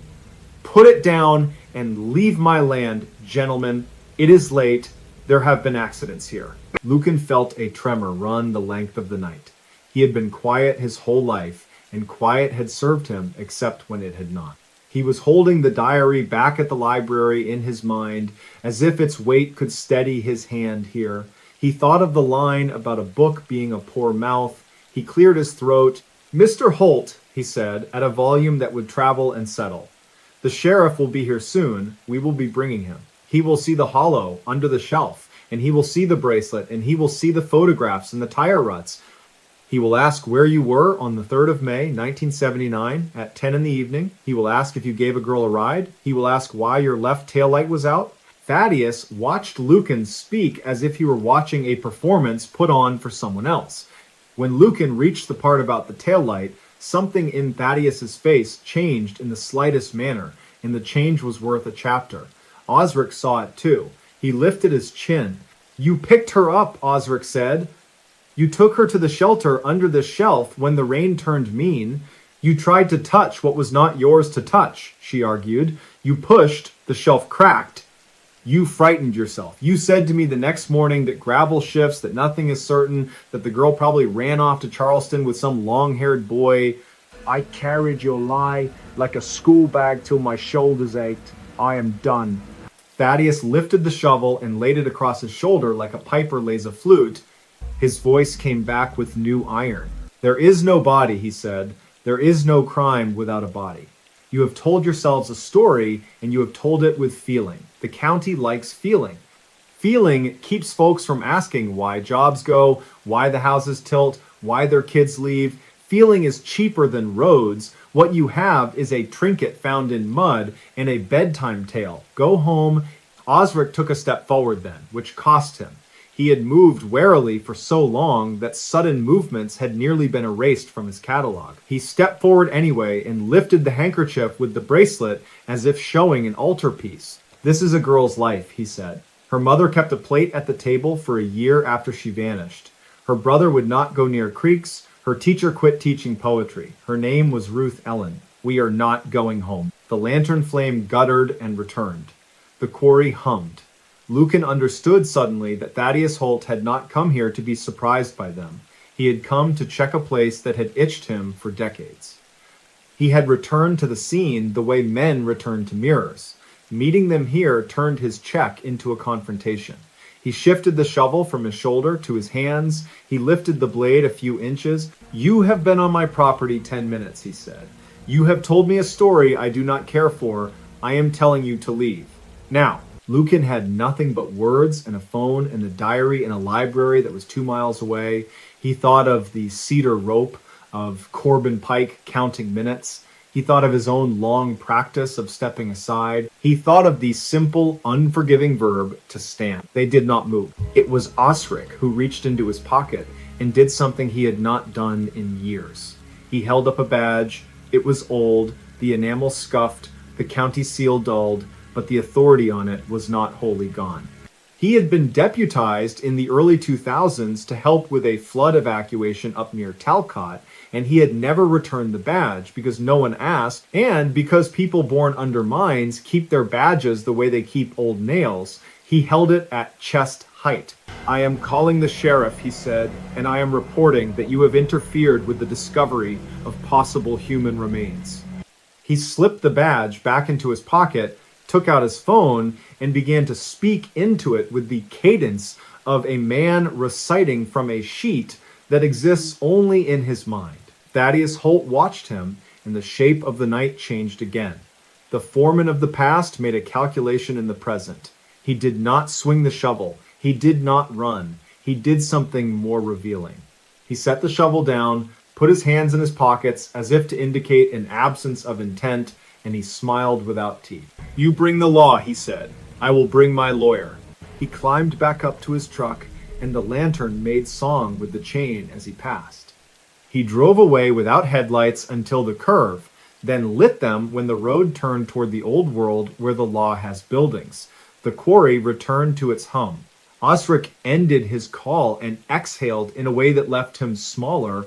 Put it down and leave my land, gentlemen. It is late. There have been accidents here. Lucan felt a tremor run the length of the night. He had been quiet his whole life, and quiet had served him except when it had not. He was holding the diary back at the library in his mind, as if its weight could steady his hand here. He thought of the line about a book being a poor mouth. He cleared his throat. "Mr. Holt," he said, at a volume that would travel and settle. "The sheriff will be here soon. We will be bringing him. He will see the hollow under the shelf, and he will see the bracelet, and he will see the photographs and the tire ruts. He will ask where you were on the 3rd of May, 1979, at 10 in the evening. He will ask if you gave a girl a ride. He will ask why your left taillight was out." Thaddeus watched Lucan speak as if he were watching a performance put on for someone else. When Lucan reached the part about the taillight, something in Thaddeus's face changed in the slightest manner, and the change was worth a chapter. Osric saw it too. He lifted his chin. "You picked her up," Osric said. "You took her to the shelter under the shelf when the rain turned mean. You tried to touch what was not yours to touch," she argued. "You pushed, the shelf cracked. You frightened yourself. You said to me the next morning that gravel shifts, that nothing is certain, that the girl probably ran off to Charleston with some long-haired boy. I carried your lie like a school bag till my shoulders ached. I am done." Thaddeus lifted the shovel and laid it across his shoulder like a piper lays a flute. His voice came back with new iron. "There is no body," he said. "There is no crime without a body. You have told yourselves a story, and you have told it with feeling. The county likes feeling. Feeling keeps folks from asking why jobs go, why the houses tilt, why their kids leave. Feeling is cheaper than roads. What you have is a trinket found in mud and a bedtime tale. Go home." Osric took a step forward then, which cost him. He had moved warily for so long that sudden movements had nearly been erased from his catalog. He stepped forward anyway and lifted the handkerchief with the bracelet as if showing an altarpiece. "This is a girl's life," he said. "Her mother kept a plate at the table for a year after she vanished. Her brother would not go near creeks. Her teacher quit teaching poetry. Her name was Ruth Ellen. We are not going home." The lantern flame guttered and returned. The quarry hummed. Lucan understood suddenly that Thaddeus Holt had not come here to be surprised by them. He had come to check a place that had itched him for decades. He had returned to the scene the way men return to mirrors. Meeting them here turned his check into a confrontation. He shifted the shovel from his shoulder to his hands. He lifted the blade a few inches. "You have been on my property 10 minutes, he said. "You have told me a story I do not care for. I am telling you to leave. Now." Lucan had nothing but words and a phone and a diary in a library that was 2 miles away. He thought of the cedar rope, of Corbin Pike counting minutes. He thought of his own long practice of stepping aside. He thought of the simple, unforgiving verb to stand. They did not move. It was Osric who reached into his pocket and did something he had not done in years. He held up a badge. It was old, the enamel scuffed, the county seal dulled, but the authority on it was not wholly gone. He had been deputized in the early 2000s to help with a flood evacuation up near Talcott, and he had never returned the badge because no one asked, and because people born under mines keep their badges the way they keep old nails. He held it at chest height. "I am calling the sheriff," he said, "and I am reporting that you have interfered with the discovery of possible human remains." He slipped the badge back into his pocket, took out his phone, and began to speak into it with the cadence of a man reciting from a sheet that exists only in his mind. Thaddeus Holt watched him, and the shape of the night changed again. The foreman of the past made a calculation in the present. He did not swing the shovel. He did not run. He did something more revealing. He set the shovel down, put his hands in his pockets as if to indicate an absence of intent, and he smiled without teeth. "You bring the law," he said. "I will bring my lawyer." He climbed back up to his truck, and the lantern made song with the chain as he passed. He drove away without headlights until the curve, then lit them when the road turned toward the old world where the law has buildings. The quarry returned to its hum. Osric ended his call and exhaled in a way that left him smaller.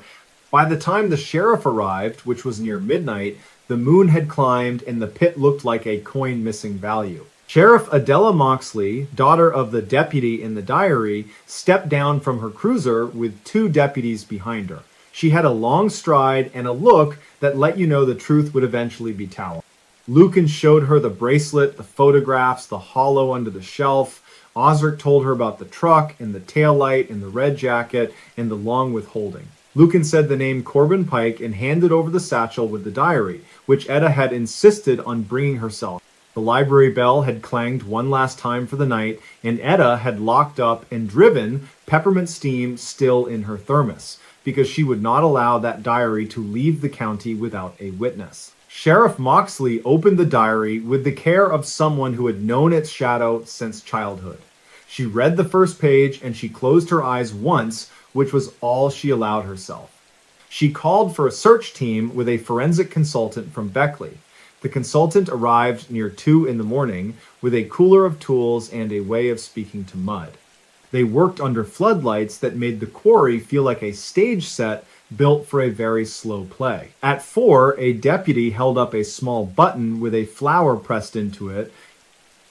By the time the sheriff arrived, which was near midnight, the moon had climbed and the pit looked like a coin missing value. Sheriff Adela Moxley, daughter of the deputy in the diary, stepped down from her cruiser with two deputies behind her. She had a long stride and a look that let you know the truth would eventually be told. Lucan showed her the bracelet, the photographs, the hollow under the shelf. Osric told her about the truck and the taillight and the red jacket and the long withholding. Lucan said the name Corbin Pike and handed over the satchel with the diary, which Etta had insisted on bringing herself. The library bell had clanged one last time for the night, and Etta had locked up and driven peppermint steam still in her thermos, because she would not allow that diary to leave the county without a witness. Sheriff Moxley opened the diary with the care of someone who had known its shadow since childhood. She read the first page and she closed her eyes once, which was all she allowed herself. She called for a search team with a forensic consultant from Beckley. The consultant arrived near 2 in the morning with a cooler of tools and a way of speaking to mud. They worked under floodlights that made the quarry feel like a stage set built for a very slow play. At 4, a deputy held up a small button with a flower pressed into it.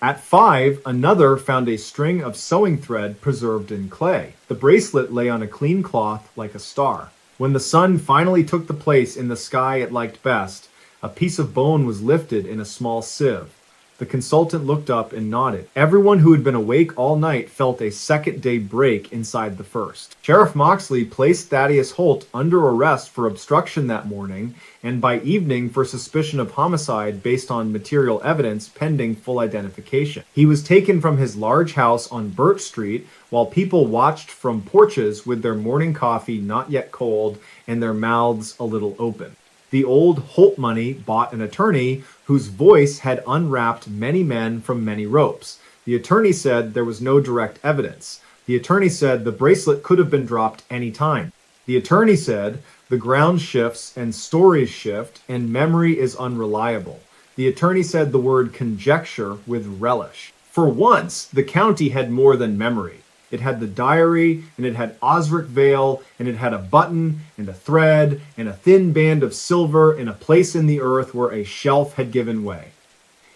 At 5, another found a string of sewing thread preserved in clay. The bracelet lay on a clean cloth like a star. When the sun finally took the place in the sky it liked best, a piece of bone was lifted in a small sieve. The consultant looked up and nodded. Everyone who had been awake all night felt a second-day break inside the first. Sheriff Moxley placed Thaddeus Holt under arrest for obstruction that morning, and by evening for suspicion of homicide based on material evidence pending full identification. He was taken from his large house on Birch Street while people watched from porches with their morning coffee not yet cold and their mouths a little open. The old Holt money bought an attorney whose voice had unwrapped many men from many ropes. The attorney said there was no direct evidence. The attorney said the bracelet could have been dropped any time. The attorney said the ground shifts and stories shift and memory is unreliable. The attorney said the word conjecture with relish. For once, the county had more than memory. It had the diary, and it had Osric Vale, and it had a button, and a thread, and a thin band of silver in a place in the earth where a shelf had given way.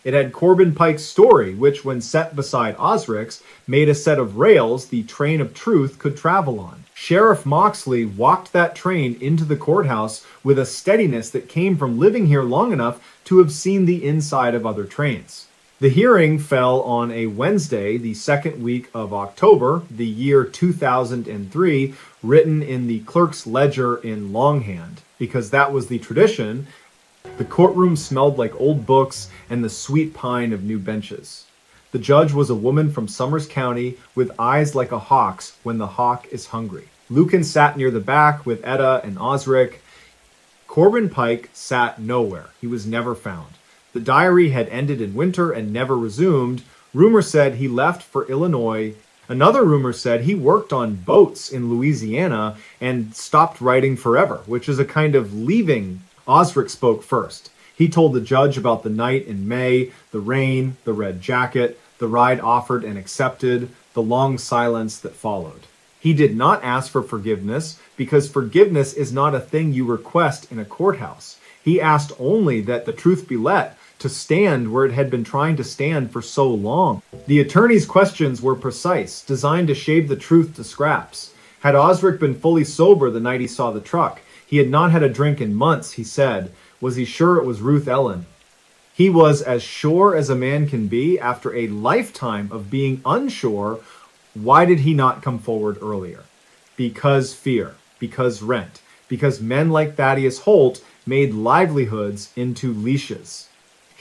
It had Corbin Pike's story, which, when set beside Osric's, made a set of rails the train of truth could travel on. Sheriff Moxley walked that train into the courthouse with a steadiness that came from living here long enough to have seen the inside of other trains. The hearing fell on a Wednesday, the second week of October, the year 2003, written in the clerk's ledger in longhand, because that was the tradition. The courtroom smelled like old books and the sweet pine of new benches. The judge was a woman from Summers County with eyes like a hawk's when the hawk is hungry. Lucan sat near the back with Etta and Osric. Corbin Pike sat nowhere. He was never found. The diary had ended in winter and never resumed. Rumor said he left for Illinois. Another rumor said he worked on boats in Louisiana and stopped writing forever, which is a kind of leaving. Osric spoke first. He told the judge about the night in May, the rain, the red jacket, the ride offered and accepted, the long silence that followed. He did not ask for forgiveness because forgiveness is not a thing you request in a courthouse. He asked only that the truth be let to stand where it had been trying to stand for so long. The attorney's questions were precise, designed to shave the truth to scraps. Had Osric been fully sober the night he saw the truck? He had not had a drink in months, he said. Was he sure it was Ruth Ellen? He was as sure as a man can be after a lifetime of being unsure. Why did he not come forward earlier? Because fear, because rent, because men like Thaddeus Holt made livelihoods into leashes.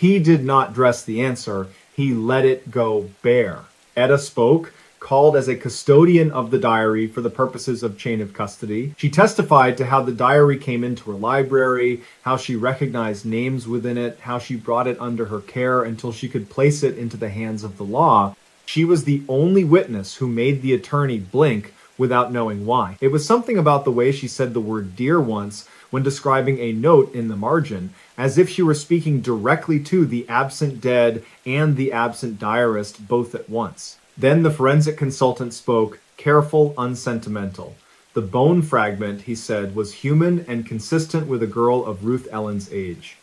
He did not dress the answer, he let it go bare. Etta spoke, called as a custodian of the diary for the purposes of chain of custody. She testified to how the diary came into her library, how she recognized names within it, how she brought it under her care until she could place it into the hands of the law. She was the only witness who made the attorney blink without knowing why. It was something about the way she said the word dear once when describing a note in the margin, as if she were speaking directly to the absent dead and the absent diarist both at once. Then the forensic consultant spoke, careful, unsentimental. The bone fragment, he said, was human and consistent with a girl of Ruth Ellen's age.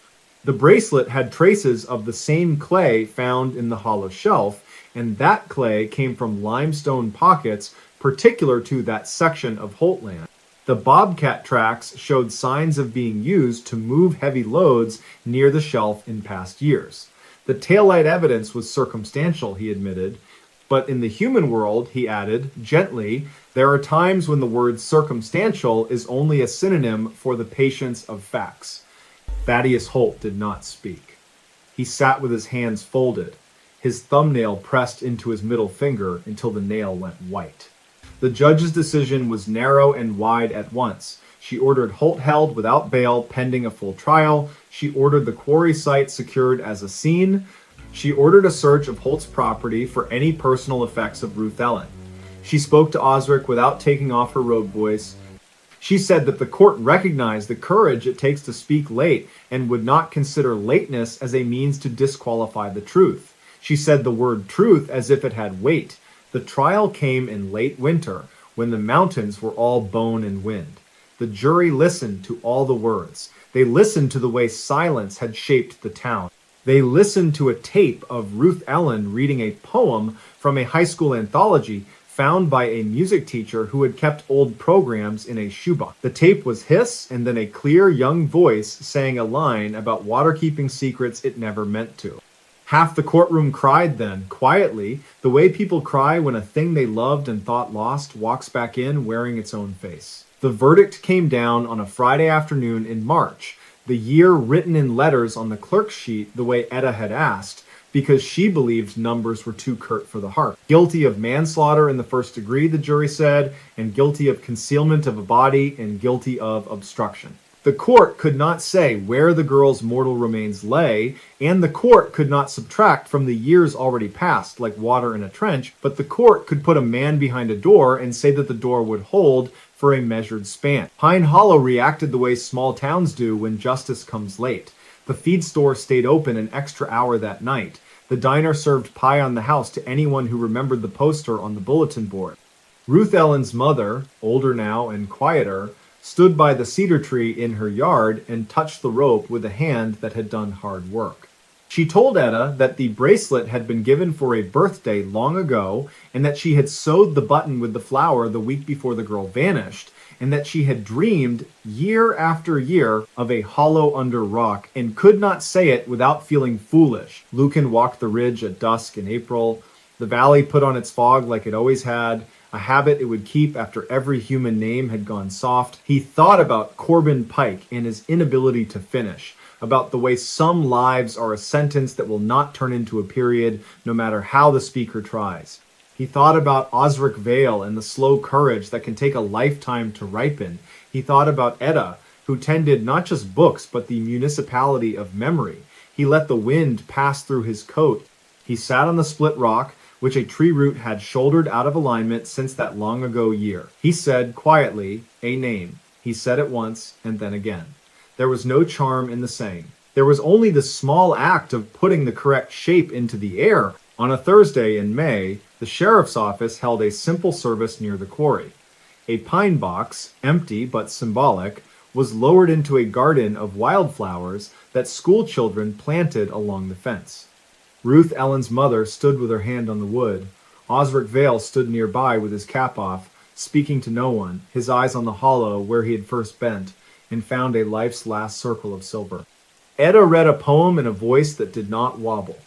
The bracelet had traces of the same clay found in the hollow shelf, and that clay came from limestone pockets particular to that section of Holtland. The bobcat tracks showed signs of being used to move heavy loads near the shelf in past years. The taillight evidence was circumstantial, he admitted, but in the human world, he added, gently, there are times when the word circumstantial is only a synonym for the patience of facts. Thaddeus Holt did not speak. He sat with his hands folded, his thumbnail pressed into his middle finger until the nail went white. The judge's decision was narrow and wide at once. She ordered Holt held without bail pending a full trial. She ordered the quarry site secured as a scene. She ordered a search of Holt's property for any personal effects of Ruth Ellen. She spoke to Osric without taking off her robe voice. She said that the court recognized the courage it takes to speak late and would not consider lateness as a means to disqualify the truth. She said the word truth as if it had weight. The trial came in late winter, when the mountains were all bone and wind. The jury listened to all the words. They listened to the way silence had shaped the town. They listened to a tape of Ruth Ellen reading a poem from a high school anthology found by a music teacher who had kept old programs in a shoebox. The tape was hiss, and then a clear young voice sang a line about water-keeping secrets it never meant to. Half the courtroom cried then, quietly, the way people cry when a thing they loved and thought lost walks back in wearing its own face. The verdict came down on a Friday afternoon in March, the year written in letters on the clerk's sheet the way Etta had asked, because she believed numbers were too curt for the heart. Guilty of manslaughter in the first degree, the jury said, and guilty of concealment of a body, and guilty of obstruction. The court could not say where the girl's mortal remains lay, and the court could not subtract from the years already passed, like water in a trench, but the court could put a man behind a door and say that the door would hold for a measured span. Pine Hollow reacted the way small towns do when justice comes late. The feed store stayed open an extra hour that night. The diner served pie on the house to anyone who remembered the poster on the bulletin board. Ruth Ellen's mother, older now and quieter, stood by the cedar tree in her yard and touched the rope with a hand that had done hard work. She told Etta that the bracelet had been given for a birthday long ago, and that she had sewed the button with the flower the week before the girl vanished, and that she had dreamed year after year of a hollow under rock and could not say it without feeling foolish. Lucan walked the ridge at dusk in April. The valley put on its fog like it always had, a habit it would keep after every human name had gone soft. He thought about Corbin Pike and his inability to finish, about the way some lives are a sentence that will not turn into a period, no matter how the speaker tries. He thought about Osric Vale and the slow courage that can take a lifetime to ripen. He thought about Etta, who tended not just books, but the municipality of memory. He let the wind pass through his coat. He sat on the split rock, which a tree root had shouldered out of alignment since that long ago year. He said quietly, a name. He said it once and then again. There was no charm in the saying. There was only the small act of putting the correct shape into the air. On a Thursday in May, the sheriff's office held a simple service near the quarry. A pine box, empty but symbolic, was lowered into a garden of wildflowers that school children planted along the fence. Ruth Ellen's mother stood with her hand on the wood. Osric Vale stood nearby with his cap off, speaking to no one, his eyes on the hollow where he had first bent, and found a life's last circle of silver. Etta read a poem in a voice that did not wobble.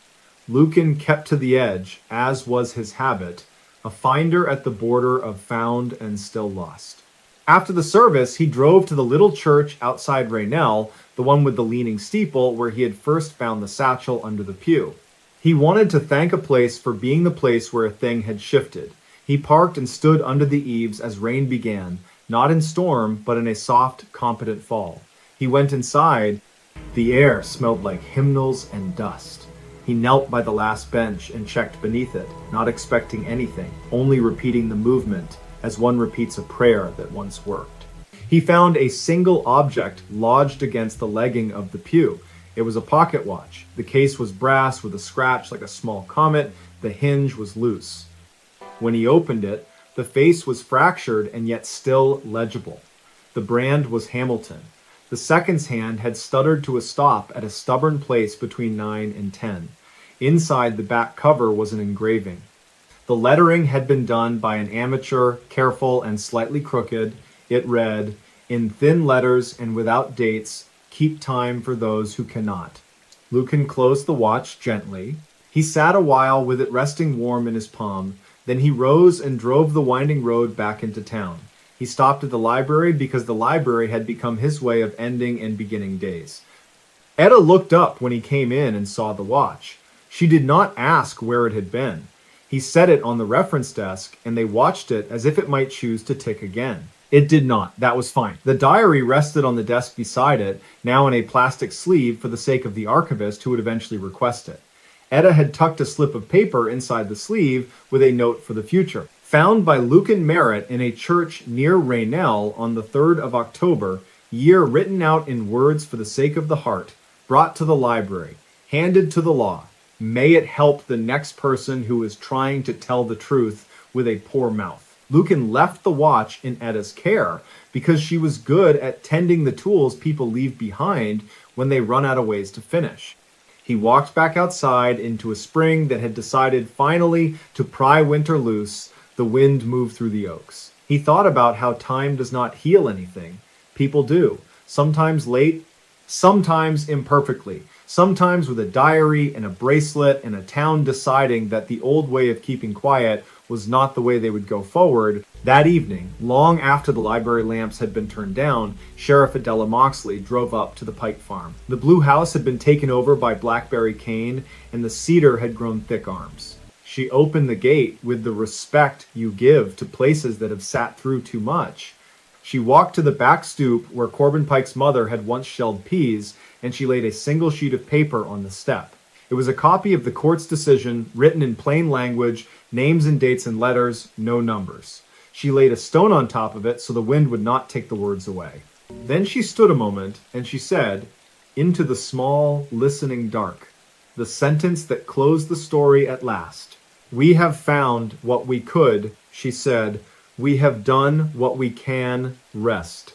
Lucan kept to the edge, as was his habit, a finder at the border of found and still lost. After the service, he drove to the little church outside Raynell, the one with the leaning steeple where he had first found the satchel under the pew. He wanted to thank a place for being the place where a thing had shifted. He parked and stood under the eaves as rain began, not in storm, but in a soft, competent fall. He went inside. The air smelled like hymnals and dust. He knelt by the last bench and checked beneath it, not expecting anything, only repeating the movement as one repeats a prayer that once worked. He found a single object lodged against the legging of the pew. It was a pocket watch. The case was brass with a scratch like a small comet. The hinge was loose. When he opened it, the face was fractured and yet still legible. The brand was Hamilton. The second's hand had stuttered to a stop at a stubborn place between 9 and 10. Inside the back cover was an engraving. The lettering had been done by an amateur, careful and slightly crooked. It read, "In thin letters and without dates, keep time for those who cannot." Lucan closed the watch gently. He sat a while with it resting warm in his palm. Then he rose and drove the winding road back into town. He stopped at the library because the library had become his way of ending and beginning days. Etta looked up when he came in and saw the watch. She did not ask where it had been. He set it on the reference desk, and they watched it as if it might choose to tick again. It did not. That was fine. The diary rested on the desk beside it, now in a plastic sleeve for the sake of the archivist who would eventually request it. Etta had tucked a slip of paper inside the sleeve with a note for the future. Found by Lucan Merritt in a church near Raynell on the 3rd of October, year written out in words for the sake of the heart, brought to the library, handed to the law. May it help the next person who is trying to tell the truth with a poor mouth. Lucan left the watch in Etta's care because she was good at tending the tools people leave behind when they run out of ways to finish. He walked back outside into a spring that had decided finally to pry winter loose. The wind moved through the oaks. He thought about how time does not heal anything. People do, sometimes late, sometimes imperfectly. Sometimes with a diary and a bracelet and a town deciding that the old way of keeping quiet was not the way they would go forward. That evening, long after the library lamps had been turned down, Sheriff Adela Moxley drove up to the Pike farm. The blue house had been taken over by blackberry cane, and the cedar had grown thick arms. She opened the gate with the respect you give to places that have sat through too much. She walked to the back stoop where Corbin Pike's mother had once shelled peas, and she laid a single sheet of paper on the step. It was a copy of the court's decision, written in plain language, names and dates and letters, no numbers. She laid a stone on top of it so the wind would not take the words away. Then she stood a moment, and she said, "Into the small, listening dark," the sentence that closed the story at last. "We have found what we could," she said. "We have done what we can. Rest."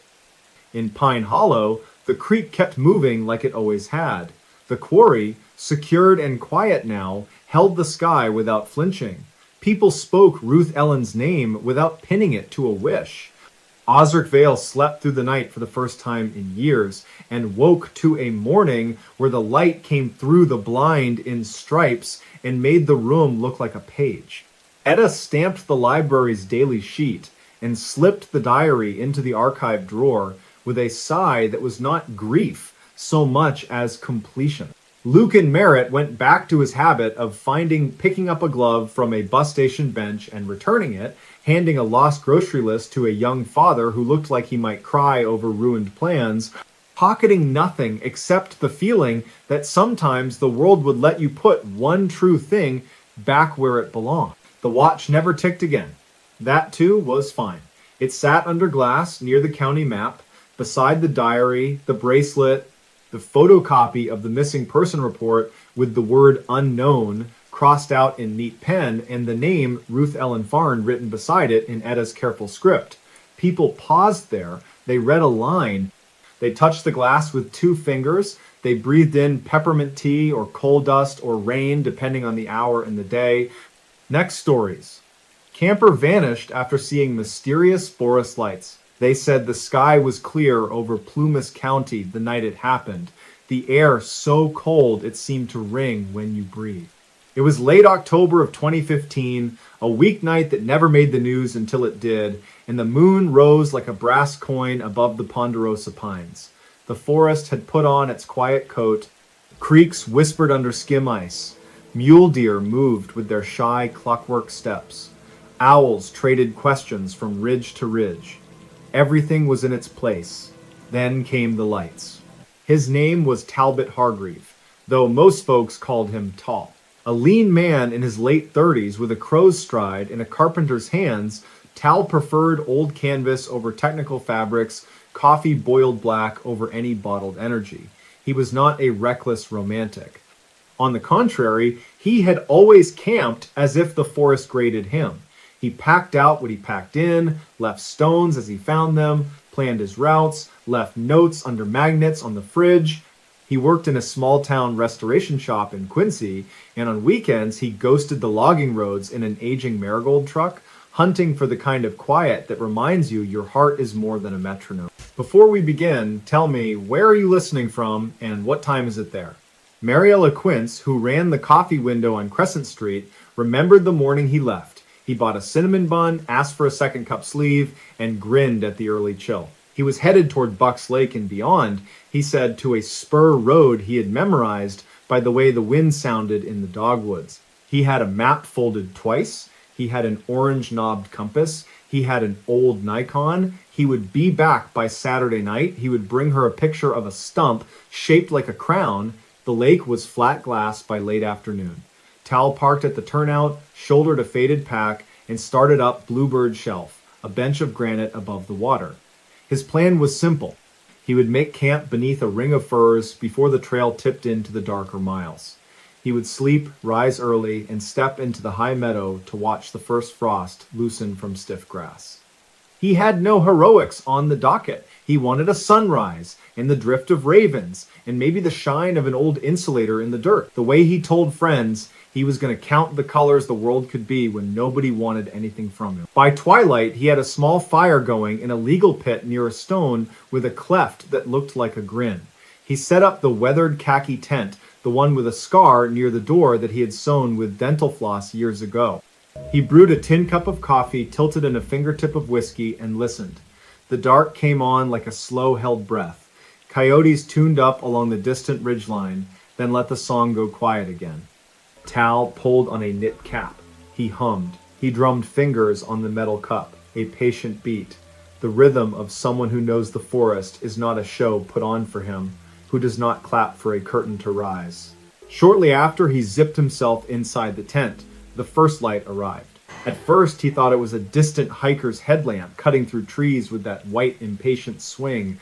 In Pine Hollow, the creek kept moving like it always had. The quarry, secured and quiet now, held the sky without flinching. People spoke Ruth Ellen's name without pinning it to a wish. Osric Vale slept through the night for the first time in years, and woke to a morning where the light came through the blind in stripes and made the room look like a page. Etta stamped the library's daily sheet and slipped the diary into the archive drawer with a sigh that was not grief so much as completion. Lucan Merritt went back to his habit of picking up a glove from a bus station bench and returning it, handing a lost grocery list to a young father who looked like he might cry over ruined plans, pocketing nothing except the feeling that sometimes the world would let you put one true thing back where it belonged. The watch never ticked again. That, too, was fine. It sat under glass near the county map, beside the diary, the bracelet, the photocopy of the missing person report with the word unknown crossed out in neat pen and the name Ruth Ellen Farn written beside it in Etta's careful script. People paused there. They read a line. They touched the glass with 2 fingers. They breathed in peppermint tea or coal dust or rain, depending on the hour and the day. Next stories. Camper vanished after seeing mysterious forest lights. They said the sky was clear over Plumas County the night it happened, the air so cold it seemed to ring when you breathed. It was late October of 2015, a weeknight that never made the news until it did, and the moon rose like a brass coin above the ponderosa pines. The forest had put on its quiet coat. Creeks whispered under skim ice. Mule deer moved with their shy clockwork steps. Owls traded questions from ridge to ridge. Everything was in its place. Then came the lights. His name was Talbot Hargreave, though most folks called him Tall. A lean man in his late 30s with a crow's stride and a carpenter's hands, Tal preferred old canvas over technical fabrics, coffee boiled black over any bottled energy. He was not a reckless romantic. On the contrary, he had always camped as if the forest graded him. He packed out what he packed in, left stones as he found them, planned his routes, left notes under magnets on the fridge. He worked in a small-town restoration shop in Quincy, and on weekends he ghosted the logging roads in an aging marigold truck, hunting for the kind of quiet that reminds you your heart is more than a metronome. Before we begin, tell me, where are you listening from and what time is it there? Mariella Quince, who ran the coffee window on Crescent Street, remembered the morning he left. He bought a cinnamon bun, asked for a second cup sleeve, and grinned at the early chill. He was headed toward Bucks Lake and beyond, he said, to a spur road he had memorized by the way the wind sounded in the dogwoods. He had a map folded twice. He had an orange-knobbed compass. He had an old Nikon. He would be back by Saturday night. He would bring her a picture of a stump shaped like a crown. The lake was flat glass by late afternoon. Tal parked at the turnout, shouldered a faded pack, and started up Bluebird Shelf, a bench of granite above the water. His plan was simple. He would make camp beneath a ring of firs before the trail tipped into the darker miles. He would sleep, rise early, and step into the high meadow to watch the first frost loosen from stiff grass. He had no heroics on the docket. He wanted a sunrise, and the drift of ravens, and maybe the shine of an old insulator in the dirt. The way he told friends, he was going to count the colors the world could be when nobody wanted anything from him. By twilight, he had a small fire going in a legal pit near a stone with a cleft that looked like a grin. He set up the weathered khaki tent, the one with a scar near the door that he had sewn with dental floss years ago. He brewed a tin cup of coffee, tilted in a fingertip of whiskey, and listened. The dark came on like a slow-held breath. Coyotes tuned up along the distant ridgeline, then let the song go quiet again. Tal pulled on a knit cap. He hummed. He drummed fingers on the metal cup, a patient beat. The rhythm of someone who knows the forest is not a show put on for him, who does not clap for a curtain to rise. Shortly after, he zipped himself inside the tent. The first light arrived. At first, he thought it was a distant hiker's headlamp cutting through trees with that white, impatient swing,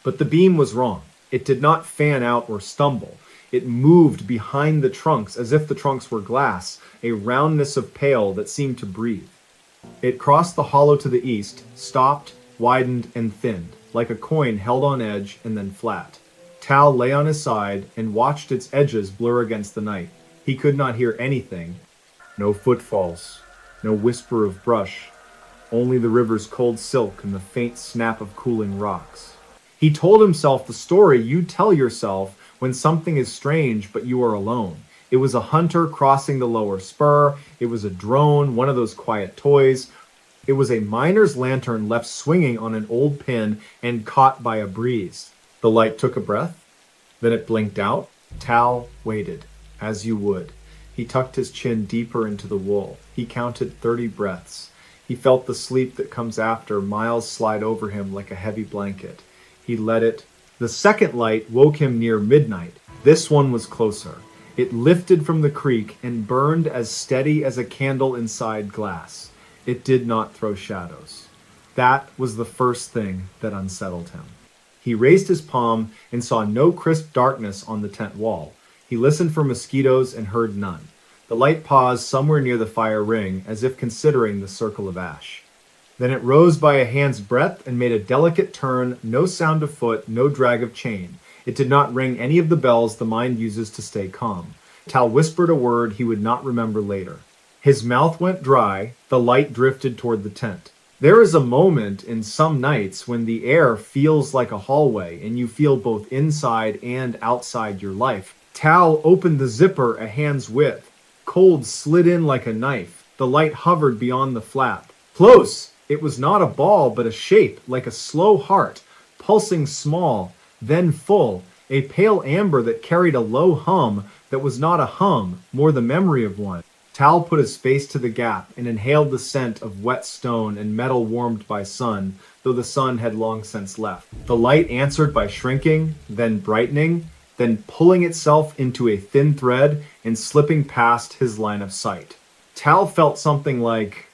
but the beam was wrong. It did not fan out or stumble. It moved behind the trunks as if the trunks were glass, a roundness of pale that seemed to breathe. It crossed the hollow to the east, stopped, widened, and thinned, like a coin held on edge and then flat. Tal lay on his side and watched its edges blur against the night. He could not hear anything. No footfalls, no whisper of brush, only the river's cold silk and the faint snap of cooling rocks. He told himself the story you tell yourself when something is strange but you are alone. It was a hunter crossing the lower spur. It was a drone, one of those quiet toys. It was a miner's lantern left swinging on an old pin and caught by a breeze. The light took a breath. Then it blinked out. Tal waited, as you would. He tucked his chin deeper into the wool. He counted 30 breaths. He felt the sleep that comes after miles slide over him like a heavy blanket. He let it. The second light woke him near midnight. This one was closer. It lifted from the creek and burned as steady as a candle inside glass. It did not throw shadows. That was the first thing that unsettled him. He raised his palm and saw no crisp darkness on the tent wall. He listened for mosquitoes and heard none. The light paused somewhere near the fire ring, as if considering the circle of ash. Then it rose by a hand's breadth and made a delicate turn, no sound of foot, no drag of chain. It did not ring any of the bells the mind uses to stay calm. Tal whispered a word he would not remember later. His mouth went dry, the light drifted toward the tent. There is a moment in some nights when the air feels like a hallway and you feel both inside and outside your life. Tal opened the zipper a hand's width. Cold slid in like a knife. The light hovered beyond the flap. Close! It was not a ball, but a shape, like a slow heart, pulsing small, then full, a pale amber that carried a low hum that was not a hum, more the memory of one. Tal put his face to the gap and inhaled the scent of wet stone and metal warmed by sun, though the sun had long since left. The light answered by shrinking, then brightening, then pulling itself into a thin thread and slipping past his line of sight. Tal felt something like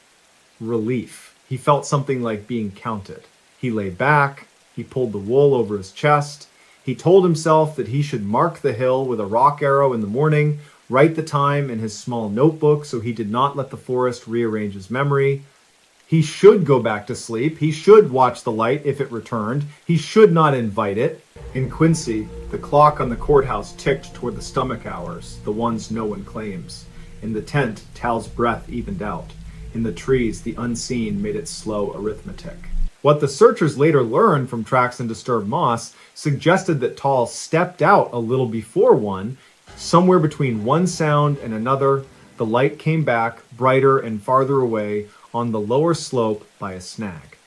relief. He felt something like being counted. He lay back. He pulled the wool over his chest. He told himself that he should mark the hill with a rock arrow in the morning, write the time in his small notebook so he did not let the forest rearrange his memory. He should go back to sleep. He should watch the light if it returned. He should not invite it. In Quincy, the clock on the courthouse ticked toward the stomach hours, the ones no one claims. In the tent, Tal's breath evened out. In the trees, the unseen made its slow arithmetic. What the searchers later learned from tracks in disturbed moss suggested that Tal stepped out a little before one. Somewhere between one sound and another, the light came back, brighter and farther away, on the lower slope by a snag.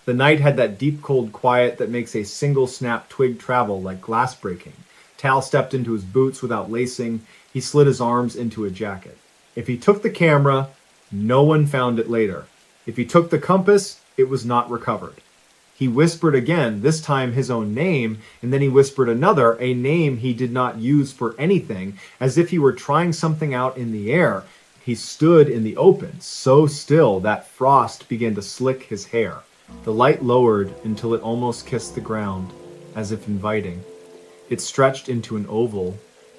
The night had that deep cold quiet that makes a single snap twig travel like glass breaking. Tal stepped into his boots without lacing. He slid his arms into a jacket. If he took the camera, no one found it later. If he took the compass, it was not recovered. He whispered again, this time his own name, and then he whispered another, a name he did not use for anything, as if he were trying something out in the air. He stood in the open, so still that frost began to slick his hair. The light lowered until it almost kissed the ground, as if inviting. It stretched into an oval,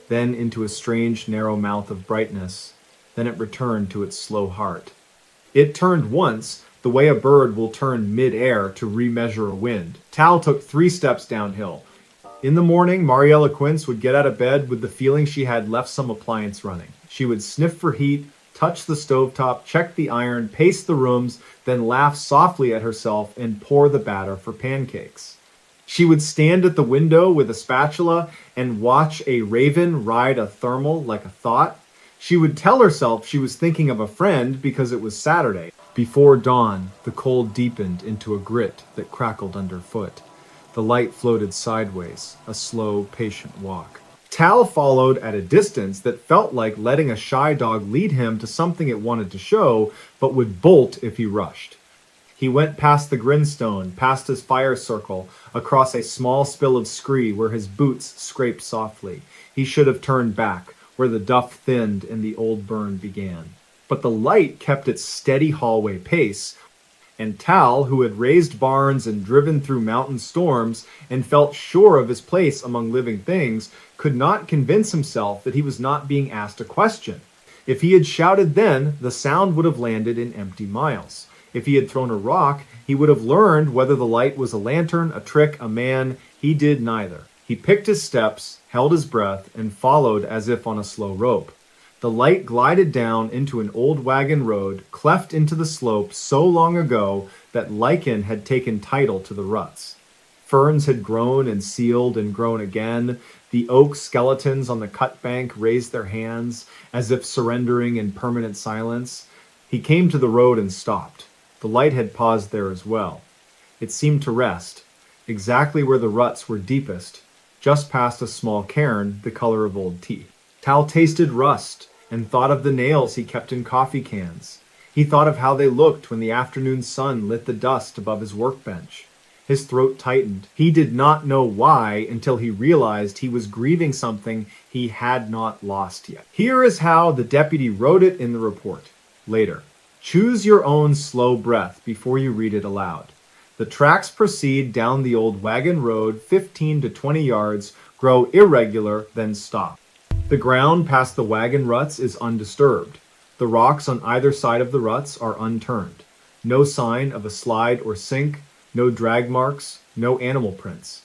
then into a strange narrow mouth of brightness. Then it returned to its slow heart. It turned once, the way a bird will turn mid-air to remeasure a wind. Tal took 3 steps downhill. In the morning, Mariella Quince would get out of bed with the feeling she had left some appliance running. She would sniff for heat, touch the stovetop, check the iron, pace the rooms, then laugh softly at herself and pour the batter for pancakes. She would stand at the window with a spatula and watch a raven ride a thermal like a thought. She would tell herself she was thinking of a friend because it was Saturday. Before dawn, the cold deepened into a grit that crackled underfoot. The light floated sideways, a slow, patient walk. Tal followed at a distance that felt like letting a shy dog lead him to something it wanted to show, but would bolt if he rushed. He went past the grinstone, past his fire circle, across a small spill of scree where his boots scraped softly. He should have turned back, where the duff thinned and the old burn began. But the light kept its steady hallway pace, and Tal, who had raised barns and driven through mountain storms and felt sure of his place among living things, could not convince himself that he was not being asked a question. If he had shouted then, the sound would have landed in empty miles. If he had thrown a rock, he would have learned whether the light was a lantern, a trick, a man. He did neither. He picked his steps, held his breath, and followed as if on a slow rope. The light glided down into an old wagon road, cleft into the slope so long ago that lichen had taken title to the ruts. Ferns had grown and sealed and grown again. The oak skeletons on the cut bank raised their hands, as if surrendering in permanent silence. He came to the road and stopped. The light had paused there as well. It seemed to rest, exactly where the ruts were deepest, just past a small cairn the color of old tea. Tal tasted rust and thought of the nails he kept in coffee cans. He thought of how they looked when the afternoon sun lit the dust above his workbench. His throat tightened. He did not know why until he realized he was grieving something he had not lost yet. Here is how the deputy wrote it in the report. Later. Choose your own slow breath before you read it aloud. The tracks proceed down the old wagon road 15 to 20 yards, grow irregular, then stop. The ground past the wagon ruts is undisturbed. The rocks on either side of the ruts are unturned. No sign of a slide or sink, no drag marks, no animal prints.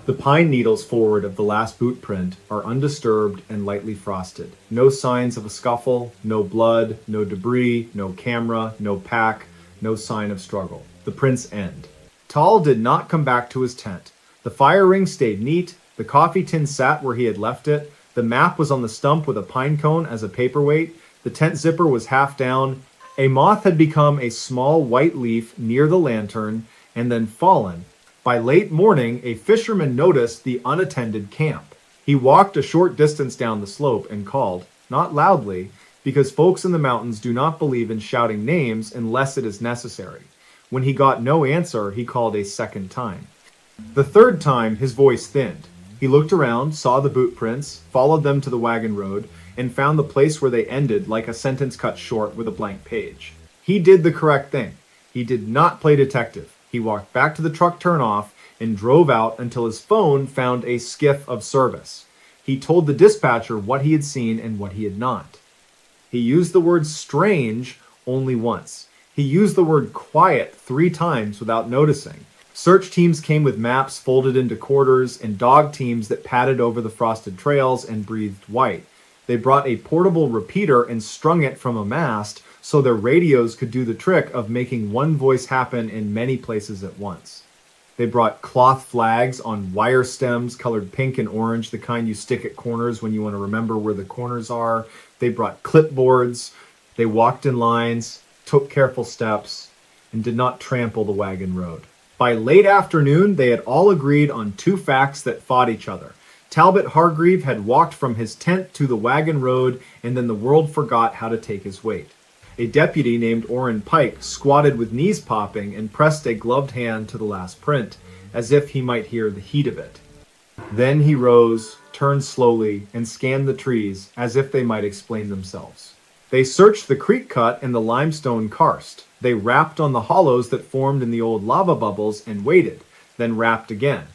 The pine needles forward of the last boot print are undisturbed and lightly frosted. No signs of a scuffle, no blood, no debris, no camera, no pack, no sign of struggle. The prints end. Tal did not come back to his tent. The fire ring stayed neat, the coffee tin sat where he had left it, the map was on the stump with a pine cone as a paperweight, the tent zipper was half down, a moth had become a small white leaf near the lantern and then fallen. By late morning, a fisherman noticed the unattended camp. He walked a short distance down the slope and called, not loudly, because folks in the mountains do not believe in shouting names unless it is necessary. When he got no answer, he called a second time. The third time, his voice thinned. He looked around, saw the boot prints, followed them to the wagon road, and found the place where they ended like a sentence cut short with a blank page. He did the correct thing. He did not play detective. He walked back to the truck turnoff and drove out until his phone found a skiff of service. He told the dispatcher what he had seen and what he had not. He used the word strange only once. He used the word quiet 3 times without noticing. Search teams came with maps folded into quarters and dog teams that padded over the frosted trails and breathed white. They brought a portable repeater and strung it from a mast so their radios could do the trick of making one voice happen in many places at once. They brought cloth flags on wire stems colored pink and orange, the kind you stick at corners when you want to remember where the corners are. They brought clipboards. They walked in lines, took careful steps, and did not trample the wagon road. By late afternoon, they had all agreed on 2 facts that fought each other. Talbot Hargreave had walked from his tent to the wagon road, and then the world forgot how to take his weight. A deputy named Orrin Pike squatted with knees popping and pressed a gloved hand to the last print, as if he might hear the heat of it. Then he rose, turned slowly, and scanned the trees as if they might explain themselves. They searched the creek cut and the limestone karst. They rapped on the hollows that formed in the old lava bubbles and waited, then rapped again.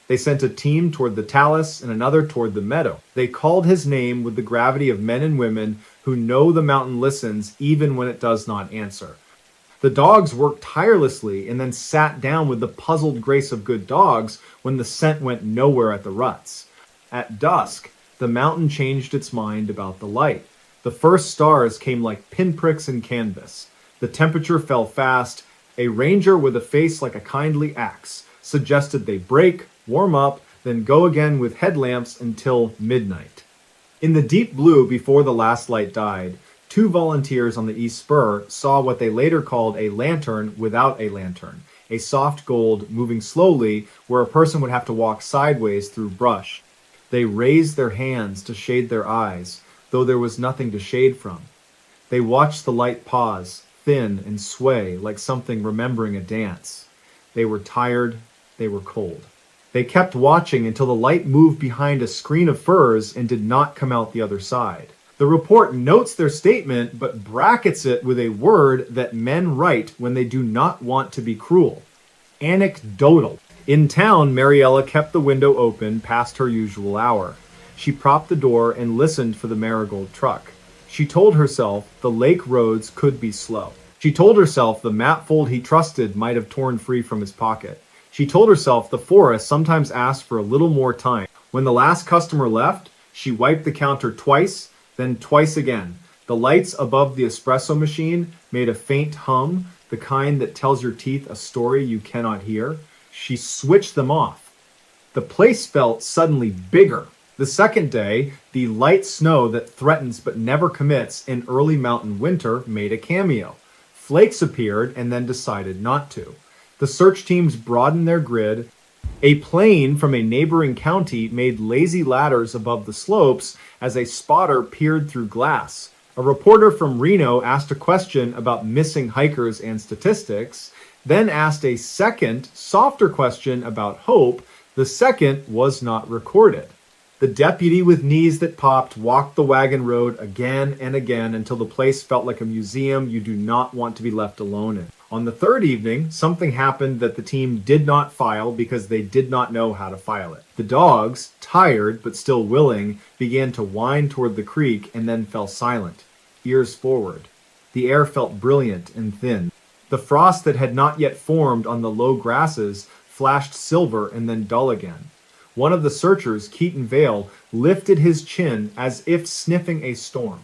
They sent a team toward the talus and another toward the meadow. They called his name with the gravity of men and women who know the mountain listens even when it does not answer. The dogs worked tirelessly and then sat down with the puzzled grace of good dogs when the scent went nowhere at the ruts. At dusk, the mountain changed its mind about the light. The first stars came like pinpricks in canvas. The temperature fell fast. A ranger with a face like a kindly axe suggested they break, warm up, then go again with headlamps until midnight. In the deep blue before the last light died, 2 volunteers on the East Spur saw what they later called a lantern without a lantern, a soft gold moving slowly where a person would have to walk sideways through brush. They raised their hands to shade their eyes, though there was nothing to shade from. They watched the light pause, thin and sway like something remembering a dance. They were tired, they were cold. They kept watching until the light moved behind a screen of firs and did not come out the other side. The report notes their statement but brackets it with a word that men write when they do not want to be cruel. Anecdotal. In town, Mariella kept the window open past her usual hour. She propped the door and listened for the Marigold truck. She told herself the lake roads could be slow. She told herself the map fold he trusted might have torn free from his pocket. She told herself the forest sometimes asked for a little more time. When the last customer left, she wiped the counter twice, then twice again. The lights above the espresso machine made a faint hum, the kind that tells your teeth a story you cannot hear. She switched them off. The place felt suddenly bigger. The second day, the light snow that threatens but never commits in early mountain winter made a cameo. Flakes appeared and then decided not to. The search teams broadened their grid. A plane from a neighboring county made lazy ladders above the slopes as a spotter peered through glass. A reporter from Reno asked a question about missing hikers and statistics, then asked a second, softer question about hope. The second was not recorded. The deputy with knees that popped walked the wagon road again and again until the place felt like a museum you do not want to be left alone in. On the third evening, something happened that the team did not file because they did not know how to file it. The dogs, tired but still willing, began to whine toward the creek and then fell silent, ears forward. The air felt brilliant and thin. The frost that had not yet formed on the low grasses flashed silver and then dull again. One of the searchers, Keaton Vale, lifted his chin as if sniffing a storm.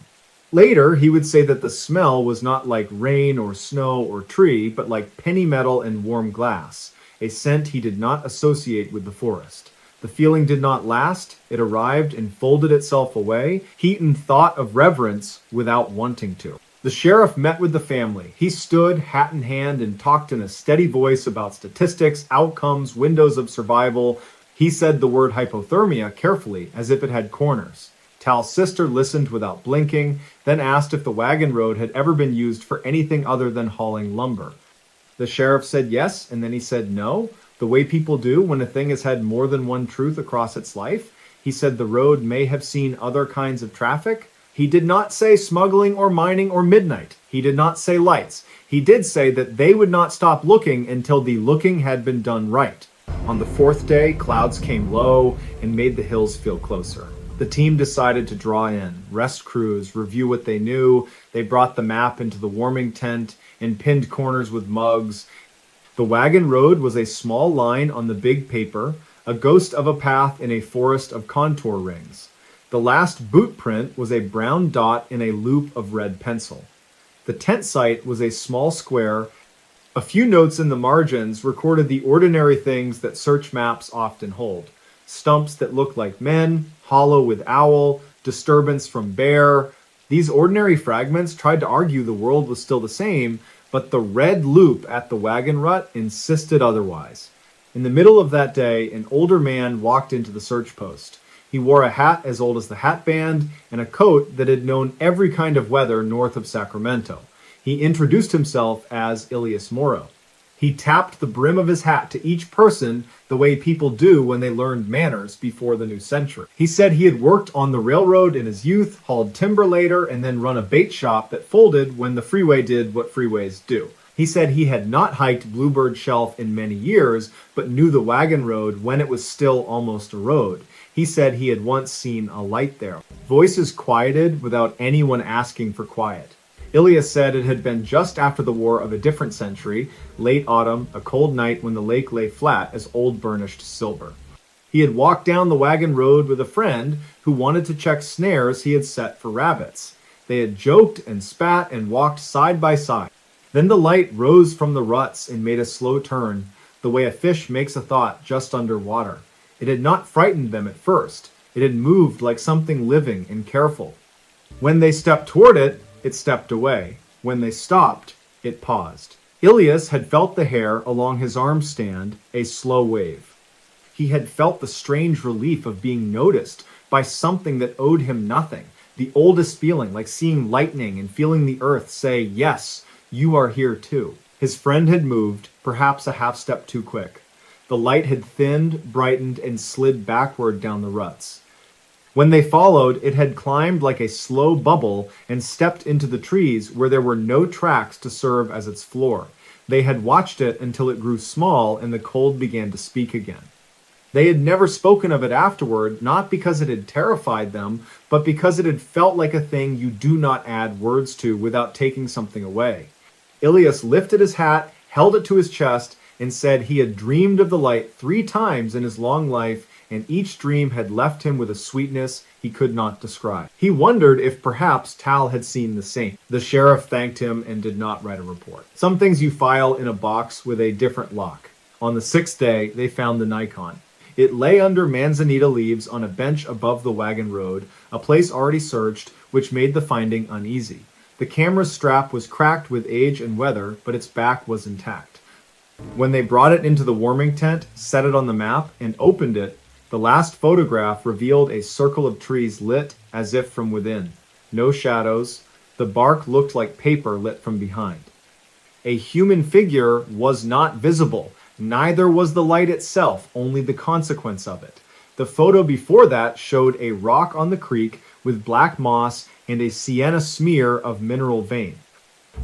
Later, he would say that the smell was not like rain or snow or tree, but like penny metal and warm glass, a scent he did not associate with the forest. The feeling did not last. It arrived and folded itself away. Keaton thought of reverence without wanting to. The sheriff met with the family. He stood, hat in hand, and talked in a steady voice about statistics, outcomes, windows of survival. He said the word hypothermia carefully, as if it had corners. Tal's sister listened without blinking, then asked if the wagon road had ever been used for anything other than hauling lumber. The sheriff said yes, and then he said no, the way people do when a thing has had more than one truth across its life. He said the road may have seen other kinds of traffic. He did not say smuggling or mining or midnight. He did not say lights. He did say that they would not stop looking until the looking had been done right. On the fourth day, clouds came low and made the hills feel closer. The team decided to draw in, rest crews, review what they knew. They brought the map into the warming tent and pinned corners with mugs. The wagon road was a small line on the big paper, a ghost of a path in a forest of contour rings. The last boot print was a brown dot in a loop of red pencil. The tent site was a small square. A few notes in the margins recorded the ordinary things that search maps often hold. Stumps that looked like men, hollow with owl, disturbance from bear. These ordinary fragments tried to argue the world was still the same, but the red loop at the wagon rut insisted otherwise. In the middle of that day, an older man walked into the search post. He wore a hat as old as the hat band and a coat that had known every kind of weather north of Sacramento. He introduced himself as Ilias Moro. He tapped the brim of his hat to each person the way people do when they learned manners before the new century. He said he had worked on the railroad in his youth, hauled timber later, and then run a bait shop that folded when the freeway did what freeways do. He said he had not hiked Bluebird Shelf in many years, but knew the wagon road when it was still almost a road. He said he had once seen a light there. Voices quieted without anyone asking for quiet. Ilias said it had been just after the war of a different century, late autumn, a cold night when the lake lay flat as old burnished silver. He had walked down the wagon road with a friend who wanted to check snares he had set for rabbits. They had joked and spat and walked side by side. Then the light rose from the ruts and made a slow turn, the way a fish makes a thought just under water. It had not frightened them at first. It had moved like something living and careful. When they stepped toward it, it stepped away. When they stopped, it paused. Ilias had felt the hair along his arm stand, a slow wave. He had felt the strange relief of being noticed by something that owed him nothing, the oldest feeling, like seeing lightning and feeling the earth say, "Yes, you are here too." His friend had moved, perhaps a half step too quick. The light had thinned, brightened, and slid backward down the ruts. When they followed, it had climbed like a slow bubble and stepped into the trees where there were no tracks to serve as its floor. They had watched it until it grew small and the cold began to speak again. They had never spoken of it afterward, not because it had terrified them, but because it had felt like a thing you do not add words to without taking something away. Ilias lifted his hat, held it to his chest, and said he had dreamed of the light 3 times in his long life, and each dream had left him with a sweetness he could not describe. He wondered if perhaps Tal had seen the same. The sheriff thanked him and did not write a report. Some things you file in a box with a different lock. On the 6th day, they found the Nikon. It lay under manzanita leaves on a bench above the wagon road, a place already searched, which made the finding uneasy. The camera's strap was cracked with age and weather, but its back was intact. When they brought it into the warming tent, set it on the map, and opened it, the last photograph revealed a circle of trees lit as if from within. No shadows. The bark looked like paper lit from behind. A human figure was not visible. Neither was the light itself, only the consequence of it. The photo before that showed a rock on the creek with black moss and a sienna smear of mineral vein.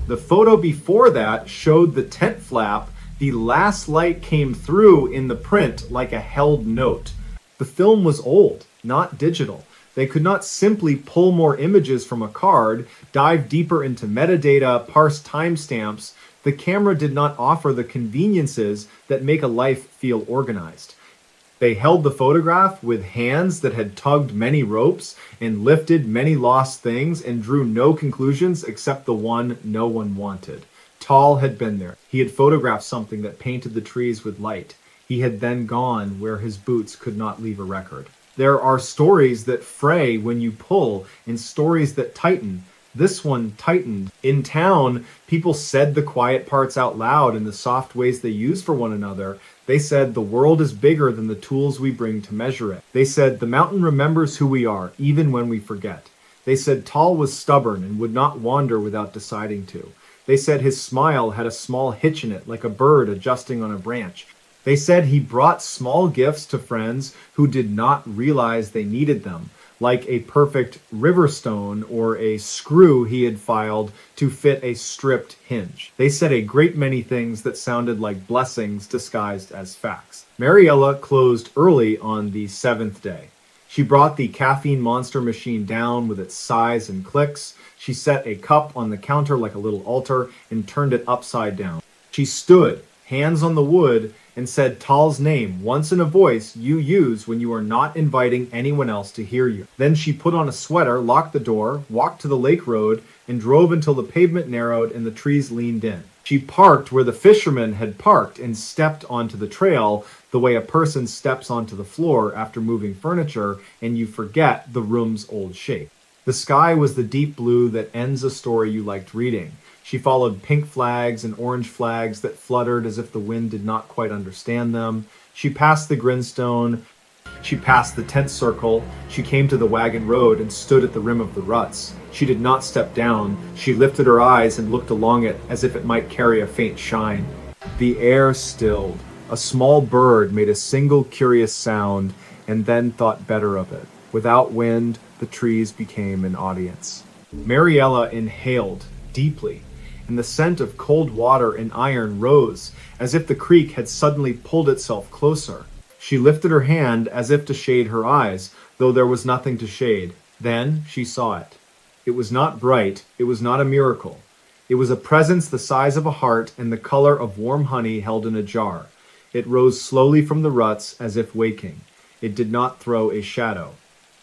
The photo before that showed the tent flap. The last light came through in the print like a held note. The film was old, not digital. They could not simply pull more images from a card, dive deeper into metadata, parse timestamps. The camera did not offer the conveniences that make a life feel organized. They held the photograph with hands that had tugged many ropes and lifted many lost things and drew no conclusions except the one no one wanted. Tal had been there. He had photographed something that painted the trees with light. He had then gone where his boots could not leave a record. There are stories that fray when you pull and stories that tighten. This one tightened. In town, people said the quiet parts out loud in the soft ways they use for one another. They said the world is bigger than the tools we bring to measure it. They said the mountain remembers who we are, even when we forget. They said Tal was stubborn and would not wander without deciding to. They said his smile had a small hitch in it, like a bird adjusting on a branch. They said he brought small gifts to friends who did not realize they needed them, like a perfect river stone or a screw he had filed to fit a stripped hinge. They said a great many things that sounded like blessings disguised as facts. Mariella closed early on the 7th day. She brought the caffeine monster machine down with its sighs and clicks. She set a cup on the counter like a little altar and turned it upside down. She stood, hands on the wood, and said Tal's name once in a voice you use when you are not inviting anyone else to hear you. Then she put on a sweater, locked the door, walked to the lake road, and drove until the pavement narrowed and the trees leaned in. She parked where the fishermen had parked and stepped onto the trail the way a person steps onto the floor after moving furniture and you forget the room's old shape. The sky was the deep blue that ends a story you liked reading. She followed pink flags and orange flags that fluttered as if the wind did not quite understand them. She passed the grindstone. She passed the tent circle. She came to the wagon road and stood at the rim of the ruts. She did not step down. She lifted her eyes and looked along it as if it might carry a faint shine. The air stilled. A small bird made a single curious sound and then thought better of it. Without wind, the trees became an audience. Mariella inhaled deeply, and the scent of cold water and iron rose as if the creek had suddenly pulled itself closer. She lifted her hand as if to shade her eyes, though there was nothing to shade. Then she saw it. It was not bright, it was not a miracle. It was a presence the size of a heart and the color of warm honey held in a jar. It rose slowly from the ruts as if waking. It did not throw a shadow.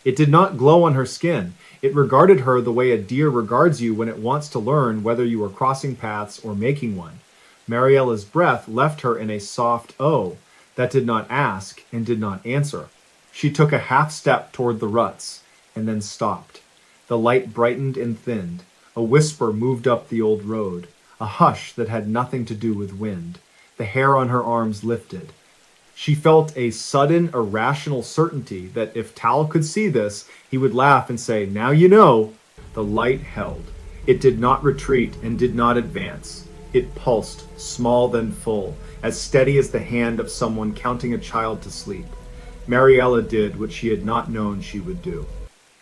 It did not glow on her skin. It regarded her the way a deer regards you when it wants to learn whether you are crossing paths or making one. Mariella's breath left her in a soft "oh" that did not ask and did not answer. She took a half step toward the ruts and then stopped. The light brightened and thinned. A whisper moved up the old road, a hush that had nothing to do with wind. The hair on her arms lifted. She felt a sudden, irrational certainty that if Tal could see this, he would laugh and say, "Now you know." The light held. It did not retreat and did not advance. It pulsed, small then full, as steady as the hand of someone counting a child to sleep. Mariella did what she had not known she would do.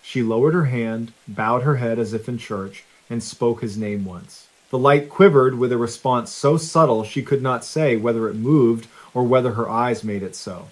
She lowered her hand, bowed her head as if in church, and spoke his name once. The light quivered with a response so subtle she could not say whether it moved or whether her eyes made it so.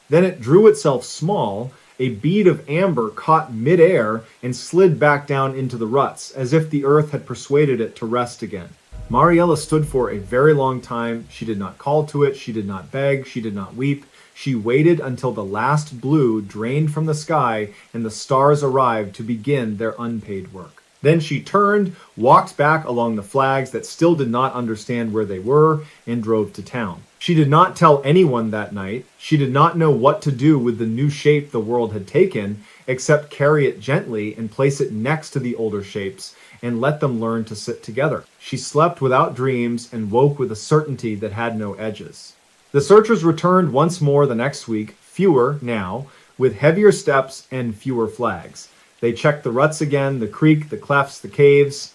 Then it drew itself small, a bead of amber caught mid-air and slid back down into the ruts, as if the earth had persuaded it to rest again. Mariella stood for a very long time. She did not call to it, she did not beg, she did not weep. She waited until the last blue drained from the sky and the stars arrived to begin their unpaid work. Then she turned, walked back along the flags that still did not understand where they were, and drove to town. She did not tell anyone that night. She did not know what to do with the new shape the world had taken, except carry it gently and place it next to the older shapes and let them learn to sit together. She slept without dreams and woke with a certainty that had no edges. The searchers returned once more the next week, fewer now, with heavier steps and fewer flags. They checked the ruts again, the creek, the clefts, the caves.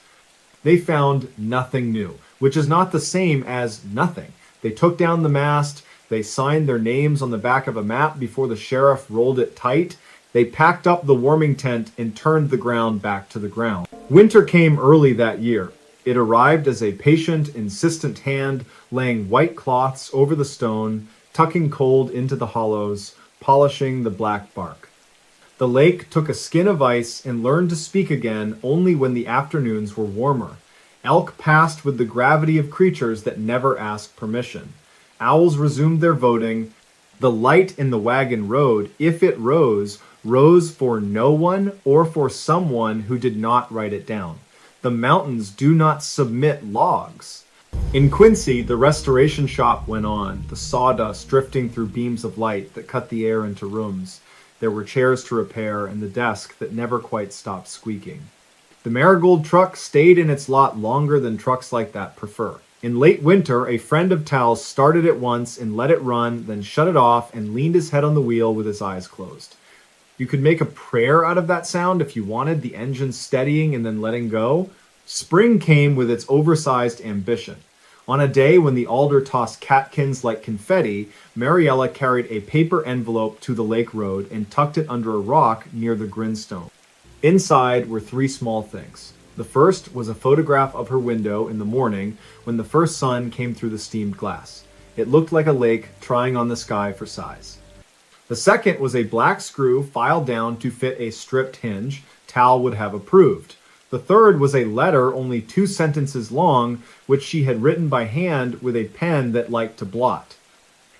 They found nothing new, which is not the same as nothing. They took down the mast. They signed their names on the back of a map before the sheriff rolled it tight. They packed up the warming tent and turned the ground back to the ground. Winter came early that year. It arrived as a patient, insistent hand, laying white cloths over the stone, tucking cold into the hollows, polishing the black bark. The lake took a skin of ice and learned to speak again only when the afternoons were warmer. Elk passed with the gravity of creatures that never ask permission. Owls resumed their voting. The light in the wagon road, if it rose, rose for no one or for someone who did not write it down. The mountains do not submit logs. In Quincy, the restoration shop went on, the sawdust drifting through beams of light that cut the air into rooms. There were chairs to repair and the desk that never quite stopped squeaking. The Marigold truck stayed in its lot longer than trucks like that prefer. In late winter, a friend of Tal's started it once and let it run, then shut it off and leaned his head on the wheel with his eyes closed. You could make a prayer out of that sound if you wanted, the engine steadying and then letting go. Spring came with its oversized ambition. On a day when the alder tossed catkins like confetti, Mariella carried a paper envelope to the lake road and tucked it under a rock near the grindstone. Inside were three small things. The first was a photograph of her window in the morning when the first sun came through the steamed glass. It looked like a lake trying on the sky for size. The second was a black screw filed down to fit a stripped hinge Tal would have approved. The third was a letter only 2 sentences long, which she had written by hand with a pen that liked to blot.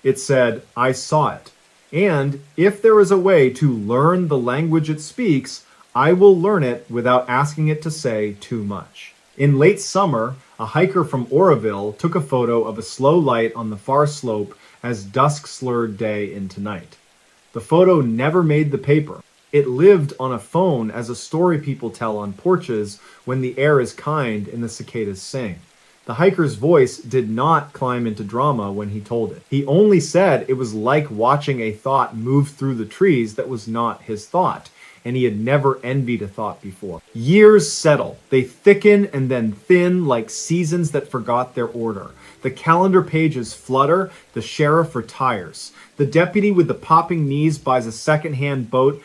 It said, "I saw it. And if there is a way to learn the language it speaks, I will learn it without asking it to say too much." In late summer, a hiker from Oroville took a photo of a slow light on the far slope as dusk slurred day into night. The photo never made the paper. It lived on a phone as a story people tell on porches when the air is kind and the cicadas sing. The hiker's voice did not climb into drama when he told it. He only said it was like watching a thought move through the trees that was not his thought, and he had never envied a thought before. Years settle. They thicken and then thin like seasons that forgot their order. The calendar pages flutter. The sheriff retires. The deputy with the popping knees buys a second-hand boat.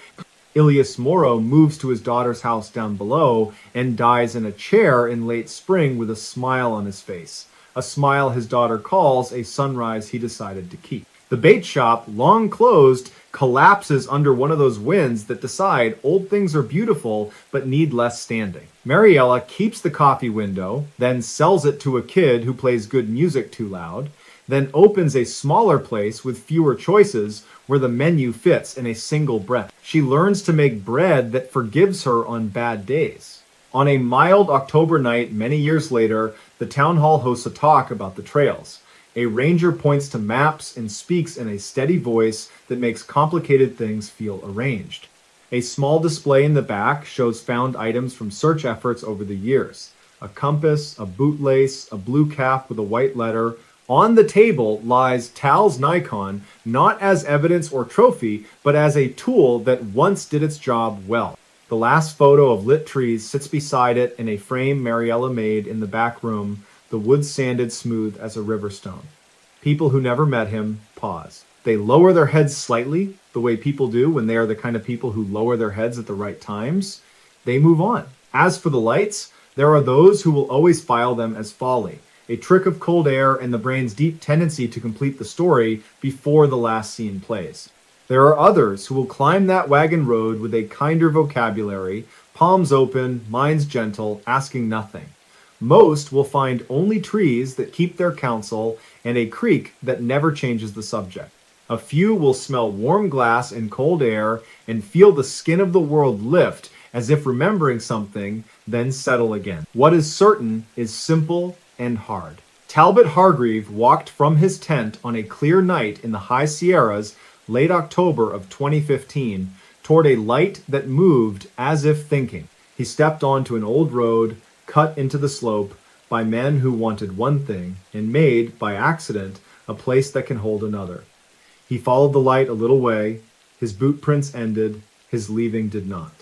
Ilias Moro moves to his daughter's house down below and dies in a chair in late spring with a smile on his face. A smile his daughter calls a sunrise he decided to keep. The bait shop, long closed, collapses under one of those winds that decide old things are beautiful but need less standing. Mariella keeps the coffee window, then sells it to a kid who plays good music too loud, then opens a smaller place with fewer choices where the menu fits in a single breath. She learns to make bread that forgives her on bad days. On a mild October night many years later, the town hall hosts a talk about the trails. A ranger points to maps and speaks in a steady voice that makes complicated things feel arranged. A small display in the back shows found items from search efforts over the years. A compass, a bootlace, a blue cap with a white letter. On the table lies Tal's Nikon, not as evidence or trophy, but as a tool that once did its job well. The last photo of lit trees sits beside it in a frame Mariella made in the back room, the wood sanded smooth as a river stone. People who never met him pause. They lower their heads slightly, the way people do when they are the kind of people who lower their heads at the right times. They move on. As for the lights, there are those who will always file them as folly, a trick of cold air and the brain's deep tendency to complete the story before the last scene plays. There are others who will climb that wagon road with a kinder vocabulary, palms open, minds gentle, asking nothing. Most will find only trees that keep their counsel and a creek that never changes the subject. A few will smell warm glass and cold air and feel the skin of the world lift as if remembering something, then settle again. What is certain is simple and hard. Talbot Hargreave walked from his tent on a clear night in the high Sierras, late October of 2015, toward a light that moved as if thinking. He stepped onto an old road, cut into the slope by men who wanted one thing and made, by accident, a place that can hold another. He followed the light a little way. His boot prints ended. His leaving did not.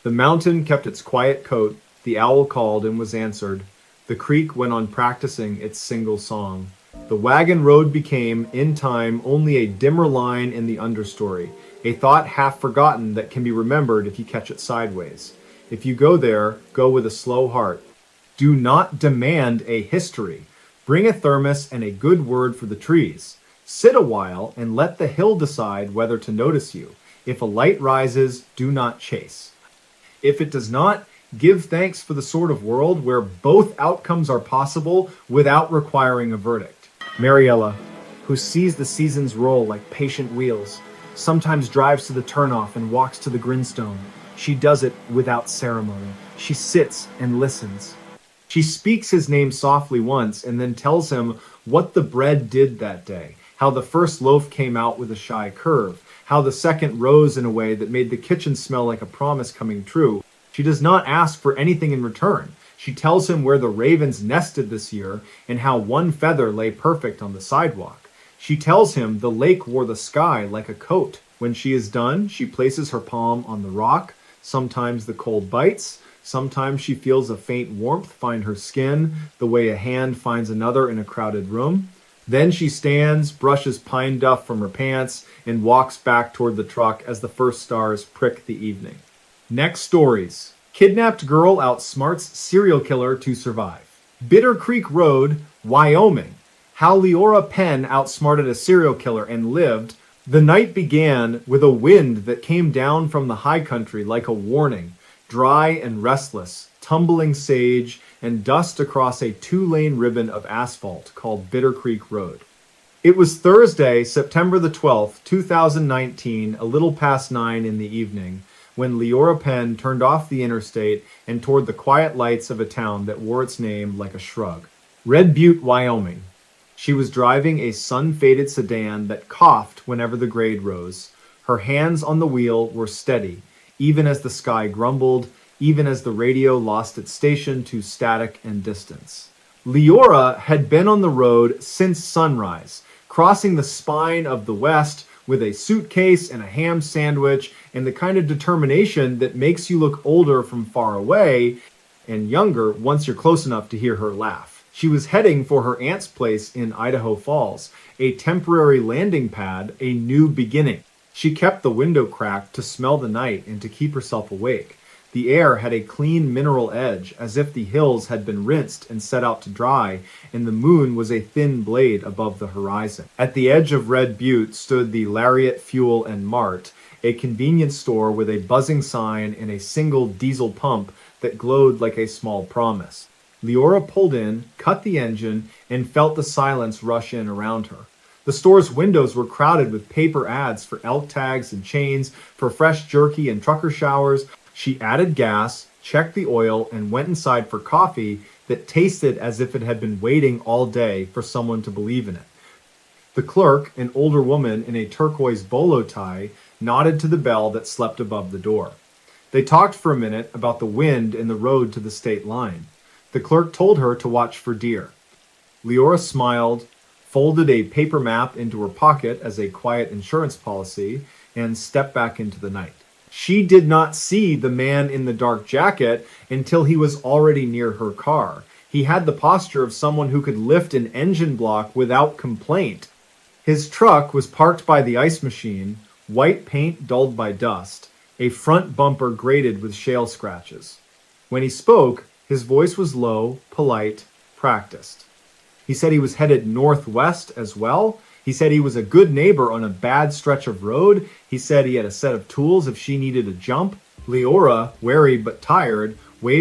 The mountain kept its quiet coat. The owl called and was answered. The creek went on practicing its single song. The wagon road became, in time, only a dimmer line in the understory, a thought half forgotten that can be remembered if you catch it sideways. If you go there, go with a slow heart. Do not demand a history. Bring a thermos and a good word for the trees. Sit a while and let the hill decide whether to notice you. If a light rises, do not chase. If it does not, give thanks for the sort of world where both outcomes are possible without requiring a verdict. Mariella, who sees the seasons roll like patient wheels, sometimes drives to the turnoff and walks to the grindstone. She does it without ceremony. She sits and listens. She speaks his name softly once and then tells him what the bread did that day, how the first loaf came out with a shy curve, how the second rose in a way that made the kitchen smell like a promise coming true. She does not ask for anything in return. She tells him where the ravens nested this year and how one feather lay perfect on the sidewalk. She tells him the lake wore the sky like a coat. When she is done, she places her palm on the rock. Sometimes the cold bites. Sometimes she feels a faint warmth find her skin, the way a hand finds another in a crowded room. Then she stands, brushes pine duff from her pants, and walks back toward the truck as the first stars prick the evening. Next stories. Kidnapped girl outsmarts serial killer to survive. Bitter Creek Road, Wyoming. How Leora Penn outsmarted a serial killer and lived, The night began with a wind that came down from the high country like a warning, dry and restless, tumbling sage and dust across a two-lane ribbon of asphalt called Bitter Creek Road. It was Thursday, September the 12th, 2019, a little past 9 in the evening, when Leora Penn turned off the interstate and toward the quiet lights of a town that wore its name like a shrug. Red Butte, Wyoming. She was driving a sun-faded sedan that coughed whenever the grade rose. Her hands on the wheel were steady, even as the sky grumbled, even as the radio lost its station to static and distance. Leora had been on the road since sunrise, crossing the spine of the West with a suitcase and a ham sandwich and the kind of determination that makes you look older from far away and younger once you're close enough to hear her laugh. She was heading for her aunt's place in Idaho Falls, a temporary landing pad, a new beginning. She kept the window cracked to smell the night and to keep herself awake. The air had a clean mineral edge, as if the hills had been rinsed and set out to dry, and the moon was a thin blade above the horizon. At the edge of Red Butte stood the Lariat Fuel and Mart, a convenience store with a buzzing sign and a single diesel pump that glowed like a small promise. Leora pulled in, cut the engine, and felt the silence rush in around her. The store's windows were crowded with paper ads for elk tags and chains, for fresh jerky and trucker showers. She added gas, checked the oil, and went inside for coffee that tasted as if it had been waiting all day for someone to believe in it. The clerk, an older woman in a turquoise bolo tie, nodded to the bell that slept above the door. They talked for a minute about the wind and the road to the state line. The clerk told her to watch for deer. Leora smiled, folded a paper map into her pocket as a quiet insurance policy, and stepped back into the night. She did not see the man in the dark jacket until he was already near her car. He had the posture of someone who could lift an engine block without complaint. His truck was parked by the ice machine, white paint dulled by dust, a front bumper grated with shale scratches. When he spoke, his voice was low, polite, practiced. He said he was headed northwest as well. He said he was a good neighbor on a bad stretch of road. He said he had a set of tools if she needed a jump. Leora, wary but tired,